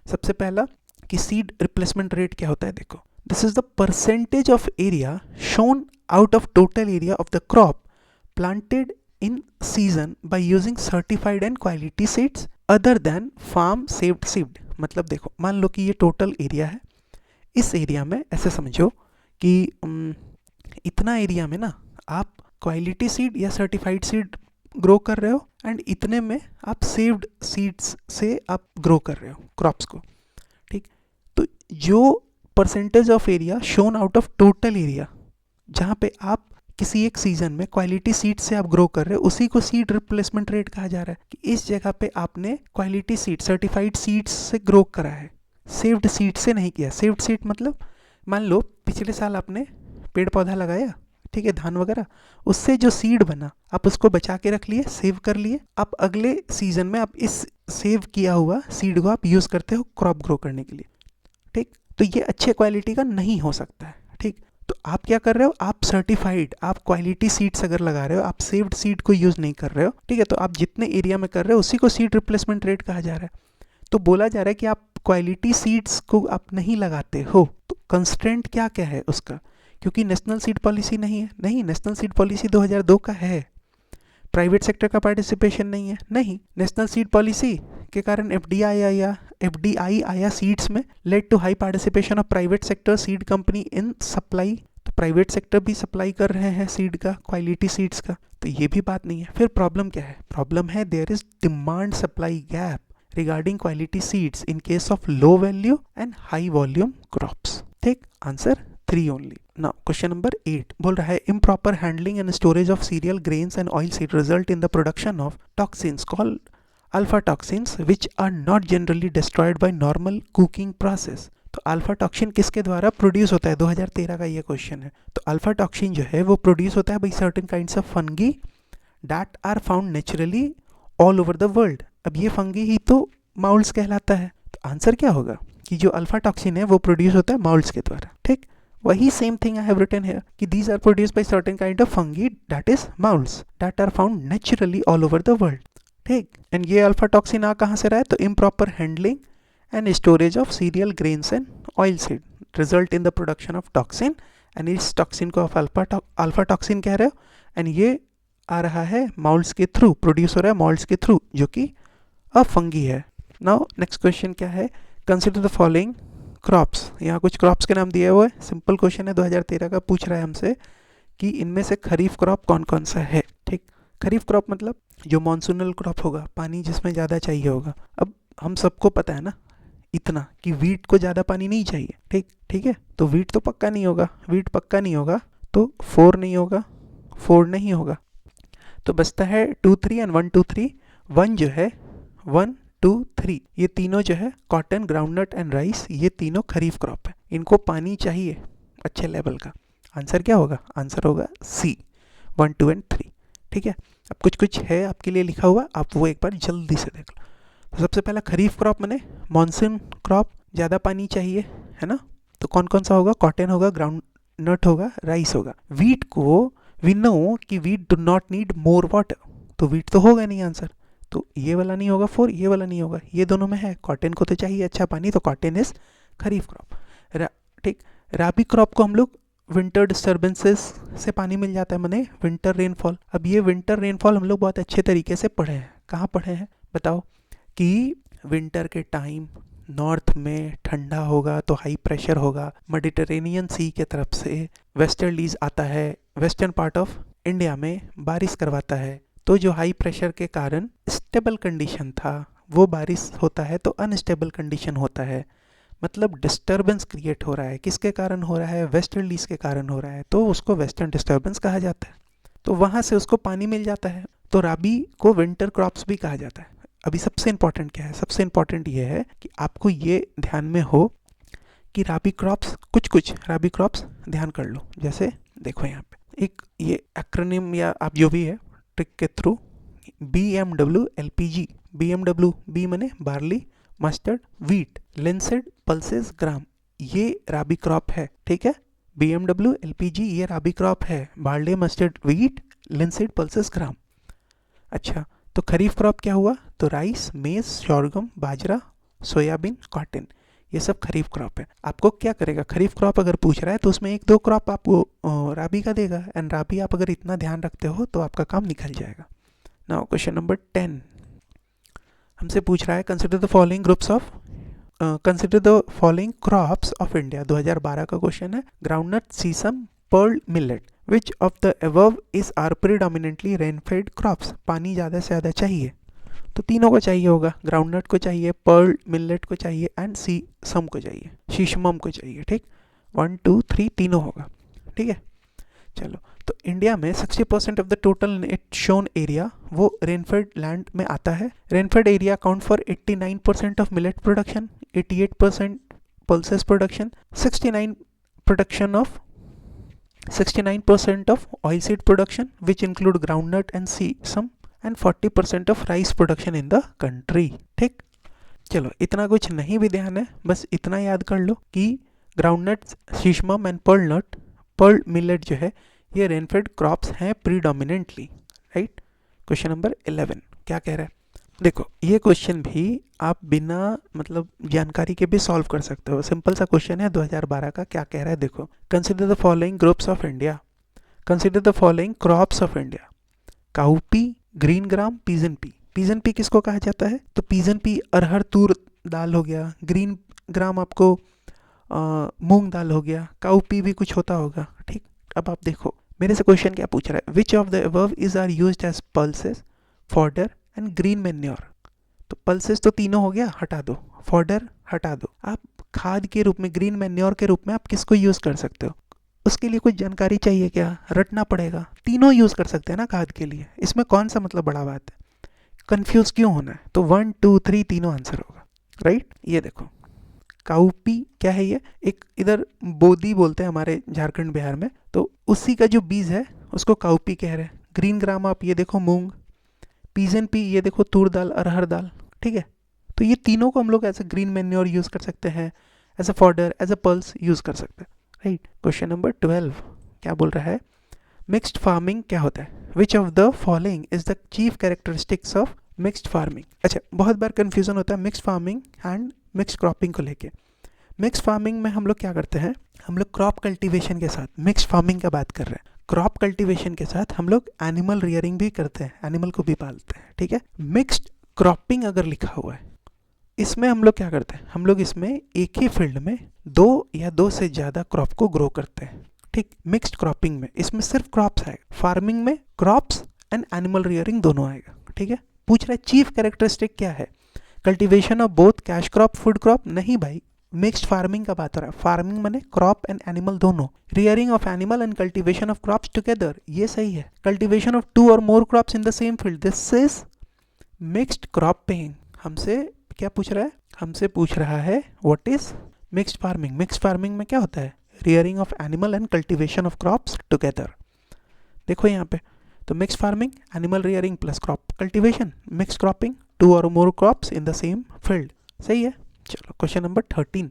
सबसे पहला कि सीड रिप्लेसमेंट रेट क्या होता है। देखो, this is the percentage of area sown out of total area of the crop planted in season by using certified and quality seeds other than farm saved seed. मतलब देखो, मान लो कि ये टोटल एरिया है। इस एरिया में ऐसे समझो कि इतना एरिया में ना आप क्वालिटी सीड या सर्टिफाइड सीड ग्रो कर रहे हो एंड इतने में आप सेव्ड सीड्स से आप ग्रो कर रहे हो क्रॉप्स को। ठीक, तो जो percentage of area sown out of total area जहाँ पे आप किसी एक सीजन में क्वालिटी सीड से आप ग्रो कर रहे हो, उसी को सीड रिप्लेसमेंट रेट कहा जा रहा है। कि इस जगह पे आपने क्वालिटी सीड सर्टिफाइड सीड्स से ग्रो करा है, सेव्ड सीड से नहीं किया। सेव्ड सीड मतलब मान लो पिछले साल आपने पेड़ पौधा लगाया, ठीक है, धान वगैरह, उससे जो सीड बना आप उसको बचा के रख लिए, सेव कर लिए। आप अगले सीजन में आप इस सेव किया हुआ सीड को आप यूज़ करते हो क्रॉप ग्रो करने के लिए। ठीक, तो ये अच्छे क्वालिटी का नहीं हो सकता है। ठीक, तो आप क्या कर रहे हो? आप सर्टिफाइड, आप क्वालिटी सीड्स अगर लगा रहे हो, आप सेव्ड सीड को यूज़ नहीं कर रहे हो। ठीक है, तो आप जितने एरिया में कर रहे हो उसी को सीड रिप्लेसमेंट रेट कहा जा रहा है। तो बोला जा रहा है कि आप क्वालिटी सीड्स को आप नहीं लगाते हो, तो कंस्ट्रेंट क्या क्या है उसका? क्योंकि नेशनल सीड पॉलिसी नहीं है। नहीं, नेशनल सीड पॉलिसी 2002 का है। प्राइवेट सेक्टर का पार्टिसिपेशन नहीं है, नहीं। नेशनल सीड पॉलिसी के कारण एफडीआई आया सीड्स में, led to high participation of private sector seed company in supply, तो प्राइवेट सेक्टर भी सप्लाई कर रहे हैं सीड का, क्वालिटी सीड्स का, तो ये भी बात नहीं है। फिर प्रॉब्लम क्या है, प्रॉब्लम है there is demand supply gap regarding quality seeds in case of low value and high volume crops. ठीक, answer 3 only. Now question number 8 बोल रहा है improper handling and storage of cereal grains and oil seed result in the production of toxins called alpha toxins which are not generally destroyed by normal cooking process. तो अल्फा टॉक्सिन किसके द्वारा प्रोड्यूस होता है, 2013 का ये क्वेश्चन है। तो अल्फा टॉक्सिन जो है वो प्रोड्यूस होता है by certain kinds of fungi that are found naturally all over the world. अब ये फंगी ही तो माउल्स कहलाता है। तो आंसर क्या होगा कि जो अल्फा टॉक्सिन है वो प्रोड्यूस होता है माउल्स के द्वारा। ठीक, वही same thing I have written here कि these are produced by certain kind of fungi that is moulds that are found naturally all over the world. ठीक, एंड ये अल्फा टॉक्सिन आ कहाँ से रहा है, तो improper handling and storage of cereal grains and oil seed result in the production of toxin, and इस टॉक्सिन को अल्फा टॉक्सिन कह रहे हो, एंड ये आ रहा है माउल्स के थ्रू, प्रोड्यूस हो रहा है माउल्स के थ्रू, जो कि अ फंगी है। नाउ नेक्स्ट क्वेश्चन क्या है, कंसिडर द फॉलोइंग क्रॉप्स। यहाँ कुछ क्रॉप्स के नाम दिए हुए, सिंपल क्वेश्चन है, 2013 का, पूछ रहा है हमसे कि इनमें से खरीफ क्रॉप कौन कौन सा है। ठीक, खरीफ क्रॉप मतलब जो मॉनसूनल क्रॉप होगा, पानी जिसमें ज़्यादा चाहिए होगा। अब हम सबको पता है ना इतना कि वीट को ज़्यादा पानी नहीं चाहिए। ठीक है, तो वीट तो पक्का नहीं होगा, वीट पक्का नहीं होगा, तो 4 नहीं होगा, 4 नहीं होगा, तो बचता है 2, 3 एंड 1, 2, 3। 1 जो है 1, 2, 3 ये तीनों जो है कॉटन, ग्राउंडनट एंड राइस, ये तीनों खरीफ क्रॉप है, इनको पानी चाहिए अच्छे लेवल का। आंसर क्या होगा, आंसर होगा सी, 1, 2 एंड 3। ठीक है, अब कुछ कुछ है आपके लिए लिखा हुआ, आप वो एक बार जल्दी से देख लो। तो सबसे पहला खरीफ क्रॉप माने मॉनसून क्रॉप, ज़्यादा पानी चाहिए, है ना, तो कौन कौन सा होगा, कॉटन होगा, ग्राउंड नट होगा, राइस होगा। वीट को वी नो कि wheat do not need more water, तो वीट तो होगा नहीं आंसर, तो ये वाला नहीं होगा 4, ये वाला नहीं होगा, ये दोनों में है। कॉटन को तो चाहिए अच्छा पानी, तो कॉटन इज खरीफ क्रॉप। ठीक, राबी क्रॉप को हम लोग विंटर डिस्टर्बेंसेस से पानी मिल जाता है, माने विंटर रेनफॉल। अब ये विंटर रेनफॉल हम लोग बहुत अच्छे तरीके से पढ़े हैं, कहाँ पढ़े हैं बताओ, कि विंटर के टाइम नॉर्थ में ठंडा होगा तो हाई प्रेशर होगा, मेडिटेरेनियन सी के तरफ से वेस्टर्लीज आता है, वेस्टर्न पार्ट ऑफ इंडिया में बारिश करवाता है, तो जो हाई प्रेशर के कारण स्टेबल कंडीशन था वो बारिश होता है तो अनस्टेबल कंडीशन होता है, मतलब डिस्टर्बेंस क्रिएट हो रहा है। किसके कारण हो रहा है, वेस्टर्लीज के कारण हो रहा है, तो उसको वेस्टर्न डिस्टर्बेंस कहा जाता है, तो वहाँ से उसको पानी मिल जाता है, तो राबी को विंटर क्रॉप्स भी कहा जाता है। अभी सबसे इंपॉर्टेंट क्या है, सबसे इंपॉर्टेंट ये है कि आपको ये ध्यान में हो कि राबी क्रॉप्स, कुछ राबी क्रॉप्स ध्यान कर लो। जैसे देखो यहाँ पे एक ये एक्रोनिम या आप जो भी है ट्रिक के through, BMW LPG, BMW B मने barley, mustard, wheat, linseed, pulses, gram, ये राबी क्रॉप है। ठीक है, BMW LPG ये राबी क्रॉप है, barley, mustard, wheat, linseed, pulses, gram. अच्छा, तो खरीफ क्रॉप क्या हुआ, तो राइस, मेज, शोरगम, बाजरा, सोयाबीन, कॉटन, ये सब खरीफ क्रॉप है। आपको क्या करेगा, खरीफ क्रॉप अगर पूछ रहा है तो उसमें 1-2 क्रॉप आपको राबी का देगा, एंड राबी आप अगर इतना ध्यान रखते हो तो आपका काम निकल जाएगा। नाउ क्वेश्चन नंबर 10 हमसे पूछ रहा है consider the following groups of consider the following crops of India. 2012 का क्वेश्चन है, groundnut, sesame, pearl, millet, which of the above is are predominantly rainfed crops. पानी ज़्यादा से ज़्यादा चाहिए, तो तीनों को चाहिए होगा, ग्राउंडनट को चाहिए, पर्ल, मिलेट को चाहिए, एंड सीसम को चाहिए, शीशमम को चाहिए। ठीक, 1, 2, 3 तीनों होगा। ठीक है, चलो, तो इंडिया में 60% of the total net shown area वो रेनफेड लैंड में आता है। Rainfed area account for 89% of millet production, 88% pulses production, 69% of oilseed production which include groundnut and sesame, and 40% of rice production in the country। ठीक, चलो इतना कुछ नहीं भी ध्यान है, बस इतना याद कर लो कि ग्राउंडनट, शीशमम एंड पर्ल मिलेट जो है ये रेनफेड क्रॉप्स हैं प्रीडोमिनेंटली। राइट, क्वेश्चन नंबर 11 क्या कह रहा है, देखो ये क्वेश्चन भी आप बिना मतलब जानकारी के भी सॉल्व कर सकते हो, सिंपल सा क्वेश्चन है 2012 का। क्या कह रहा है देखो, consider the following groups of India, consider the following crops of India, cowpea, green gram, pigeon pea. Pigeon pea किसको कहा जाता है? तो पीजन पी अरहर तूर दाल हो गया, ग्रीन ग्राम आपको मूंग दाल हो गया, काऊ पी भी कुछ होता होगा, ठीक। अब आप देखो मेरे से क्वेश्चन क्या पूछ रहा है, which of the above is are used as pulses, fodder and green manure. तो पल्सेस तो तीनों हो गया, हटा दो, फॉडर हटा दो, आप खाद के रूप में, ग्रीन मैन्योर के रूप में आप किसको यूज कर सकते हो? उसके लिए कुछ जानकारी चाहिए क्या? रटना पड़ेगा। तीनों यूज कर सकते हैं ना खाद के लिए, इसमें कौन सा मतलब बड़ा बात है, कंफ्यूज क्यों होना है? तो 1 2 3 तीनों आंसर होगा, राइट। ये देखो काउपी क्या है, ये एक इधर बोदी बोलते हैं हमारे झारखंड बिहार में, तो उसी का जो बीज है उसको काउपी कह रहे हैं। ग्रीन ग्राम आप ये देखो मूंग, पीजन पी ये देखो तूर दाल, अरहर दाल, ठीक है। तो ये तीनों को हम लोग as a green manure use कर सकते हैं, as a fodder, as a pulse use कर सकते हैं, राइट। क्वेश्चन नंबर 12 क्या बोल रहा है, मिक्स्ड फार्मिंग क्या होता है? Which of the following is the chief characteristics of mixed farming. अच्छा, बहुत बार कंफ्यूजन होता है mixed farming and mixed cropping को लेके। मिक्स्ड फार्मिंग में हम लोग क्या करते हैं, हम लोग क्रॉप कल्टीवेशन के साथ, मिक्स्ड फार्मिंग का बात कर रहे हैं, क्रॉप कल्टीवेशन के साथ हम लोग एनिमल रियरिंग भी करते हैं, एनिमल को भी पालते हैं, ठीक है। मिक्स्ड क्रॉपिंग अगर लिखा हुआ है, इसमें हम लोग क्या करते हैं, हम लोग इसमें एक ही फील्ड में 2 या 2 से ज़्यादा क्रॉप को ग्रो करते हैं, ठीक। मिक्स्ड क्रॉपिंग में इसमें सिर्फ क्रॉप्स आएगा, फार्मिंग में क्रॉप्स एंड एनिमल रियरिंग दोनों आएगा, ठीक है। पूछ रहा है चीफ कैरेक्टरिस्टिक क्या है, cultivation of both cash crop food crop, नहीं भाई, मिक्स्ड फार्मिंग का बात हो रहा है। फार्मिंग माने क्रॉप एंड एनिमल दोनों, rearing of animal and cultivation of crops together, ये सही है। कल्टीवेशन ऑफ 2 और more crops in the same field, this is mixed cropping. हमसे क्या पूछ रहा है, हमसे पूछ रहा है what is mixed farming. Mixed farming में क्या होता है, rearing of animal and cultivation of crops together. देखो यहाँ पे, तो mixed farming animal rearing plus crop cultivation, mixed cropping 2 और more crops in the same field, सही है। चलो क्वेश्चन नंबर 13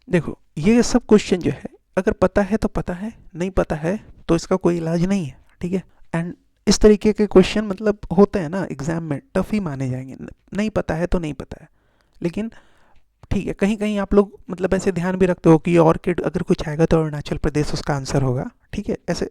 देखो, ये सब क्वेश्चन जो है अगर पता है तो पता है, नहीं पता है तो इसका कोई इलाज नहीं है, ठीक है। एंड इस तरीके के क्वेश्चन मतलब होते हैं ना एग्जाम में, टफ ही माने जाएंगे, नहीं पता है तो नहीं पता है। लेकिन ठीक है, कहीं कहीं आप लोग मतलब ऐसे ध्यान भी रखते हो कि ऑर्किड अगर कुछ आएगा तो अरुणाचल प्रदेश उसका आंसर होगा, ठीक है ऐसे।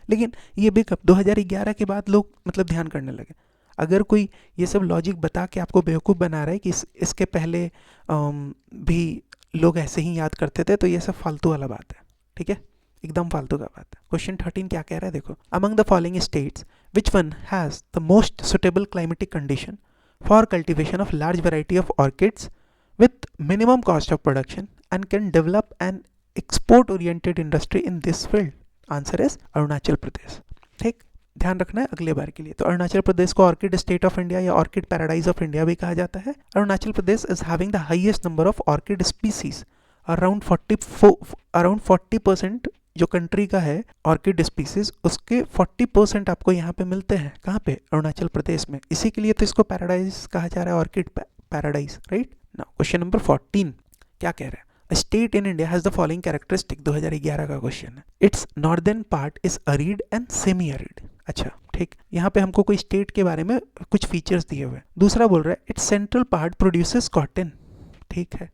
लेकिन ये भी कब 2011 के बाद लोग मतलब ध्यान करने लगे। अगर कोई ये सब लॉजिक बता के आपको बेवकूफ़ बना रहा है कि इसके पहले भी लोग ऐसे ही याद करते थे, तो ये सब फालतू वाला बात है, ठीक है, एकदम फालतू का बात है। क्वेश्चन 13 क्या कह रहा है देखो, among the following states which one has the most suitable climatic condition for cultivation of large variety of orchids with minimum cost of production and can develop an export oriented industry in this field? Answer is Arunachal Pradesh, ठीक। ध्यान रखना है अगले बार के लिए। तो अरुणाचल प्रदेश को ऑर्किड स्टेट ऑफ इंडिया या ऑर्किड पैराडाइज ऑफ इंडिया भी कहा जाता है। Arunachal Pradesh is having the highest number of orchid species, around 40% जो कंट्री का है ऑर्किड स्पीसीज, उसके 40% आपको यहाँ पे मिलते हैं। कहाँ पे? अरुणाचल प्रदेश में। इसी के लिए तो इसको पैराडाइज कहा जा रहा है, orchid paradise, right. Now question number 14 क्या कह रहा है, A state in India has the following characteristic, 2011 का क्वेश्चन है। Its northern part is arid and semi-arid। अच्छा ठीक, यहाँ पे हमको कोई स्टेट के बारे में कुछ फीचर्स दिए हुए हैं। दूसरा बोल रहा है it's central part produces cotton, ठीक है।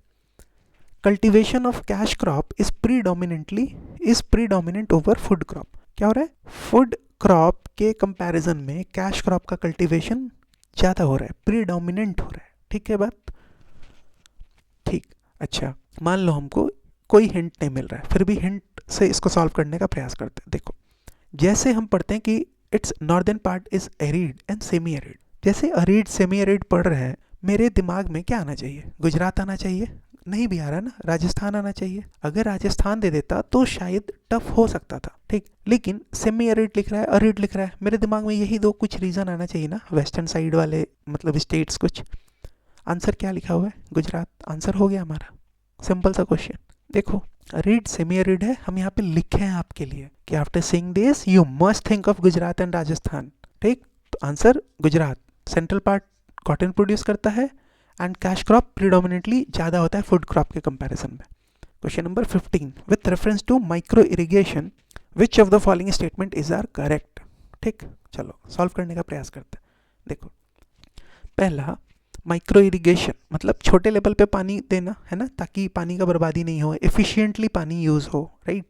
Cultivation of cash crop is predominant over food crop. क्या हो रहा है, फूड क्रॉप के कंपैरिजन में कैश क्रॉप का कल्टीवेशन ज़्यादा हो रहा है, प्रीडोमिनेंट हो रहा है, ठीक है बात, ठीक। अच्छा मान लो हमको कोई हिंट नहीं मिल रहा है, फिर भी हिंट से इसको सॉल्व करने का प्रयास करते हैं। देखो जैसे हम पढ़ते हैं कि it's northern part is arid and semi arid, जैसे अरिड सेमी एरिड पढ़ रहे हैं, मेरे दिमाग में क्या आना चाहिए, गुजरात आना चाहिए, नहीं भी आ रहा ना, राजस्थान आना चाहिए। अगर राजस्थान दे देता तो शायद टफ हो सकता था, ठीक। लेकिन सेमी एरिड लिख रहा है, अरिड लिख रहा है, मेरे दिमाग में यही दो कुछ रीजन आना चाहिए ना, वेस्टर्न साइड वाले मतलब स्टेट्स कुछ। आंसर क्या लिखा हुआ है, गुजरात, आंसर हो गया हमारा, सिंपल सा क्वेश्चन। देखो अरिड सेमी अरिड है, हम यहाँ पे लिखे हैं आपके लिए कि after seeing this you must think of Gujarat and Rajasthan, ठीक। तो answer Gujarat, central part cotton produce करता है एंड कैश क्रॉप प्रीडोमिनेटली ज़्यादा होता है फूड क्रॉप के कंपैरिजन में। Question number 15 with reference to micro irrigation which of the following statement is are correct, ठीक। चलो सॉल्व करने का प्रयास करते हैं। देखो पहला, माइक्रो इरिगेशन मतलब छोटे लेवल पे पानी देना है ना, ताकि पानी का बर्बादी नहीं हो, एफिशिएंटली पानी यूज़ हो, राइट।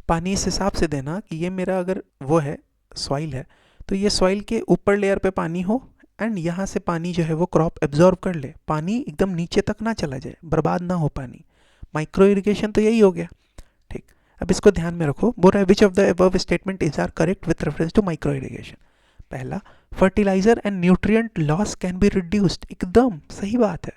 पानी इस हिसाब से देना कि ये मेरा अगर वो है सॉइल है तो ये सॉइल के ऊपर लेयर पे पानी हो एंड यहाँ से पानी जो है वो क्रॉप एब्जॉर्ब कर ले, पानी एकदम नीचे तक ना चला जाए, बर्बाद ना हो पानी। माइक्रो इरिगेशन तो यही हो गया। ठीक, अब इसको ध्यान में रखो। बोल रहा है which of the above statement is are correct with reference to micro irrigation. पहला, fertiliser and nutrient loss can be reduced, एकदम सही बात है,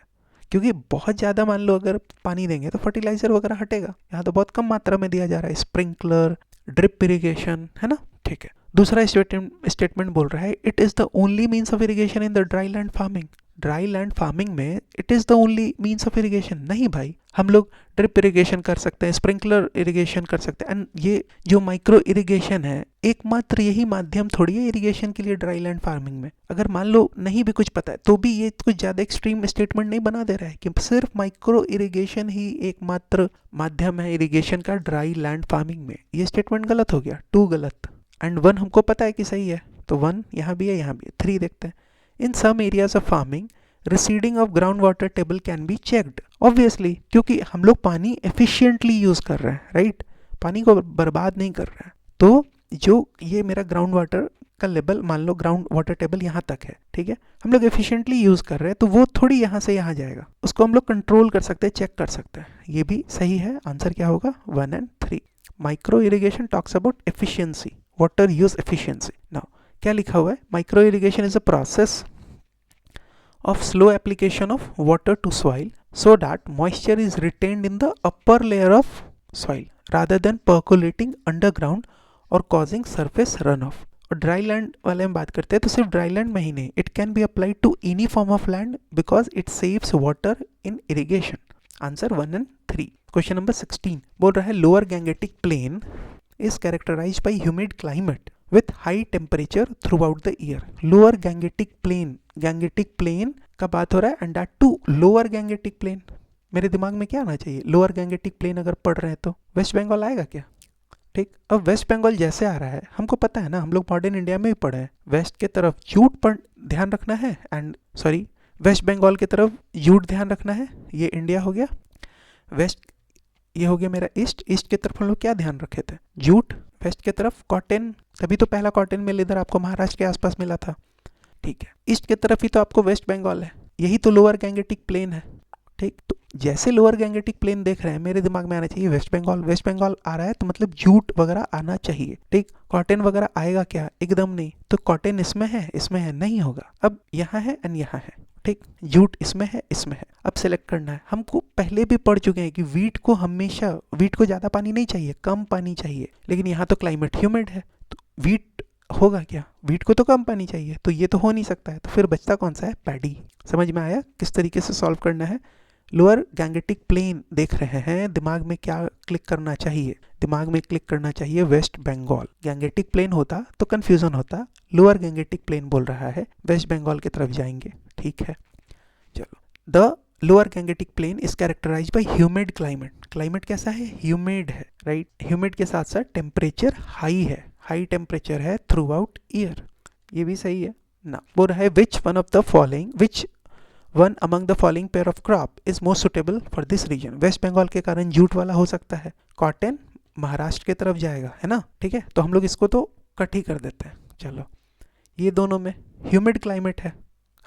क्योंकि बहुत ज़्यादा मान लो अगर पानी देंगे तो फर्टिलाइजर वगैरह हटेगा। यहाँ तो बहुत कम मात्रा में दिया जा रहा है, स्प्रिंकलर, ड्रिप इरिगेशन, है ना। ठीक है, दूसरा स्टेटमेंट बोल रहा है it is the only means of irrigation in the dry land farming. Dry land farming में it is the only means of irrigation नहीं भाई, हम लोग ड्रिप इरिगेशन कर सकते हैं, स्प्रिंकलर इरिगेशन कर सकते हैं, एंड ये जो माइक्रो इरिगेशन है एकमात्र यही माध्यम थोड़ी है इरिगेशन के लिए ड्राई लैंड फार्मिंग में। अगर मान लो नहीं भी कुछ पता है तो भी ये कुछ ज़्यादा एक्सट्रीम स्टेटमेंट नहीं बना दे रहा है कि सिर्फ माइक्रो इरिगेशन ही एकमात्र माध्यम है इरिगेशन का ड्राई लैंड फार्मिंग में। ये स्टेटमेंट गलत हो गया, 2 गलत, एंड 1 हमको पता है कि सही है, तो 1 यहाँ भी है, यहाँ भी है। 3 देखते हैं, in some areas of farming receding of ground water table can be checked. Obviously, क्योंकि हम लोग पानी एफिशिएंटली यूज़ कर रहे हैं, राइट, पानी को बर्बाद नहीं कर रहे हैं। तो जो ये मेरा ग्राउंड वाटर का लेवल, मान लो ग्राउंड वाटर टेबल यहाँ तक है, ठीक है, हम लोग एफिशिएंटली यूज़ कर रहे हैं, तो वो थोड़ी यहाँ से यहाँ जाएगा, उसको हम लोग कंट्रोल कर सकते हैं, चेक कर सकते हैं। ये भी सही है, आंसर क्या होगा 1 and 3। Micro irrigation talks about efficiency, water use efficiency. Now क्या लिखा हुआ है, micro irrigation is a process of slow application of water to soil so that moisture is retained in the upper layer of soil rather than percolating underground or causing surface runoff। और ड्राई लैंड वाले हम बात करते हैं तो सिर्फ ड्राई लैंड में ही नहीं, it can be applied to any form of land because it saves water in irrigation. Answer 1 and 3। Question number 16 बोल रहा है lower Gangetic plain is characterized by humid climate with high temperature throughout the year। lower gangetic plain का बात हो रहा है, and that too lower gangetic plain। मेरे दिमाग में क्या आना चाहिए, लोअर गैंगेटिक प्लेन अगर पढ़ रहे हैं तो वेस्ट बंगाल आएगा क्या। ठीक, अब वेस्ट बंगाल जैसे आ रहा है हमको पता है ना, हम लोग मॉडर्न इंडिया में भी पढ़े हैं, वेस्ट के तरफ जूट पर ध्यान रखना है, एंड सॉरी वेस्ट बंगाल की तरफ जूट ध्यान रखना है, ये इंडिया हो गया। वेस्ट ये हो गया मेरा ईस्ट, ईस्ट की तरफ हम लोग क्या ध्यान रखे थे, जूट, वेस्ट की तरफ कॉटन, तभी तो पहला कॉटन मिल इधर आपको महाराष्ट्र के आसपास मिला था। ठीक है, ईस्ट की तरफ ही तो आपको वेस्ट बंगाल है, यही तो लोअर गैंगेटिक प्लेन है। ठीक, तो जैसे लोअर गैंगेटिक प्लेन देख रहे हैं मेरे दिमाग में आना चाहिए वेस्ट बंगाल। वेस्ट बंगाल आ रहा है तो मतलब जूट वगैरह आना चाहिए। ठीक, कॉटन वगैरह आएगा क्या, एकदम नहीं, तो कॉटन इसमें है नहीं होगा। अब यहाँ है एंड यहाँ है, ठीक, जूट इसमें है अब सेलेक्ट करना है। हमको पहले भी पढ़ चुके हैं कि वीट को ज़्यादा पानी नहीं चाहिए, कम पानी चाहिए, लेकिन यहाँ तो क्लाइमेट ह्यूमिड है तो वीट होगा क्या, वीट को तो कम पानी चाहिए, तो ये तो हो नहीं सकता है, तो फिर बचता कौन सा है, पैडी। समझ में आया किस तरीके से सॉल्व करना है। लोअर गैंगेटिक प्लेन देख रहे हैं, दिमाग में क्या क्लिक करना चाहिए, दिमाग में क्लिक करना चाहिए वेस्ट बंगाल। गैंगेटिक प्लेन होता तो कंफ्यूजन होता, लोअर गैंगेटिक प्लेन बोल रहा है, वेस्ट बंगाल की तरफ जाएंगे। ठीक है, चलो, the lower Gangetic plain is characterised by humid climate. Climate कैसा है, ह्यूमिड है, राइट, ह्यूमिड के साथ साथ टेम्परेचर हाई है, हाई टेम्परेचर है थ्रू आउट ईयर, ये भी सही है ना। बोल रहा है which one among the following pair of crop is most suitable for this region. West Bengal के कारण जूट वाला हो सकता है, कॉटन महाराष्ट्र की तरफ जाएगा, है ना। ठीक है, तो हम लोग इसको तो कट ही कर देते हैं। चलो, ये दोनों में ह्यूमिड क्लाइमेट है,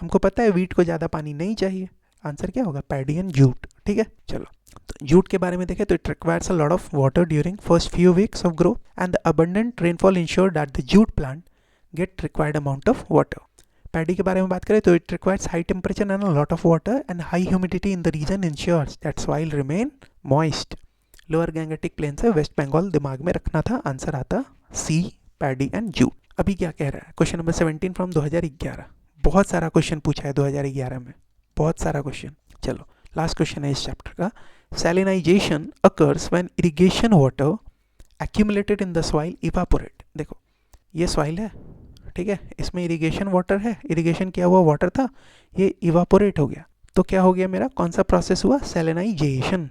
हमको पता है वीट को ज़्यादा पानी नहीं चाहिए, आंसर क्या होगा, पैडी एंड जूट। ठीक है, चलो, तो जूट के बारे में देखें तो it requires a lot of water during first few weeks of grow and the abundant rainfall ensure that the jute plant get required amount of water. Paddy के बारे में बात करें तो it requires high temperature and a lot of water and high humidity in the region ensures that soil remain moist. Lower Gangetic plain से वेस्ट बंगाल दिमाग में रखना था, आंसर आता सी, पैडी एंड जूट। अभी क्या कह रहा है, क्वेश्चन नंबर 17 फ्रॉम 2011। बहुत सारा क्वेश्चन पूछा है 2011 में, बहुत सारा क्वेश्चन। चलो, लास्ट क्वेश्चन है इस चैप्टर का। Salinisation occurs when irrigation water accumulated in the soil evaporate. देखो, ये सॉइल है, ठीक है, इसमें इरिगेशन वाटर है, इरिगेशन किया हुआ वाटर था, ये इवापोरेट हो गया, तो क्या हो गया मेरा, कौन सा प्रोसेस हुआ, सैलिनाइजेशन।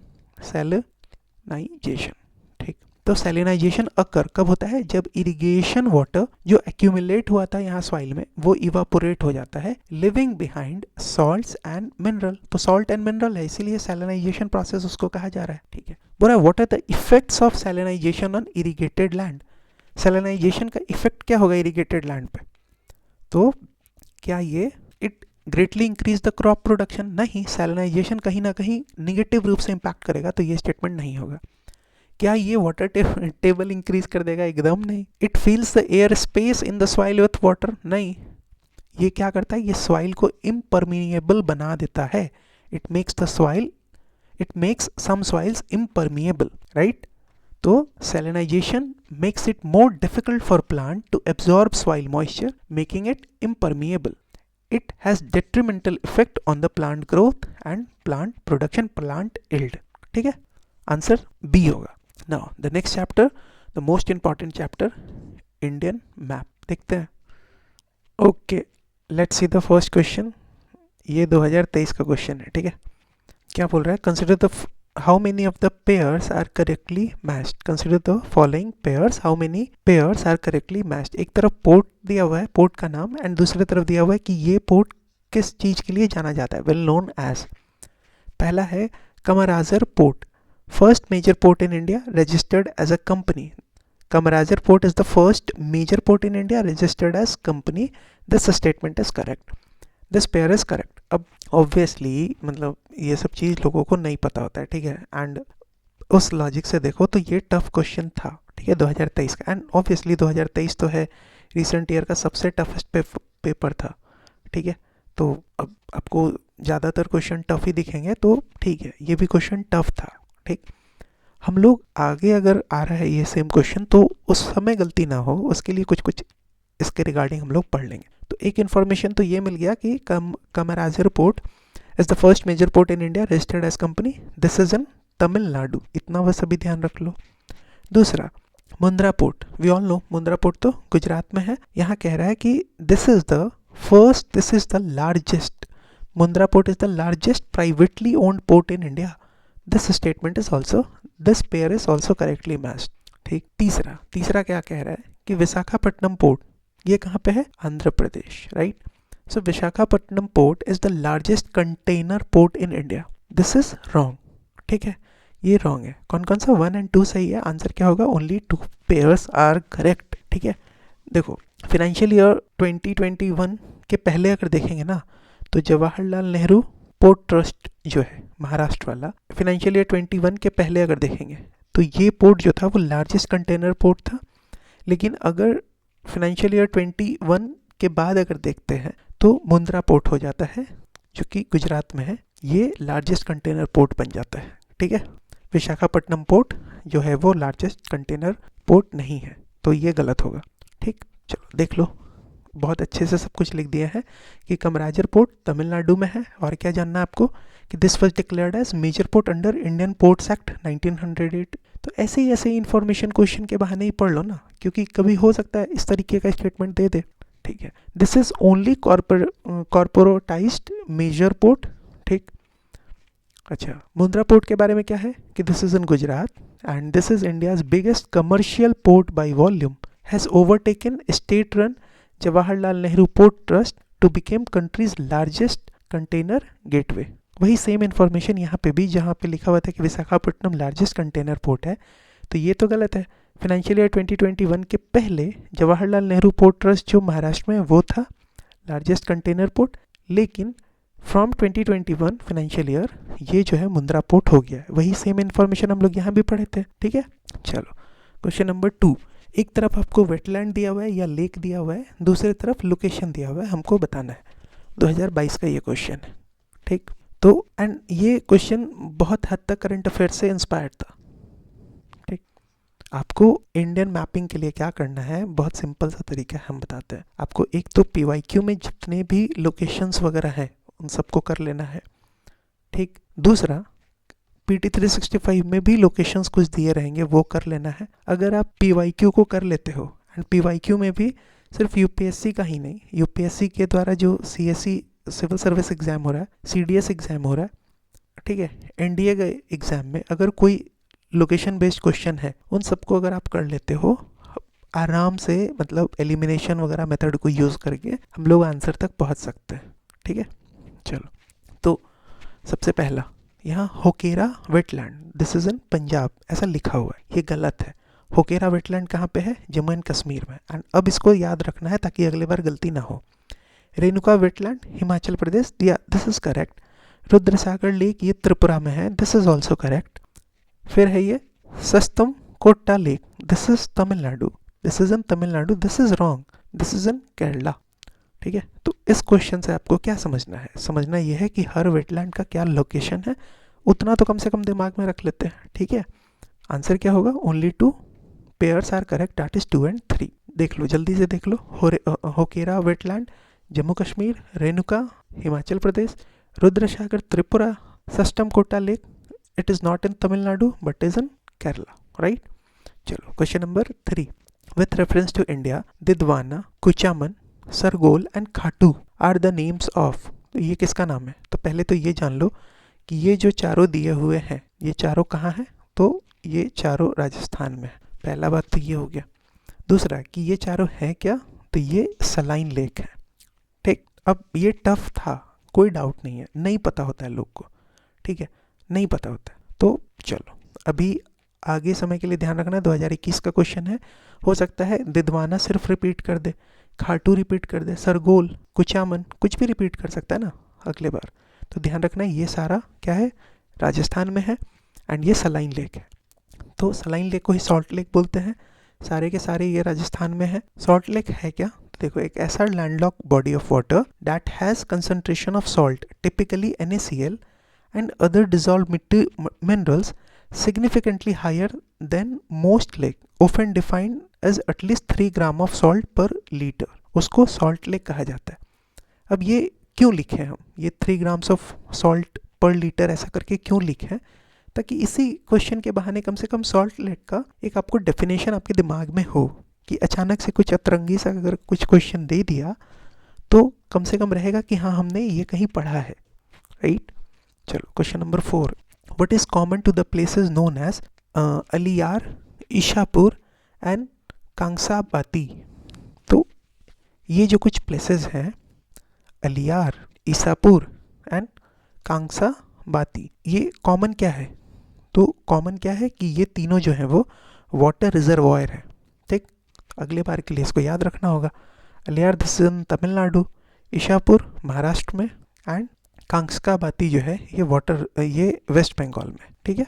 ठीक, तो सैलिनाइजेशन अकर कब होता है, जब इरिगेशन वाटर जो एक्यूमुलेट हुआ था यहाँ सॉइल में वो इवापोरेट हो जाता है, living behind salts and mineral. तो सॉल्ट एंड मिनरल है, इसीलिए सैलिनाइजेशन प्रोसेस उसको कहा जा रहा है। ठीक है, बोला what are the effects of salinisation on irrigated land. Salinisation का इफेक्ट क्या होगा इरिगेटेड लैंड पे, तो क्या ये it greatly increase the crop production? नहीं, सैलिनाइजेशन कहीं ना कहीं निगेटिव रूप से इम्पैक्ट करेगा, तो ये स्टेटमेंट नहीं होगा। क्या ये वाटर टेबल इंक्रीज कर देगा? एकदम नहीं। It फिल्स the air space in the soil with water? नहीं। ये क्या करता है? ये सॉइल को इम्परमिएबल बना देता है। It makes some soils impermeable, right? तो salinisation makes it more difficult for plant to absorb soil moisture, making it impermeable. It has detrimental effect on the plant growth and plant production, plant yield. ठीक है, आंसर बी होगा. Now the next chapter, the most important chapter, Indian map. देखते हैं. Okay, let's see the first question. ये 2023 का क्वेश्चन है. ठीक है, क्या बोल रहा है? Consider the how many of the pairs are correctly matched. Consider the following pairs. How many pairs are correctly matched? एक तरफ पोर्ट दिया हुआ है, पोर्ट का नाम, एंड दूसरी तरफ दिया हुआ है कि ये पोर्ट किस चीज के लिए जाना जाता है, वेल नोन एज. पहला है Kamarajar port, first major port in India, registered as a company. Kamarajar port is the first major port in India, registered as company. This statement is correct. This pair is correct. अब ऑब्वियसली मतलब ये सब चीज़ लोगों को नहीं पता होता है, ठीक है, एंड उस लॉजिक से देखो तो ये टफ क्वेश्चन था, ठीक है, 2023 का. एंड ऑब्वियसली 2023 तो है रिसेंट ईयर का सबसे टफेस्ट पेपर था, ठीक है. तो अब आपको ज़्यादातर क्वेश्चन टफ ही दिखेंगे, तो ठीक है, ये भी क्वेश्चन टफ था, ठीक. हम लोग आगे अगर आ रहा है ये सेम क्वेश्चन, तो उस समय गलती ना हो उसके लिए कुछ कुछ इसके रिगार्डिंग हम लोग पढ़ लेंगे. तो एक इन्फॉर्मेशन तो ये मिल गया कि Kamarajar port is the first major port in India, registered as company. This is in Tamil Nadu. इतना बस अभी ध्यान रख लो. दूसरा, Mundra port. We all know Mundra port तो गुजरात में है. यहाँ कह रहा है कि this is the largest, Mundra port is the largest privately owned port in India. This statement is also, this pair is also correctly matched, ठीक. तीसरा क्या कह रहा है कि विशाखापट्टनम पोर्ट, ये कहाँ पे है? Andhra Pradesh, right. So Visakhapatnam port is the largest container port in India. This is wrong, ठीक है, ये रॉन्ग है. कौन कौन सा? 1 and 2 सही है. आंसर क्या होगा? ओनली 2 पेयर्स आर करेक्ट, ठीक है. देखो, फाइनेंशियल ईयर 2021 के पहले अगर देखेंगे ना, तो जवाहरलाल नेहरू पोर्ट ट्रस्ट जो है महाराष्ट्र वाला, फाइनेंशियल ईयर 21 के पहले अगर देखेंगे तो ये पोर्ट जो था वो लार्जेस्ट कंटेनर पोर्ट था. लेकिन अगर फाइनेंशियल ईयर 21 के बाद अगर देखते हैं तो मुंद्रा पोर्ट हो जाता है, जो कि गुजरात में है, ये लार्जेस्ट कंटेनर पोर्ट बन जाता है, ठीक है. विशाखापट्टनम पोर्ट जो है वो लार्जेस्ट कंटेनर पोर्ट नहीं है, तो ये गलत होगा, ठीक. चलो देख लो, बहुत अच्छे से सब कुछ लिख दिया है कि कमराजर पोर्ट तमिलनाडु में है. और क्या जानना है आपको कि this was declared as major port under Indian ports act 1908. तो ऐसे ही इन्फॉर्मेशन क्वेश्चन के बहाने ही पढ़ लो ना, क्योंकि कभी हो सकता है इस तरीके का स्टेटमेंट दे दे, ठीक है. This is only corporatised major port, ठीक. अच्छा, मुंद्रा पोर्ट के बारे में क्या है कि this is in Gujarat and this is India's biggest commercial port by volume, has overtaken state run Jawaharlal Nehru port trust to become country's largest container gateway. वही सेम इन्फॉर्मेशन यहाँ पे भी, जहाँ पे लिखा हुआ था कि विशाखापट्टनम लार्जेस्ट कंटेनर पोर्ट है, तो ये तो गलत है. फाइनेंशियल ईयर 2021 के पहले जवाहरलाल नेहरू पोर्ट ट्रस्ट जो महाराष्ट्र में वो था लार्जेस्ट कंटेनर पोर्ट, लेकिन फ्रॉम 2021 फाइनेंशियल ईयर ये जो है मुंद्रा पोर्ट हो गया है. वही सेम इन्फॉर्मेशन हम लोग यहाँ भी पढ़े थे, ठीक है. चलो क्वेश्चन नंबर 2. एक तरफ आपको वेटलैंड दिया हुआ है या लेक दिया हुआ है, दूसरी तरफ लोकेशन दिया हुआ है, हमको बताना है. 2022 का ये क्वेश्चन है, ठीक. तो एंड ये क्वेश्चन बहुत हद तक करंट अफेयर से इंस्पायर्ड था, ठीक. आपको इंडियन मैपिंग के लिए क्या करना है, बहुत सिंपल सा तरीका है, हम बताते हैं आपको. एक तो PYQ में जितने भी लोकेशंस वगैरह हैं उन सबको कर लेना है, ठीक. दूसरा, PT 365 में भी लोकेशंस कुछ दिए रहेंगे, वो कर लेना है. अगर आप PYQ को कर लेते हो, एंड PYQ में भी सिर्फ UPSC का ही नहीं, UPSC के द्वारा जो CSE सिविल सर्विस एग्जाम हो रहा है, CDS एग्जाम हो रहा है, ठीक है, NDA के एग्जाम में अगर कोई लोकेशन बेस्ड क्वेश्चन है, उन सबको अगर आप कर लेते हो आराम से, मतलब एलिमिनेशन वगैरह मेथड को यूज़ करके हम लोग आंसर तक पहुंच सकते हैं, ठीक है. चलो, तो सबसे पहला यहाँ होकेरा वेटलैंड, दिस इज इन पंजाब, ऐसा लिखा हुआ है, ये गलत है. होकेरा वेटलैंड कहाँ पे है? जम्मू एंड कश्मीर में। एंड अब इसको याद रखना है ताकि अगली बार गलती ना हो। रेणुका वेटलैंड हिमाचल प्रदेश, दिया, this is correct. Rudrasagar lake ये त्रिपुरा में है, दिस इज ऑल्सो करेक्ट। फिर है ये सस्तम कोट्टा lake, this is Tamil Nadu, this is in Tamil Nadu, this is wrong, this is in Kerala. ठीक है, तो इस क्वेश्चन से आपको क्या समझना है? समझना ये है कि हर वेटलैंड का क्या लोकेशन है, उतना तो कम से कम दिमाग में रख लेते हैं। ठीक है, आंसर क्या होगा? Only 2 pairs are correct, that is 2 and 3। देख लो, जल्दी से देख लो। Hokera wetland Jammu Kashmir, Renuka Himachal Pradesh, Rudrasagar Tripura, Sasthamkotta lake it is not in Tamil Nadu but is in Kerala, right. चलो question number 3, with reference to India Didwana, Kuchaman, Sargol and Khatu are the names of. तो ये किसका नाम है? तो पहले तो ये जान लो कि ये जो चारों दिए हुए हैं ये चारों कहाँ हैं? तो ये चारों राजस्थान में है। पहला बात तो ये हो गया। दूसरा कि ये चारों हैं क्या? तो ये सलाइन लेक है। ठीक, अब ये टफ था, कोई डाउट नहीं है, नहीं पता होता है लोग को। ठीक है, नहीं पता होता है। तो चलो अभी आगे समय के लिए ध्यान रखना, 2021 का क्वेश्चन है। हो सकता है दिद्वाना सिर्फ रिपीट कर दे, खाटू रिपीट कर दे, सरगोल, कुचामन कुछ भी रिपीट कर सकता है ना अगले बार। तो ध्यान रखना ये सारा क्या है? राजस्थान में है। एंड ये सलाइन लेक है, तो सलाइन लेक को ही सॉल्ट लेक बोलते हैं। सारे के सारे ये राजस्थान में है। सॉल्ट लेक है क्या? तो देखो, एक ऐसा landlock body of water that has concentration of salt typically NaCl and other dissolved minerals significantly higher than most lake, often defined as at least 3 gram of salt per liter, उसको सॉल्ट लेक कहा जाता है। अब ये क्यों लिखे हम, ये 3 ग्राम्स ऑफ सॉल्ट पर लीटर ऐसा करके क्यों लिखे? ताकि इसी क्वेश्चन के बहाने कम से कम सॉल्ट लेक का एक आपको डेफिनेशन आपके दिमाग में हो, कि अचानक से कुछ अतरंगी सा अगर कुछ क्वेश्चन दे दिया तो कम से कम रहेगा कि हाँ हमने ये कहीं पढ़ा है, राइट। चलो question number 4, what is common to the places known as Aliyar, Ishapur and Kangsabati. तो ये जो कुछ प्लेसेस हैं, अलियार, ईसापुर एंड कांसाबाती, ये कॉमन क्या है? तो कॉमन क्या है कि ये तीनों जो हैं वो वाटर रिजर्वॉयर है। ठीक, अगले बार के लिए इसको याद रखना होगा। अलियार दिस इन तमिलनाडु, ईशापुर महाराष्ट्र में एंड कांसाबाती जो है ये वेस्ट बंगाल में। ठीक है,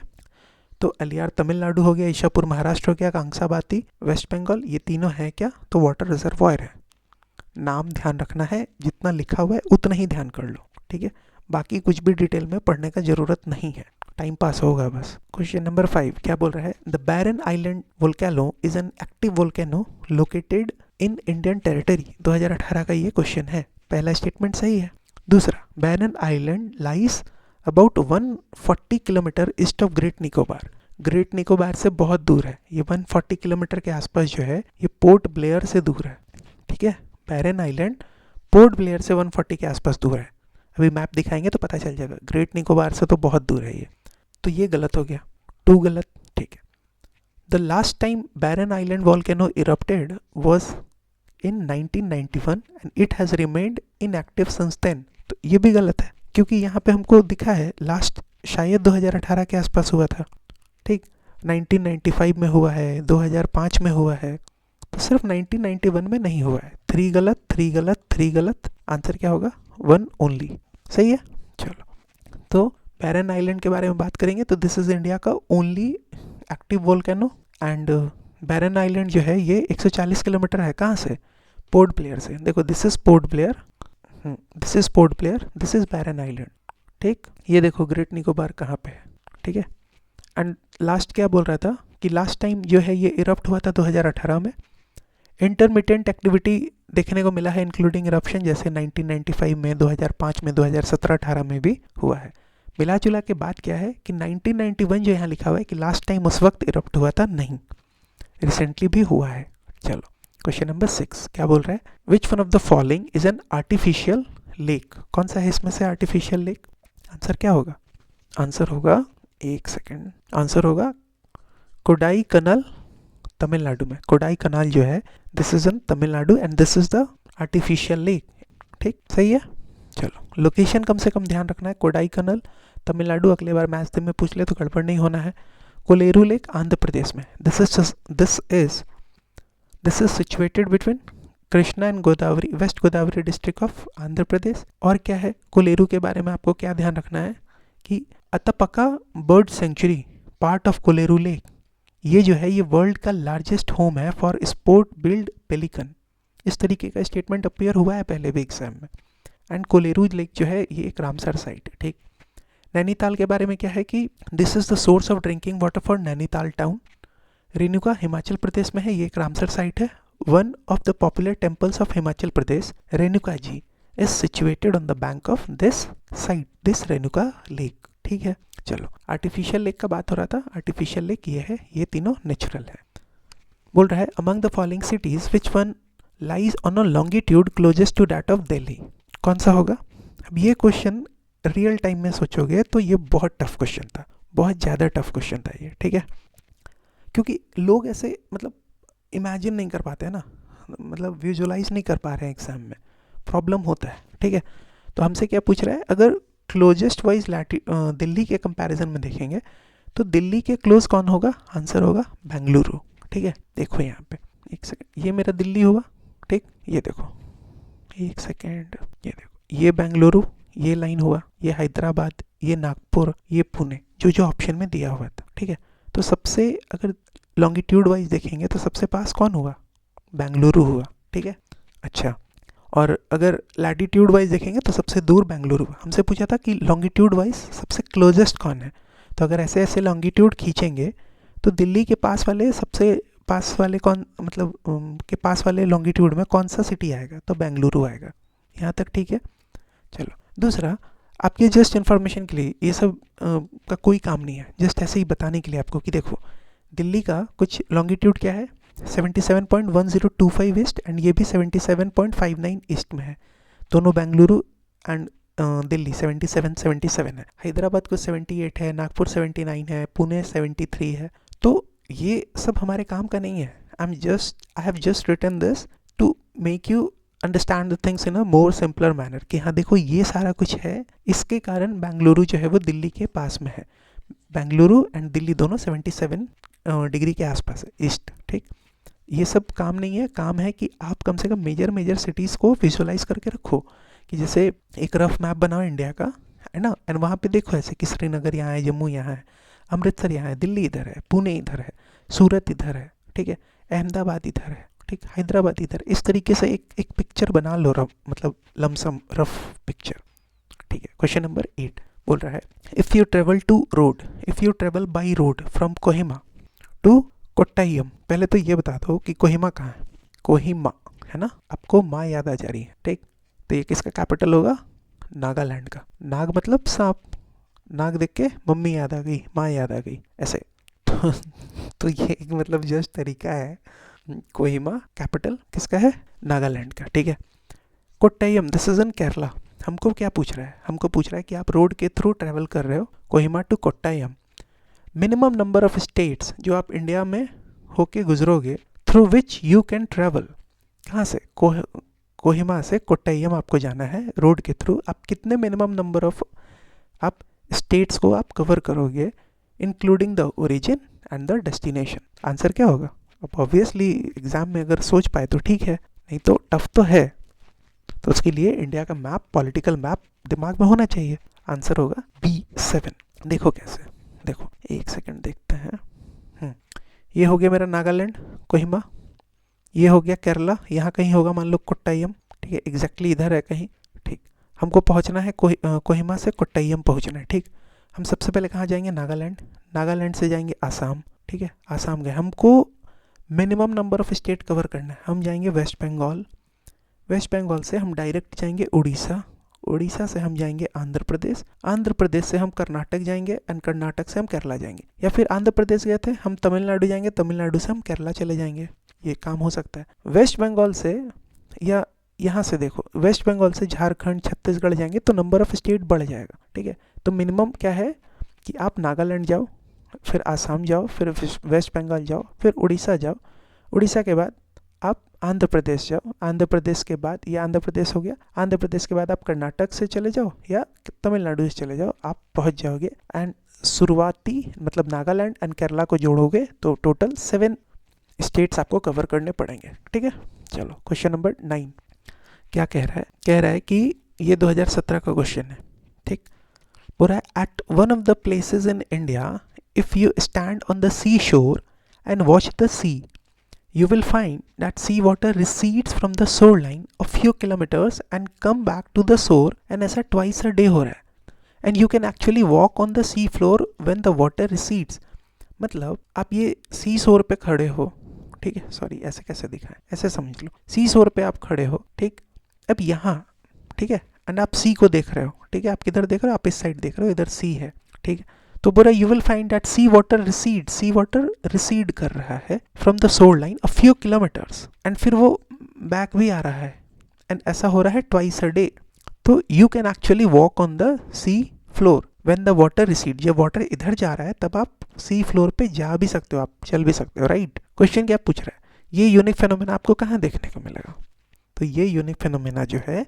तो अलियार तमिलनाडु हो गया, ईशापुर महाराष्ट्र हो गया, कांसाबाती वेस्ट बंगाल, ये तीनों हैं क्या? तो वाटर रिजर्वॉयर है। नाम ध्यान रखना है, जितना लिखा हुआ है उतना ही ध्यान कर लो। ठीक है, बाकी कुछ भी डिटेल में पढ़ने का ज़रूरत नहीं है, टाइम पास होगा बस। क्वेश्चन नंबर 5 क्या बोल रहा है? The Barren Island volcano is an active volcano located in Indian territory. 2018 का ये क्वेश्चन है। पहला स्टेटमेंट सही है। दूसरा, Barren Island lies about 140 kilometres east of Great Nicobar. Great Nicobar से बहुत दूर है, ये 140 किलोमीटर के आसपास जो है ये पोर्ट ब्लेयर से दूर है। ठीक है, बैरन आइलैंड पोर्ट ब्लेयर से 140 के आसपास दूर है। अभी मैप दिखाएंगे तो पता चल जाएगा, ग्रेट निकोबार से तो बहुत दूर है ये। तो ये गलत हो गया, 2 गलत। ठीक है, the last time Barren Island volcano erupted was in 1991 and it has remained inactive since then. तो ये भी गलत है, क्योंकि यहाँ पे हमको दिखा है लास्ट शायद 2018 के आसपास हुआ था। ठीक, 1995 में हुआ है, 2005 में हुआ है, तो सिर्फ 1991 में नहीं हुआ है। 3 गलत, 3 गलत, 3 गलत। आंसर क्या होगा? 1 ओनली। सही है। चलो, तो बैरन आइलैंड के बारे में बात करेंगे तो दिस इज इंडिया का only active volcano. And Barren Island जो है ये 140 किलोमीटर है कहाँ से? पोर्ट ब्लेयर से। देखो, this is Port Blair, this is Port Blair, this is Barren Island. ठीक, ये देखो ग्रेट निकोबार कहाँ पे है। ठीक है, एंड लास्ट क्या बोल रहा था कि लास्ट टाइम जो है ये इरप्ट हुआ था 2018 में। इंटरमिटेंट एक्टिविटी देखने को मिला है इंक्लूडिंग इरप्शन, जैसे 1995 में, 2005 में, 2017-18 में भी हुआ है। मिला जुला के बात क्या है कि 1991 जो यहाँ लिखा हुआ है कि लास्ट टाइम उस वक्त इरप्ट हुआ था, नहीं, रिसेंटली भी हुआ है। चलो क्वेश्चन नंबर 6 क्या बोल रहा है? Which one of the following is an artificial lake. कौन सा है इसमें से आर्टिफिशियल लेक? आंसर क्या होगा? आंसर होगा, एक सेकेंड, आंसर होगा कोडाई कनाल, तमिलनाडु में। कोडाई कनाल जो है this is in Tamil Nadu and this is the artificial lake. ठीक, सही है। चलो, लोकेशन कम से कम ध्यान रखना है, कोडाई कनाल तमिलनाडु। अगले बार मैथ्स में पूछ ले तो गड़बड़ नहीं होना है। कोलेरू लेक आंध्र प्रदेश में, this is situated between Krishna and Godavari, West Godavari district of Andhra Pradesh. और क्या है कोलेरू के बारे में आपको क्या ध्यान रखना है कि Atapaka bird sanctuary part of Kolleru lake, ये जो है ये वर्ल्ड का लार्जेस्ट होम है फॉर स्पोर्ट बिल्ड पेलिकन। इस तरीके का स्टेटमेंट अपीयर हुआ है पहले भी एग्जाम में। एंड कोलेरू लेक जो है ये एक रामसर साइट है, ठीक। नैनीताल के बारे में क्या है कि this is the source of drinking water for Nainital town. Renuka Himachal Pradesh में है, ये एक रामसर साइट है। One of the popular temples of Himachal Pradesh, Renuka ji, is situated on the bank of this site, this Renuka lake, ठीक है। चलो आर्टिफिशियल लेक का बात हो रहा था, आर्टिफिशियल लेक ये है, ये तीनों नेचुरल है। बोल रहा है among the following cities which one lies on a longitude closest to that of Delhi, कौन सा होगा। अब ये क्वेश्चन रियल टाइम में सोचोगे तो ये बहुत टफ क्वेश्चन था, बहुत ज़्यादा टफ क्वेश्चन था ये, ठीक है। क्योंकि लोग ऐसे मतलब इमेजिन नहीं कर पाते हैं ना, मतलब विजुलाइज नहीं कर पा रहे हैं एग्जाम में, प्रॉब्लम होता है, ठीक है। तो हमसे क्या पूछ रहा है, अगर क्लोजेस्ट वाइज दिल्ली के कंपैरिजन में देखेंगे तो दिल्ली के क्लोज कौन होगा, आंसर होगा बेंगलुरु, ठीक है। देखो यहाँ पे एक सेकेंड, ये मेरा दिल्ली हुआ, ठीक, ये देखो एक सेकेंड, ये देखो ये बेंगलुरु, ये लाइन हुआ, ये हैदराबाद, ये नागपुर, ये पुणे, जो जो ऑप्शन में दिया हुआ था, ठीक है। तो सबसे अगर लॉन्गिट्यूड वाइज देखेंगे तो सबसे पास कौन हुआ, बेंगलुरु हुआ, ठीक है। अच्छा, और अगर लैटिट्यूड वाइज देखेंगे तो सबसे दूर बेंगलुरु हुआ। हमसे पूछा था कि लॉन्गिट्यूड वाइज सबसे क्लोजेस्ट कौन है, तो अगर ऐसे ऐसे लॉन्गिट्यूड खींचेंगे तो दिल्ली के पास वाले सबसे पास वाले कौन, मतलब के पास वाले लॉन्गिट्यूड में कौन सा सिटी आएगा, तो बेंगलुरु आएगा। यहाँ तक ठीक है। चलो दूसरा, आपके जस्ट इन्फॉर्मेशन के लिए, ये सब का कोई काम नहीं है, जस्ट ऐसे ही बताने के लिए आपको कि देखो दिल्ली का कुछ लॉन्गिट्यूड क्या है 77.1025 ईस्ट एंड ये भी 77.59 ईस्ट में है। दोनों बेंगलुरु एंड दिल्ली 77 है। हैदराबाद को 78 है, नागपुर 79 है, पुणे 73 है। तो ये सब हमारे काम का नहीं है। I have just written this to make you understand the things in a more simpler manner कि हाँ देखो ये सारा कुछ है, इसके कारण बेंगलुरु जो है वो दिल्ली के पास में है। बेंगलुरु एंड दिल्ली दोनों 77 डिग्री के आसपास है ईस्ट, ठीक। ये सब काम नहीं है, काम है कि आप कम से कम मेजर सिटीज़ को विजुअलाइज करके रखो, कि जैसे एक रफ मैप बनाओ इंडिया का, है ना, एंड वहाँ पे देखो ऐसे कि श्रीनगर यहाँ है, जम्मू यहाँ है, अमृतसर यहाँ है, दिल्ली इधर है, पुणे इधर है, सूरत इधर है, ठीक है, अहमदाबाद इधर है, ठीक, हैदराबाद इधर। इस तरीके से एक पिक्चर बना लो, रफ मतलब लमसम रफ पिक्चर, ठीक है। क्वेश्चन नंबर 8 बोल रहा है if you travel by road from Kohima to Kottayam, पहले तो ये बता दो कि कोहिमा कहाँ है। कोहिमा है ना, आपको माँ याद आ जा रही है, ठीक। तो ये किसका कैपिटल होगा, नागालैंड का। नाग मतलब सांप, नाग देख के मम्मी याद आ गई, माँ याद आ गई, ऐसे। तो ये एक मतलब जस्ट तरीका है। कोहिमा कैपिटल किसका है, नागालैंड का, ठीक है। Kottayam this is in Kerala. हमको क्या पूछ रहा है, हमको पूछ रहा है कि आप रोड के थ्रू ट्रेवल कर रहे हो Kohima to Kottayam, minimum number of states जो आप इंडिया में होके गुजरोगे, through which you can travel. कहाँ से, कोहिमा से कोट्टायम आपको जाना है रोड के थ्रू। आप कितने मिनिमम नंबर ऑफ आप स्टेट्स को आप कवर करोगे, including the origin and the destination. Answer क्या होगा, अब ऑब्वियसली एग्जाम में अगर सोच पाए तो ठीक है, नहीं तो टफ तो है। तो उसके लिए इंडिया का मैप, पॉलिटिकल मैप दिमाग में होना चाहिए। आंसर होगा B7। देखो कैसे, देखो एक सेकंड देखते हैं। ये हो गया मेरा नागालैंड कोहिमा, ये हो गया केरला, यहाँ कहीं होगा मान लो कोट्टायम, ठीक है, एग्जैक्टली इधर है कहीं, ठीक। हमको पहुँचना है कोहिमा से कोट्टायम पहुँचना है, ठीक। हम सबसे पहले कहाँ जाएंगे, नागालैंड, नागालैंड से जाएंगे आसाम, ठीक है, आसाम गए। हमको minimum number of state cover करना है, हम जाएंगे वेस्ट बंगाल, वेस्ट बंगाल से हम डायरेक्ट जाएंगे उड़ीसा, उड़ीसा से हम जाएंगे आंध्र प्रदेश, आंध्र प्रदेश से हम कर्नाटक जाएंगे एंड कर्नाटक से हम केरला जाएंगे। या फिर आंध्र प्रदेश गए थे, हम तमिलनाडु जाएंगे, तमिलनाडु से हम केरला चले जाएंगे। ये काम हो सकता है। वेस्ट बंगाल से या यहाँ से देखो, वेस्ट बंगाल से झारखंड छत्तीसगढ़ जाएंगे तो नंबर ऑफ स्टेट बढ़ जाएगा, ठीक है। तो मिनिमम क्या है कि आप नागालैंड जाओ, फिर आसाम जाओ, फिर वेस्ट बंगाल जाओ, फिर उड़ीसा जाओ, उड़ीसा के बाद आप आंध्र प्रदेश जाओ, आंध्र प्रदेश के बाद, ये आंध्र प्रदेश हो गया, आंध्र प्रदेश के बाद आप कर्नाटक से चले जाओ या तमिलनाडु से चले जाओ, आप पहुंच जाओगे एंड शुरुआती मतलब नागालैंड एंड केरला को जोड़ोगे तो टोटल 7 स्टेट्स आपको कवर करने पड़ेंगे, ठीक है। चलो क्वेश्चन नंबर 9 क्या कह रहा है, कह रहा है कि ये 2017 का क्वेश्चन है, ठीक। बोल रहा है at one of the places in India if you stand on the sea shore and watch the sea you will find that sea water recedes from the shoreline a few kilometers and come back to the shore, and ऐसा twice a day हो रहा है, and you can actually walk on the sea floor when the water recedes। मतलब आप ये सी शोर पे खड़े हो, ठीक है, सॉरी ऐसे कैसे दिखाएं, ऐसे समझ लो, सी शोर पे आप खड़े हो, ठीक। अब यहाँ, ठीक है, एंड आप सी को देख रहे हो, ठीक है, आप किधर देख रहे हो, आप इस साइड देख रहे हो, इधर सी है, ठीक है। तो बोला you will find that sea water recede कर रहा है from the shore line a few kilometers, and फिर वो बैक भी आ रहा है, एंड ऐसा हो रहा है ट्वाइस अ डे। तो you can actually walk on the sea floor when the water recede, जब वाटर इधर जा रहा है तब आप सी फ्लोर पे जा भी सकते हो, आप चल भी सकते हो, राइट। क्वेश्चन क्या पूछ रहा है, ये यूनिक फेनोमेना आपको कहाँ देखने को मिलेगा, तो ये यूनिक फेनोमेना जो है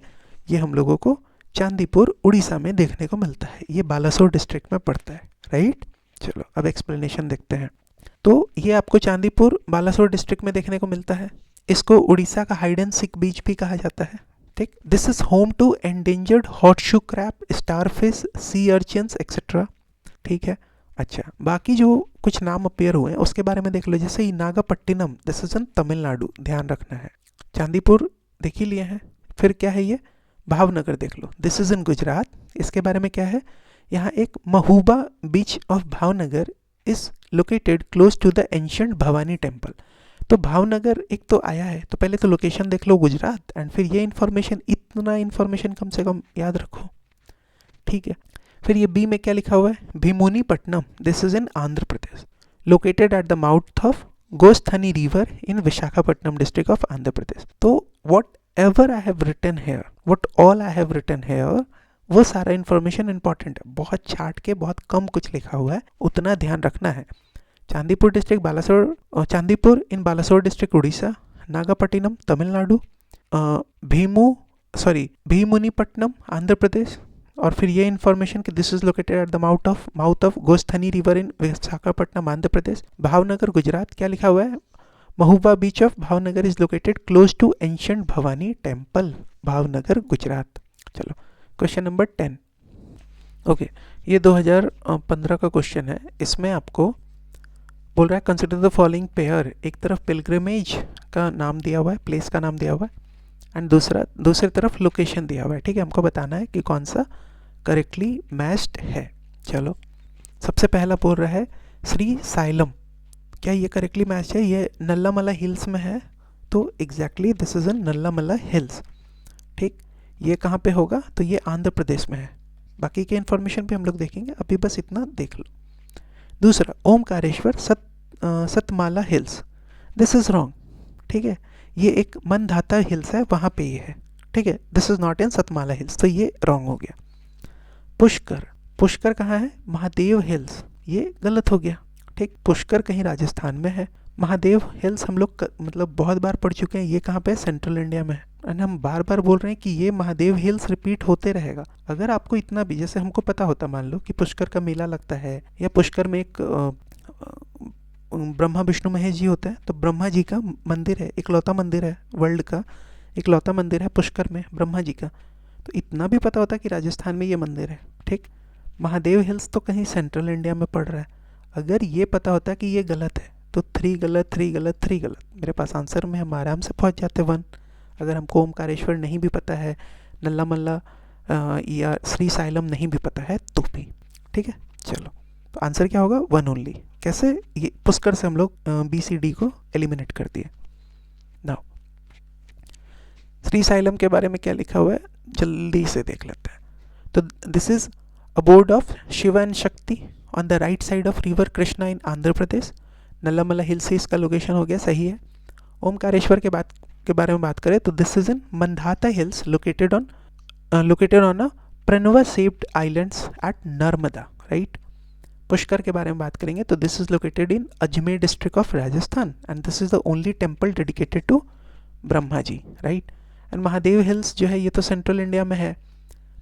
ये हम लोगों को चांदीपुर उड़ीसा में देखने को मिलता है, ये बालासोर डिस्ट्रिक्ट में पड़ता है, राइट। चलो अब एक्सप्लेनेशन देखते हैं। तो ये आपको चांदीपुर बालासोर डिस्ट्रिक्ट में देखने को मिलता है, इसको उड़ीसा का हाइड एंड सीक बीच भी कहा जाता है, ठीक। This is home to endangered horseshoe crab, starfish, sea urchins etcetera, ठीक है। अच्छा बाकी जो कुछ नाम अपेयर हुए हैं उसके बारे में देख लो, जैसे Nagapattinam, this is in Tamil Nadu, ध्यान रखना है। चांदीपुर देख ही लिए हैं, फिर क्या है ये भावनगर देख लो, दिस इज इन गुजरात, इसके बारे में क्या है, यहाँ एक Mahuva beach of Bhavnagar is located close to the ancient Bhavani temple. तो भावनगर एक तो आया है, तो पहले तो लोकेशन देख लो गुजरात, एंड फिर ये इन्फॉर्मेशन, इतना इन्फॉर्मेशन कम से कम याद रखो, ठीक है। फिर ये बी में क्या लिखा हुआ है, Bheemunipatnam, this is in Andhra Pradesh, located at the mouth of Gosthani river in Visakhapatnam district of Andhra Pradesh. तो whatever I have written here, what all I have written here, वो सारा इन्फॉर्मेशन इंपॉर्टेंट है, बहुत छाट के बहुत कम कुछ लिखा हुआ है, उतना ध्यान रखना है। Chandipur district Balasore, Chandipur in Balasore district Orissa, Nagapattinam Tamil Nadu, Bheemunipatnam Andhra Pradesh, और फिर ये इन्फॉर्मेशन कि this is located at the mouth of Gosthani river in Visakhapatnam Andhra Pradesh. Bhavnagar Gujarat क्या लिखा हुआ है, Mahuva beach of Bhavnagar is located close to ancient Bhavani temple, Bhavnagar Gujarat. चलो क्वेश्चन नंबर 10, ओके, ये 2015 का क्वेश्चन है, इसमें आपको बोल रहा है कंसिडर द फॉलोइंग पेयर, एक तरफ पिलग्रिमेज का नाम दिया हुआ है, प्लेस का नाम दिया हुआ है, एंड दूसरी तरफ लोकेशन दिया हुआ है, ठीक है। हमको बताना है कि कौन सा करेक्टली मैच्ड है। चलो सबसे पहला बोल रहा है श्री साइलम, क्या ये करेक्टली मैच है, ये नल्लामला हिल्स में है, तो exactly this is in Nallamala hills, ठीक। ये कहाँ पे होगा, तो ये आंध्र प्रदेश में है, बाकी के इन्फॉर्मेशन पे हम लोग देखेंगे, अभी बस इतना देख लो। दूसरा Omkareshwar Satmala hills, this is wrong, ठीक है, ये एक मनधाता हिल्स है, वहाँ पे ये है, ठीक है, this is not in Satmala hills, तो ये रॉन्ग हो गया। पुष्कर कहाँ है, महादेव हिल्स, ये गलत हो गया, ठीक। पुष्कर कहीं राजस्थान में है, महादेव हिल्स हम लोग मतलब बहुत बार पढ़ चुके हैं, ये कहाँ पे सेंट्रल इंडिया में है, एंड हम बार बार बोल रहे हैं कि ये महादेव हिल्स रिपीट होते रहेगा। अगर आपको इतना भी, जैसे हमको पता होता, मान लो कि पुष्कर का मेला लगता है, या पुष्कर में एक ब्रह्मा विष्णु महेश जी होता है, तो ब्रह्मा जी का मंदिर है, इकलौता मंदिर है, वर्ल्ड का इकलौता मंदिर है पुष्कर में ब्रह्मा जी का, तो इतना भी पता होता कि राजस्थान में ये मंदिर है, ठीक। महादेव हिल्स तो कहीं सेंट्रल इंडिया में पड़ रहा है, अगर ये पता होता कि ये गलत है तो 3 गलत 3 गलत 3 गलत, मेरे पास आंसर में हम आराम से पहुंच जाते 1। अगर हमको ओमकारेश्वर नहीं भी पता है, नल्लामल्ला या श्री साइलम नहीं भी पता है तो भी, ठीक है। चलो तो आंसर क्या होगा, 1 ओनली। कैसे, ये पुष्कर से हम लोग BCD को एलिमिनेट कर दिए। नाउ श्री साइलम के बारे में क्या लिखा हुआ है, जल्दी से देख लेते हैं। तो this is abode of Shiva and Shakti on the right side of river Krishna in Andhra Pradesh. Nallamalla hill से इसका लोकेशन हो गया, सही है। ओमकारेश्वर के बारे में बात करें तो this is in Mandhata hills located on a Pranava shaped islands at Narmada, right. Pushkar के बारे में बात करेंगे तो this is located in Ajmer district of Rajasthan, and this is the only temple dedicated to Brahma ji, right. And Mahadev hills जो है ये तो सेंट्रल इंडिया में है,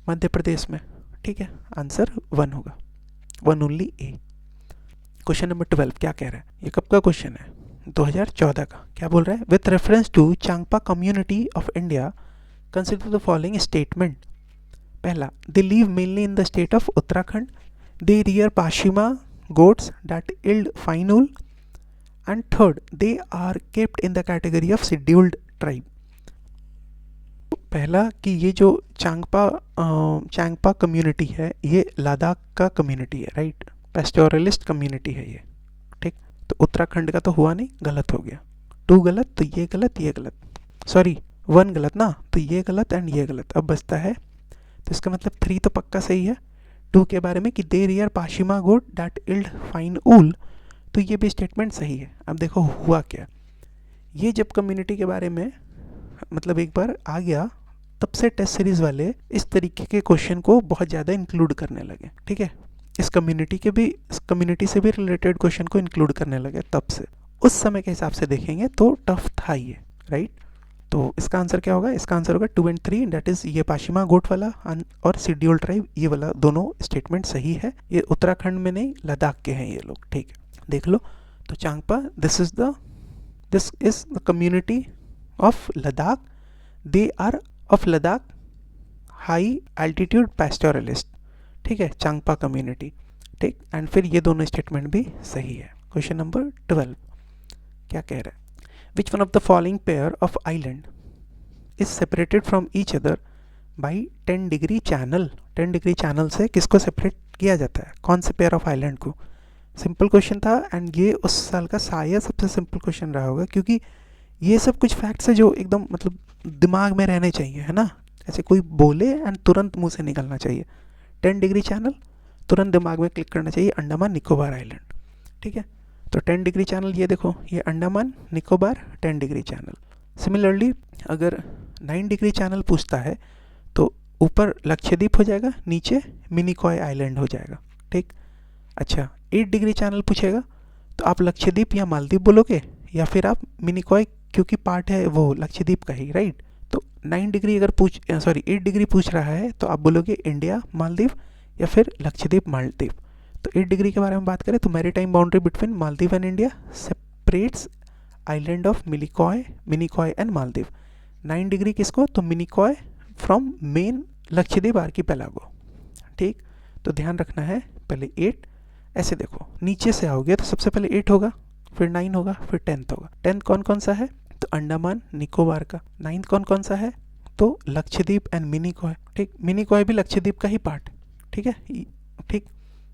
मध्य प्रदेश में, ठीक है। आंसर 1 होगा। वन ओनली ए। क्वेश्चन नंबर 12 क्या कह रहा है, ये कब का क्वेश्चन है, 2014 का। क्या बोल रहा है, with reference to Changpa community of India consider the following statement. पहला, they live mainly in the state of Uttarakhand, they rear pashmina goats that yield fine wool, and third, they are kept in the category of scheduled tribe. पहला कि ये जो चांगपा कम्युनिटी है ये लद्दाख का कम्युनिटी है, राइट, पेस्टोरलिस्ट कम्युनिटी है ये, ठीक। तो उत्तराखंड का तो हुआ नहीं, गलत हो गया, 2 गलत, तो ये गलत, ये गलत, सॉरी 1 गलत ना, तो ये गलत एंड ये गलत। अब बचता है, तो इसका मतलब 3 तो पक्का सही है। 2 के बारे में कि they rear pashmina goat that yield fine wool, तो ये भी स्टेटमेंट सही है। अब देखो हुआ क्या, ये जब कम्युनिटी के बारे में मतलब एक बार आ गया, तब से टेस्ट सीरीज़ वाले इस तरीके के क्वेश्चन को बहुत ज़्यादा इंक्लूड करने लगे, ठीक है। इस कम्युनिटी से भी रिलेटेड क्वेश्चन को इंक्लूड करने लगे तब से। उस समय के हिसाब से देखेंगे तो टफ था ये, राइट। तो इसका आंसर क्या होगा, इसका आंसर होगा 2 and 3, दैट इज़ ये पाशिमा गोट वाला और शेड्यूल ट्राइब, ये वाला दोनों स्टेटमेंट सही है। ये उत्तराखंड में नहीं, लद्दाख के हैं ये लोग, ठीक है। देख लो, तो Changpa this is the community of Ladakh, they are of Ladakh high altitude pastoralist, ठीक है, चांगपा कम्युनिटी, ठीक। एंड फिर ये दोनों स्टेटमेंट भी सही है। क्वेश्चन नंबर 12 क्या कह रहा है, which one of the following pair of island is separated from each other by 10 degree channel. 10 degree channel से किसको सेपरेट किया जाता है, कौन से पेयर ऑफ आइलैंड को। सिंपल क्वेश्चन था, एंड ये उस साल का शायद सबसे सिंपल क्वेश्चन रहा होगा, क्योंकि ये सब कुछ फैक्ट्स है जो एकदम मतलब दिमाग में रहने चाहिए, है ना। ऐसे कोई बोले एंड तुरंत मुंह से निकलना चाहिए। 10 डिग्री चैनल तुरंत दिमाग में क्लिक करना चाहिए, अंडमान निकोबार आइलैंड, ठीक है। तो 10 डिग्री चैनल ये देखो, ये Andaman Nicobar 10 degree channel. Similarly अगर 9 डिग्री चैनल पूछता है तो ऊपर लक्षद्वीप हो जाएगा, नीचे मिनिकॉय आइलैंड हो जाएगा, ठीक। अच्छा, 8 डिग्री चैनल पूछेगा तो आप लक्षद्वीप या मालदीव बोलोगे, या फिर आप मिनिकॉय, क्योंकि पार्ट है वो लक्षद्वीप का ही, राइट। तो 8 डिग्री पूछ रहा है तो आप बोलोगे इंडिया मालदीव या फिर लक्षद्वीप मालदीव। तो 8 डिग्री के बारे में बात करें तो maritime boundary between Maldives and India separates island of Minicoy and Maldives. 9 degree किसको, तो Minicoy from main Lakshadweep archipelago, ठीक। तो ध्यान रखना है, पहले 8, ऐसे देखो नीचे से आओगे तो सबसे पहले 8 होगा, फिर 9 होगा, फिर 10th होगा। 10th कौन कौन सा है, तो अंडमान निकोबार का। 9th कौन कौन सा है, तो लक्षद्वीप एंड मिनिकॉय, ठीक। मिनिकॉय भी लक्षद्वीप का ही पार्ट, ठीक है, ठीक।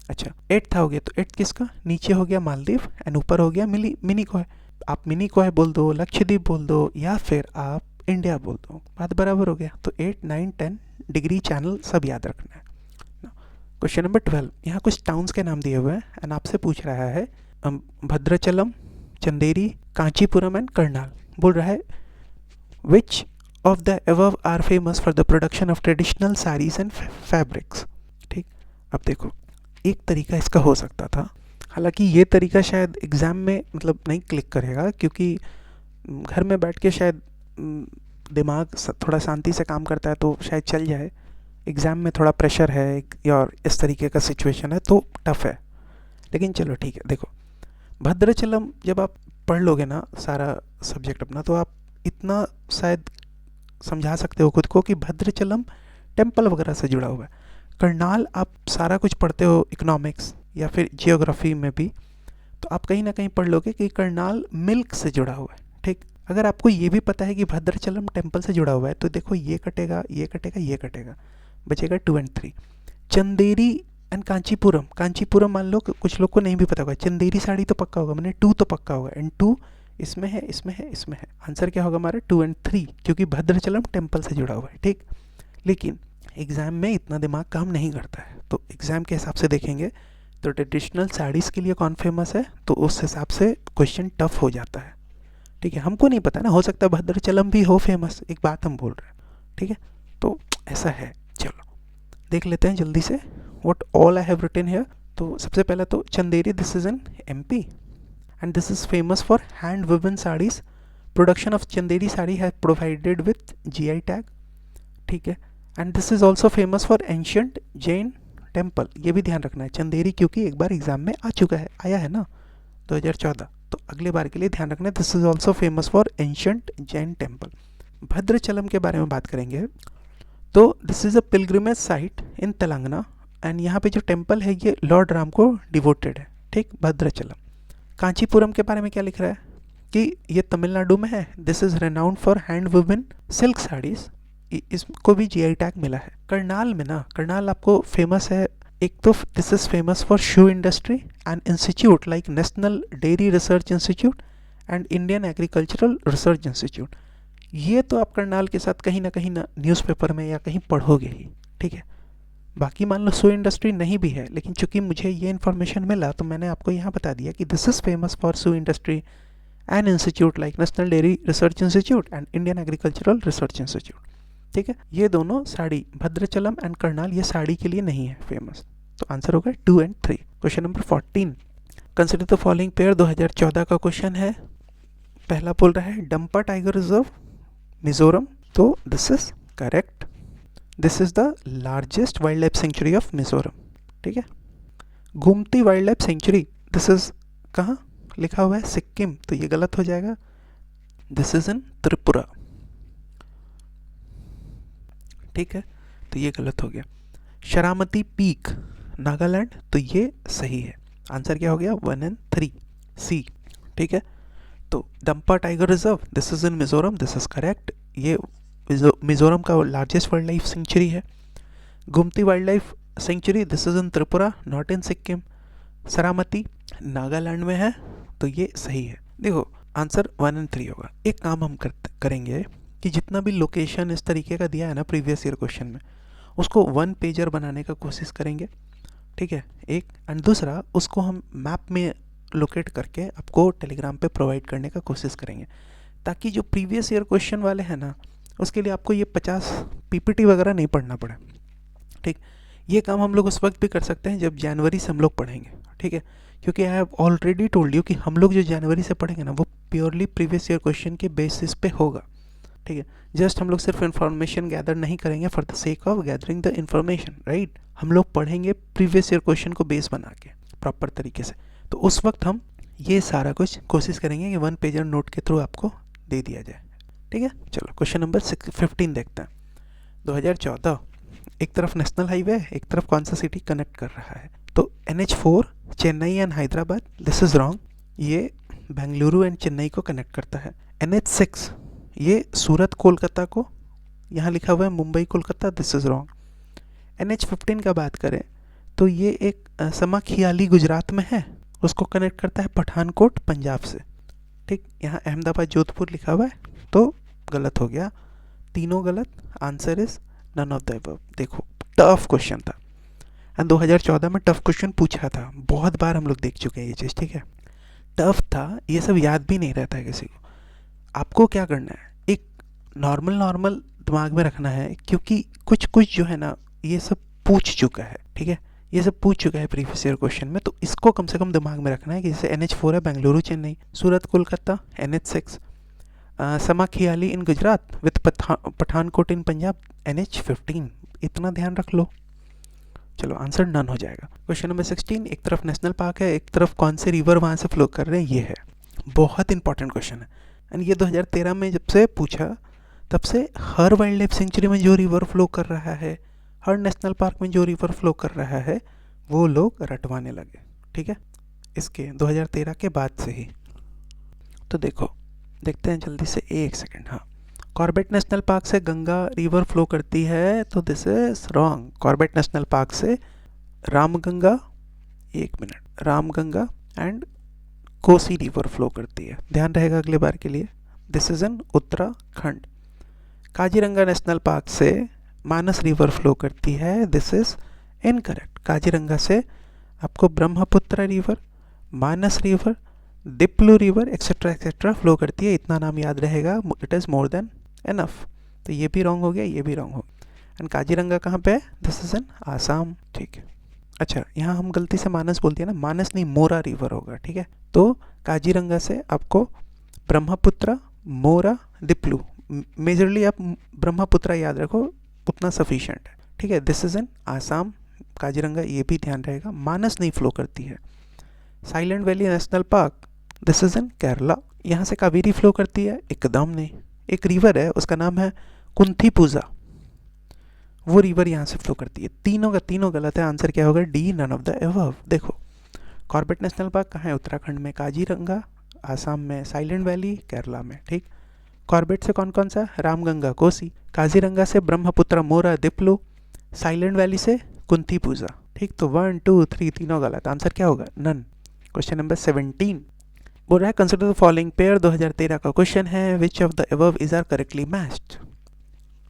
अच्छा, 8th हो गया, तो 8th किसका, नीचे हो गया मालदीव एंड ऊपर हो गया मिनिकॉय। आप मिनिकॉय बोल दो, लक्षद्वीप बोल दो, या फिर आप इंडिया बोल दो, बात बराबर हो गया। तो 8, 9, 10 डिग्री चैनल सब याद रखना है। क्वेश्चन नंबर 12, यहाँ कुछ टाउन्स के नाम दिए हुए हैं एंड आपसे पूछ रहा है भद्राचलम, चंदेरी, कांचीपुरम एंड करनाल। बोल रहा है which of the above are famous for the production of traditional saris and fabrics, ठीक। अब देखो, एक तरीका इसका हो सकता था, हालांकि ये तरीका शायद एग्ज़ाम में मतलब नहीं क्लिक करेगा, क्योंकि घर में बैठ के शायद दिमाग थोड़ा शांति से काम करता है तो शायद चल जाए। एग्ज़ाम में थोड़ा प्रेशर है और इस तरीके का सिचुएशन है तो टफ है, लेकिन चलो ठीक है। देखो, भद्राचलम जब आप पढ़ लोगे ना सारा सब्जेक्ट अपना, तो आप इतना शायद समझा सकते हो खुद को कि भद्राचलम टेम्पल वगैरह से जुड़ा हुआ है। करनाल आप सारा कुछ पढ़ते हो इकोनॉमिक्स या फिर जियोग्राफी में भी, तो आप कहीं ना कहीं पढ़ लोगे कि करनाल मिल्क से जुड़ा हुआ है, ठीक। अगर आपको ये भी पता है कि भद्राचलम टेम्पल से जुड़ा हुआ है, तो देखो ये कटेगा, ये कटेगा, ये कटेगा, बचेगा 2 and 3। चंदेरी एंड कांचीपुरम मान लो कुछ लोग को नहीं भी पता होगा, चंदेरी साड़ी तो पक्का होगा, मैंने 2 तो पक्का होगा, एंड 2 इसमें है, इसमें है, इसमें है। आंसर क्या होगा हमारा 2 and 3, क्योंकि भद्राचलम टेम्पल से जुड़ा हुआ है, ठीक। लेकिन एग्ज़ाम में इतना दिमाग काम नहीं करता है, तो एग्ज़ाम के हिसाब से देखेंगे तो ट्रेडिशनल साड़ीज़ के लिए कौन फेमस है, तो उस हिसाब से क्वेश्चन टफ हो जाता है, ठीक है। हमको नहीं पता ना, हो सकता है भद्राचलम भी हो फेमस, एक बात हम बोल रहे हैं, ठीक है। तो ऐसा है, चलो देख लेते हैं जल्दी से what all I have written here. तो सबसे पहला तो Chanderi, this is in MP and this is famous for hand woven saris. Production of Chanderi sari has provided with GI tag, ठीक है। And this is also famous for ancient Jain temple, ये भी ध्यान रखना है चंदेरी, क्योंकि एक बार एग्जाम में आ चुका है, आया है ना 2014, तो अगले बार के लिए ध्यान रखना है। This is also famous for ancient Jain temple. Bhadrachalam के बारे में बात करेंगे तो this is a pilgrimage site in Telangana and यहाँ पे जो टेम्पल है ये लॉर्ड राम को डिवोटेड है, ठीक, भद्राचलम। कांचीपुरम के बारे में क्या लिख रहा है कि ये तमिलनाडु में है। This is renowned for hand woven silk saris, इसको भी जीआई टैग मिला है। करनाल में ना, करनाल आपको फेमस है, एक तो this is famous for shoe industry and institute like national dairy research institute and Indian agricultural research institute. ये तो आप करनाल के साथ कहीं ना न्यूज़पेपर में या कहीं पढ़ोगे ही, ठीक है। बाकी मान लो शू इंडस्ट्री नहीं भी है, लेकिन चूंकि मुझे ये इन्फॉर्मेशन मिला तो मैंने आपको यहाँ बता दिया कि this is famous for shoe industry and institute like national dairy research institute and Indian agricultural research institute, ठीक है। ये दोनों साड़ी, भद्राचलम एंड करनाल, ये साड़ी के लिए नहीं है फेमस। तो आंसर होगा 2 और 3। Question number 14, consider the following pair, 2014 का क्वेश्चन है। पहला बोल रहा है डंपा टाइगर रिजर्व मिजोरम, तो this is correct. This is the largest wildlife century of Mizoram, ठीक है। Gomati wildlife sanctuary, this is कहाँ लिखा हुआ है, सिक्किम, तो ये गलत हो जाएगा। दिस इज इन त्रिपुरा, ठीक है, तो ये गलत हो गया। शरामती पीक नागालैंड, तो ये सही है। आंसर क्या हो गया, 1 और 3 सी, ठीक है। तो Dampa tiger reserve, this is in Mizoram, this is correct. ये मिजोरम का लार्जेस्ट वाइल्ड लाइफ सेंचुरी है। Gomati wildlife sanctuary, this is in Tripura, not in Sikkim. Sharamati Nagaland में है, तो ये सही है। देखो आंसर 1 और 3 होगा। एक काम हम करेंगे कि जितना भी लोकेशन इस तरीके का दिया है ना प्रीवियस ईयर क्वेश्चन में, उसको 1 पेजर बनाने का कोशिश करेंगे, ठीक है, एक। एंड दूसरा, उसको हम मैप में लोकेट करके आपको टेलीग्राम पे प्रोवाइड करने का कोशिश करेंगे, ताकि जो प्रीवियस ईयर क्वेश्चन वाले हैं ना, उसके लिए आपको ये 50 पीपीटी वगैरह नहीं पढ़ना पड़े, ठीक। ये काम हम लोग उस वक्त भी कर सकते हैं जब जनवरी से हम लोग पढ़ेंगे, ठीक है, क्योंकि I have already told you कि हम लोग जो जनवरी से पढ़ेंगे ना, वो प्योरली प्रीवियस ईयर क्वेश्चन के बेसिस पे होगा, ठीक है। जस्ट हम लोग सिर्फ इन्फॉर्मेशन गैदर नहीं करेंगे for the sake of gathering the information, right. हम लोग पढ़ेंगे प्रीवियस ईयर क्वेश्चन को बेस बना के प्रॉपर तरीके से, तो उस वक्त हम ये सारा कुछ कोशिश करेंगे कि 1 पेजर नोट के थ्रू आपको दे दिया जाए, ठीक है। चलो क्वेश्चन नंबर 15 देखते हैं। 2014, एक तरफ नेशनल हाईवे, एक तरफ कौन सा सिटी कनेक्ट कर रहा है, तो NH4 Chennai and Hyderabad, this is wrong, ये बेंगलुरु एंड चेन्नई को कनेक्ट करता है। NH6 ये सूरत कोलकाता को, यहाँ लिखा हुआ है Mumbai Kolkata, this is wrong. NH15 का बात करें तो ये एक समाखियाली गुजरात में है, उसको कनेक्ट करता है पठानकोट पंजाब से, ठीक। यहाँ अहमदाबाद जोधपुर लिखा हुआ है, तो गलत हो गया, तीनों गलत। Answer is none of the above. देखो टफ क्वेश्चन था, एंड 2014 में टफ क्वेश्चन पूछा था, बहुत बार हम लोग देख चुके हैं ये चीज़, ठीक है। टफ था, ये सब याद भी नहीं रहता है किसी को। आपको क्या करना है, एक नॉर्मल दिमाग में रखना है, क्योंकि कुछ जो है ना, ये सब पूछ चुका है, ठीक है, ये सब पूछ चुका है प्रीवियस ईयर क्वेश्चन में, तो इसको कम से कम दिमाग में रखना है कि जैसे NH4 है Bengaluru Chennai, Surat Kolkata NH6, Samakhiali in Gujarat with Pathankot in Punjab NH15, इतना ध्यान रख लो। चलो आंसर नन हो जाएगा। क्वेश्चन नंबर 16, एक तरफ नेशनल पार्क है, एक तरफ कौन से रिवर वहाँ से फ्लो कर रहे हैं, ये है बहुत इंपॉर्टेंट क्वेश्चन है। एंड ये 2013 में जब से पूछा, तब से हर वाइल्ड लाइफ सेंचुरी में जो रिवर फ्लो कर रहा है, हर नेशनल पार्क में जो रिवर फ्लो कर रहा है, वो लोग रटवाने लगे, ठीक है, इसके 2013 के बाद से ही। तो देखो देखते हैं जल्दी से, एक सेकेंड, हाँ, कॉर्बेट नेशनल पार्क से गंगा रिवर फ्लो करती है, तो this is wrong. Corbett National park से रामगंगा, एक minute, Ramganga and Kosi river flow करती है, ध्यान रहेगा अगले बार के लिए। This is in Uttarakhand. Kaziranga national park से मानस रिवर फ्लो करती है, दिस इज इनकरेक्ट। काजीरंगा से आपको ब्रह्मपुत्र रिवर, मानस रिवर, डिप्लू रिवर एक्सेट्रा फ्लो करती है, इतना नाम याद रहेगा, it is more than enough. तो ये भी रॉन्ग हो गया, ये भी रॉन्ग हो गया। एंड काजीरंगा कहाँ पे है, दिस इज इन आसाम, ठीक है। अच्छा, यहाँ हम गलती से मानस बोल दिया ना, मानस नहीं मोरा रिवर होगा, ठीक है। तो काजीरंगा से आपको ब्रह्मपुत्र, मोरा, डिप्लू, मेजरली आप ब्रह्मपुत्र याद रखो, उतना सफिशिएंट है, ठीक है। दिस इज इन आसाम, काजीरंगा, ये भी ध्यान रहेगा। मानस नहीं फ्लो करती है। Silent valley national park, this is in Kerala, यहाँ से कावेरी फ्लो करती है? एकदम नहीं। एक रिवर है उसका नाम है कुंथीपुजा, वो रिवर यहाँ से फ्लो करती है। तीनों का तीनों गलत है। आंसर क्या होगा? D, none of the above. देखो कॉर्बेट नेशनल पार्क कहाँ है? उत्तराखंड में। काजीरंगा आसाम में। साइलेंट वैली केरला में। ठीक। कॉर्बेट से कौन कौन सा? रामगंगा कोसी। काजीरंगा से ब्रह्मपुत्र मोरा दिप्लू। साइलेंट वैली से कुंथीपुजा। ठीक, तो 1 2 3 तीनों गलत। आंसर क्या होगा? नन। क्वेश्चन नंबर 17 बोल रहा है कंसिडर द फॉलोइंग पेयर, 2013 का क्वेश्चन है, which of the above is are correctly matched.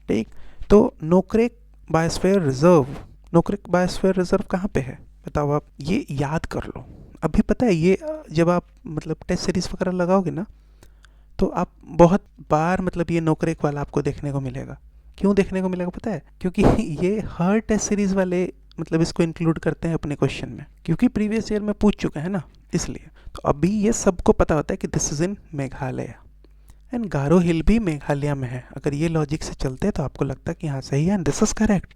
ठीक, तो Nokrek biosphere reserve, Nokrek biosphere reserve कहाँ पे है बताओ आप? ये याद कर लो। अभी पता है ये जब आप मतलब टेस्ट सीरीज वगैरह लगाओगे ना, तो आप बहुत बार मतलब ये नोकरेक वाला आपको देखने को मिलेगा। क्यों देखने को मिलेगा पता है? क्योंकि ये हर टेस्ट सीरीज वाले मतलब इसको इंक्लूड करते हैं अपने क्वेश्चन में, क्योंकि प्रीवियस ईयर में पूछ चुके हैं ना, इसलिए। तो अभी ये सबको पता होता है कि this is in Meghalaya, and Garo hill भी मेघालय में है। अगर ये लॉजिक से चलते तो आपको लगता है कि हाँ सही है, and this is correct.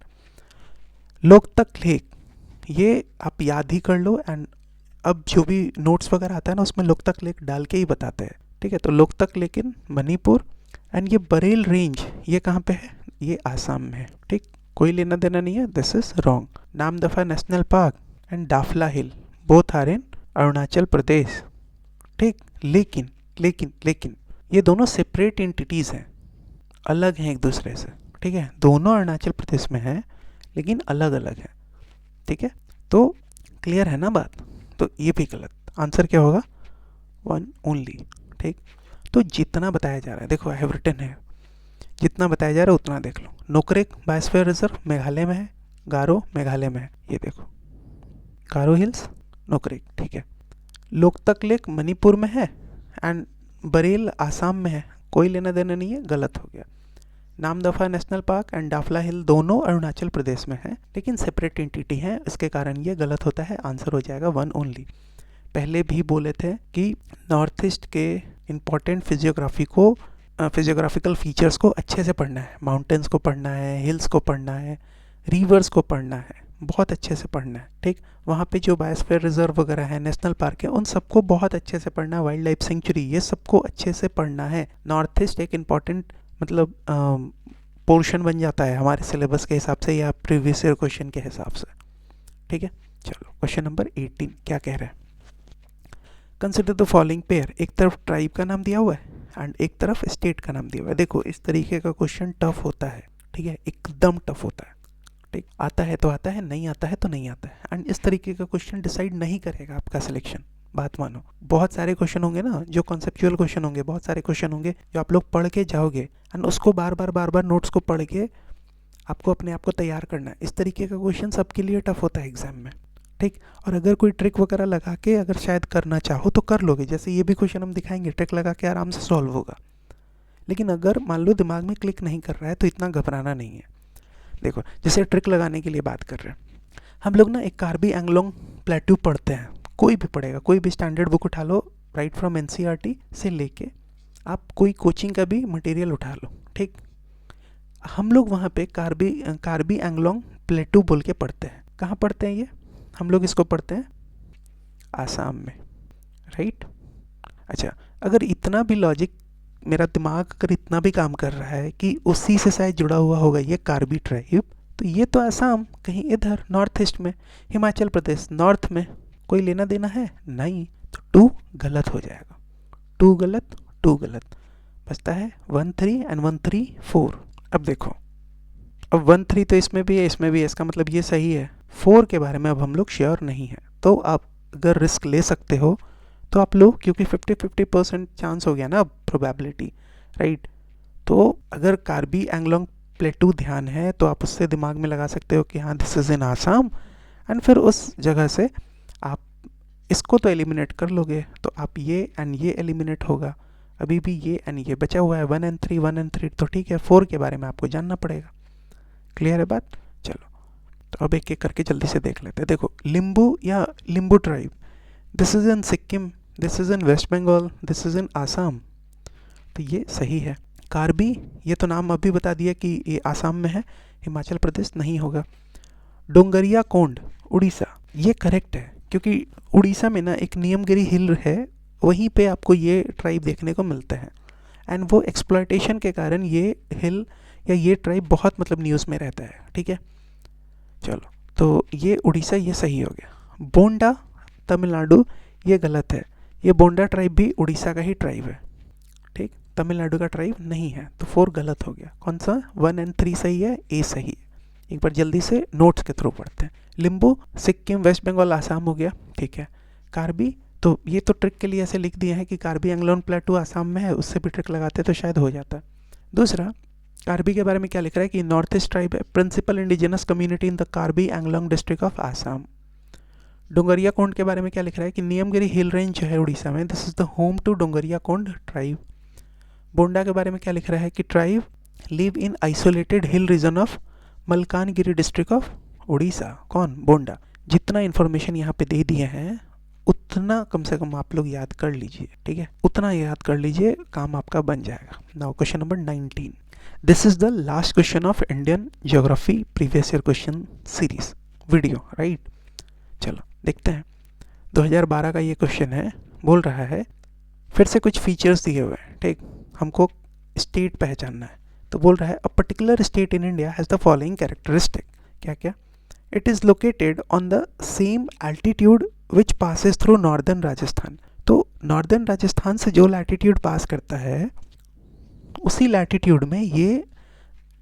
Loktak lake, ये आप याद ही कर लो, एंड अब जो भी नोट्स वगैरह आता है ना उसमें लोकतक लेक डाल के ही बताते हैं। ठीक है, तो Loktak lake in Manipur, and ये बरेल रेंज ये कहाँ पे है? ये आसाम में है। ठीक, कोई लेना देना नहीं है, this is wrong. Namdapha national park and Dafla hill both are in Arunachal Pradesh. ठीक, लेकिन लेकिन लेकिन ये दोनों सेपरेट एंटिटीज हैं, अलग हैं एक दूसरे से। ठीक है, दोनों अरुणाचल प्रदेश में हैं लेकिन अलग अलग हैं। ठीक है, तो क्लियर है ना बात? तो ये भी गलत। आंसर क्या होगा? 1 ओनली। ठीक, तो जितना बताया जा रहा है, देखो आई हैव रिटन है, जितना बताया जा रहा है उतना देख लो। नोकरेक बायोस्फीयर रिजर्व मेघालय में है, गारो मेघालय में है, ये देखो गारो हिल्स नोकरेक। ठीक है, लोकतक लेक मणिपुर में है, एंड बरेल आसाम में है, कोई लेना देना नहीं है, गलत हो गया। Namdapha national park and Dafla hill दोनों अरुणाचल प्रदेश में है लेकिन सेपरेट एंटिटी हैं, इसके कारण ये गलत होता है। आंसर हो जाएगा 1 ओनली। पहले भी बोले थे कि नॉर्थ ईस्ट के इम्पॉर्टेंट फिजियोग्राफिकल फीचर्स को अच्छे से पढ़ना है। माउंटेन्स को पढ़ना है, हिल्स को पढ़ना है, रिवर्स को पढ़ना है, बहुत अच्छे से पढ़ना है। ठीक, वहाँ पे जो बायोस्फीयर रिजर्व वगैरह है, नेशनल पार्क है, उन सबको बहुत अच्छे से पढ़ना है। वाइल्ड लाइफ सेंचुरी, ये सबको अच्छे से पढ़ना है। नॉर्थ ईस्ट एक इम्पॉर्टेंट मतलब पोर्शन बन जाता है हमारे सिलेबस के हिसाब से या प्रीवियस ईयर क्वेश्चन के हिसाब से। ठीक है, चलो क्वेश्चन नंबर 18 क्या कह रहे हैं? कंसिडर द फॉलोइंग पेयर, एक तरफ ट्राइब का नाम दिया हुआ है एंड एक तरफ स्टेट का नाम दिया हुआ है। देखो इस तरीके का क्वेश्चन टफ होता है। ठीक है, एकदम टफ होता है। ठीक, आता है तो आता है, नहीं आता है तो नहीं आता है, एंड इस तरीके का क्वेश्चन डिसाइड नहीं करेगा आपका सिलेक्शन। बात मानो, बहुत सारे क्वेश्चन होंगे ना जो कॉन्सेप्चुअल क्वेश्चन होंगे, बहुत सारे क्वेश्चन होंगे जो आप लोग पढ़ के जाओगे, एंड उसको बार बार नोट्स को पढ़ के आपको अपने आप को तैयार करना है। इस तरीके का क्वेश्चन सबके लिए टफ होता है एग्जाम में। ठीक, और अगर कोई ट्रिक वगैरह लगा के अगर शायद करना चाहो तो कर लोगे, जैसे ये भी क्वेश्चन हम दिखाएंगे, ट्रिक लगा के आराम से सॉल्व होगा। लेकिन अगर मान लो दिमाग में क्लिक नहीं कर रहा है तो इतना घबराना नहीं है। देखो जैसे ट्रिक लगाने के लिए बात कर रहे हैं हम लोग ना, एक कार्बी एंगलोंग प्लेट्यू पढ़ते हैं, कोई भी पढ़ेगा, कोई भी स्टैंडर्ड बुक उठा लो, राइट फ्रॉम एनसीईआरटी से लेके आप कोई कोचिंग का भी मटेरियल उठा लो। ठीक, हम लोग वहाँ पे कार्बी एंगलोंग प्लेट्यू बोल के पढ़ते हैं। कहाँ पढ़ते हैं ये? हम लोग इसको पढ़ते हैं आसाम में, राइट। अच्छा, अगर इतना भी लॉजिक, मेरा दिमाग अगर इतना भी काम कर रहा है कि उसी से शायद जुड़ा हुआ होगा ये कार्बी ट्राइब, तो ये तो आसाम कहीं इधर नॉर्थ ईस्ट में, हिमाचल प्रदेश नॉर्थ में, कोई लेना देना है नहीं, तो 2 गलत हो जाएगा। 2 गलत, 2 गलत, बचता है 1 3 एंड 1 3 4। अब देखो, अब 1 3 तो इसमें भी है, इसमें भी है, इसका मतलब ये सही है। 4 के बारे में अब हम लोग श्योर नहीं है, तो आप अगर रिस्क ले सकते हो तो आप लो, क्योंकि 50-50% चांस हो गया ना अब, प्रोबेबिलिटी, राइट। तो अगर कार्बी एंगलोंग प्लेट्यू ध्यान है तो आप उससे दिमाग में लगा सकते हो कि हाँ this is in Assam, and फिर उस जगह से आप इसको तो एलिमिनेट कर लोगे, तो आप ये एंड ये एलिमिनेट होगा, अभी भी ये एंड ये बचा हुआ है 1 एंड 3 1 एंड 3, तो ठीक है। 4 के बारे में आपको जानना पड़ेगा। क्लियर है बात? चलो तो अब एक एक करके जल्दी से देख लेते हैं। देखो लिम्बू या Limbu tribe, this is in Sikkim, this is in West Bengal, this is in Assam, तो ये सही है। कार्बी, ये तो नाम अभी बता दिया कि ये आसाम में है, हिमाचल प्रदेश नहीं होगा। डोंगरिया कोंड उड़ीसा, ये करेक्ट है क्योंकि उड़ीसा में ना एक नियमगिरी हिल है, वहीं पे आपको ये ट्राइब देखने को मिलता है एंड वो एक्सप्लॉयटेशन के कारण ये हिल या ये ट्राइब बहुत मतलब न्यूज़ में रहता है। ठीक है, चलो तो ये उड़ीसा ये सही हो गया। बोंडा तमिलनाडु ये गलत है, ये बोंडा ट्राइब भी उड़ीसा का ही ट्राइब है। ठीक, तमिलनाडु का ट्राइब नहीं है, तो 4 गलत हो गया। कौन सा 1 एंड 3 सही है, ए सही है। एक बार जल्दी से नोट्स के थ्रू पढ़ते हैं। लिम्बू सिक्किम वेस्ट बंगाल आसाम हो गया। ठीक है, कार्बी तो ये तो ट्रिक के लिए ऐसे लिख दिए हैं कि कार्बी एंग्लोन प्लेटू आसाम में है, उससे भी ट्रिक लगाते तो शायद हो जाता। दूसरा, कार्बी के बारे में क्या लिख रहा है कि नॉर्थ ईस्ट ट्राइब है, principal indigenous community in the Karbi Anglong district of Assam. Dongria Kondh के बारे में क्या लिख रहा है कि नियमगिरी हिल रेंज जो है उड़ीसा में, this is the home to Dongria Kondh tribe. बोंडा के बारे में क्या लिख रहा है कि tribe live in isolated hill region of Malkangiri district of Orissa. कौन? बोंडा। जितना इन्फॉर्मेशन यहाँ पे दे दिए हैं उतना कम से कम आप लोग याद कर लीजिए। ठीक है, उतना याद कर लीजिए, काम आपका बन जाएगा। Now question number 19, this is the last question of Indian geography previous year question series video, right. चलो देखते हैं। 2012 का ये क्वेश्चन है, बोल रहा है फिर से कुछ फीचर्स दिए हुए हैं। ठीक, हमको स्टेट पहचानना है, तो बोल रहा है a particular state in India has the following characteristic. क्या क्या? It is located on the same altitude which passes through northern Rajasthan. तो नॉर्दर्न राजस्थान से जो लैटिट्यूड पास करता है उसी लैटिट्यूड में ये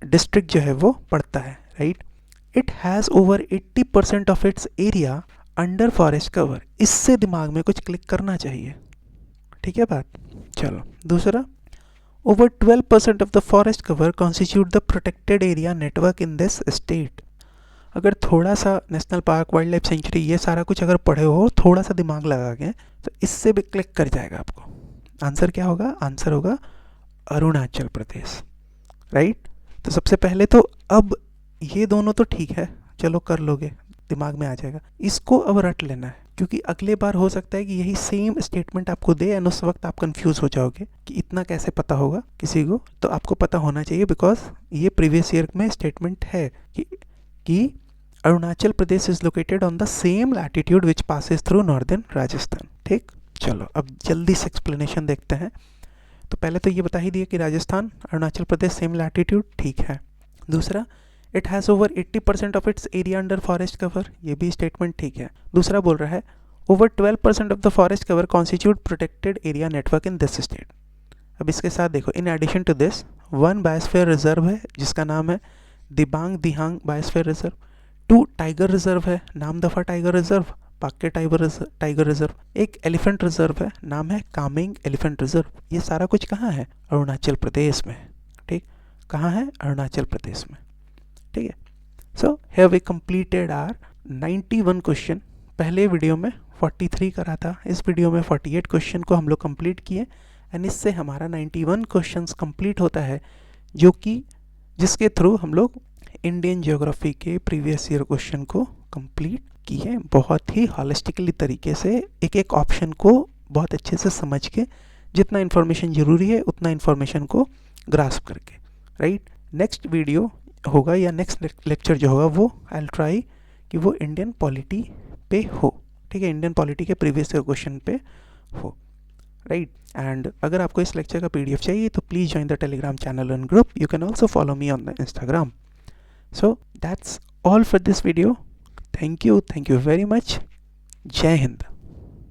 डिस्ट्रिक्ट जो है वो पड़ता है, right. It has over 80% of its area under forest cover. इससे दिमाग में कुछ क्लिक करना चाहिए। ठीक है बात। चलो दूसरा, over 12% of the forest cover constitute the protected area network in this state. अगर थोड़ा सा national park, wild life sanctuary, ये सारा कुछ अगर पढ़े हो, थोड़ा सा दिमाग लगा के, तो इससे भी क्लिक कर जाएगा आपको। आंसर क्या होगा? आंसर होगा अरुणाचल प्रदेश, राइट। तो सबसे पहले तो अब ये दोनों तो ठीक है, चलो कर लोगे, दिमाग में आ जाएगा। इसको अब रट लेना है, क्योंकि अगले बार हो सकता है कि यही सेम स्टेटमेंट आपको दे एंड उस वक्त आप कंफ्यूज हो जाओगे कि इतना कैसे पता होगा किसी को। तो आपको पता होना चाहिए, बिकॉज ये प्रीवियस ईयर में स्टेटमेंट है कि Arunachal Pradesh is located on the same latitude which passes through northern Rajasthan. ठीक, चलो अब जल्दी से एक्सप्लेनेशन देखते हैं। तो पहले तो ये बता ही दिया कि राजस्थान अरुणाचल प्रदेश सेम लैटिट्यूड, ठीक है। दूसरा, it has over 80% of its area under forest cover, ये भी स्टेटमेंट ठीक है। दूसरा बोल रहा है over 12% of the forest cover constitute protected area network in this state. अब इसके साथ देखो, in addition to this 1 biosphere reserve है जिसका नाम है Dibang Dihang biosphere reserve. 2 tiger reserve है, नाम दफा tiger reserve, Pakke tiger reserve. एक एलिफेंट रिजर्व है, नाम है कामेंग एलिफेंट रिजर्व। ये सारा कुछ कहाँ है? अरुणाचल प्रदेश में। ठीक, कहाँ है? अरुणाचल प्रदेश में। ठीक है, so have we completed our 91 question. पहले वीडियो में 43 करा था, इस वीडियो में 48 क्वेश्चन को हम लोग कंप्लीट किए एंड इससे हमारा 91 क्वेश्चंस कंप्लीट होता है, जो कि जिसके थ्रू हम लोग इंडियन ज्योग्राफी के प्रीवियस ईयर क्वेश्चन को कंप्लीट किए। बहुत ही हॉलिस्टिकली तरीके से एक एक ऑप्शन को बहुत अच्छे से समझ के, जितना इन्फॉर्मेशन ज़रूरी है उतना इन्फॉर्मेशन को ग्रास्प करके, राइट। नेक्स्ट वीडियो होगा या नेक्स्ट लेक्चर जो होगा वो आई विल ट्राई कि वो इंडियन पॉलिटी पे हो। ठीक है, इंडियन पॉलिटी के प्रीवियस ईयर क्वेश्चन पे हो, राइट। एंड अगर आपको इस लेक्चर का PDF चाहिए तो please join the Telegram channel and group. You can also follow me on the Instagram. So that's all for this video. Thank you very much. Jai Hind.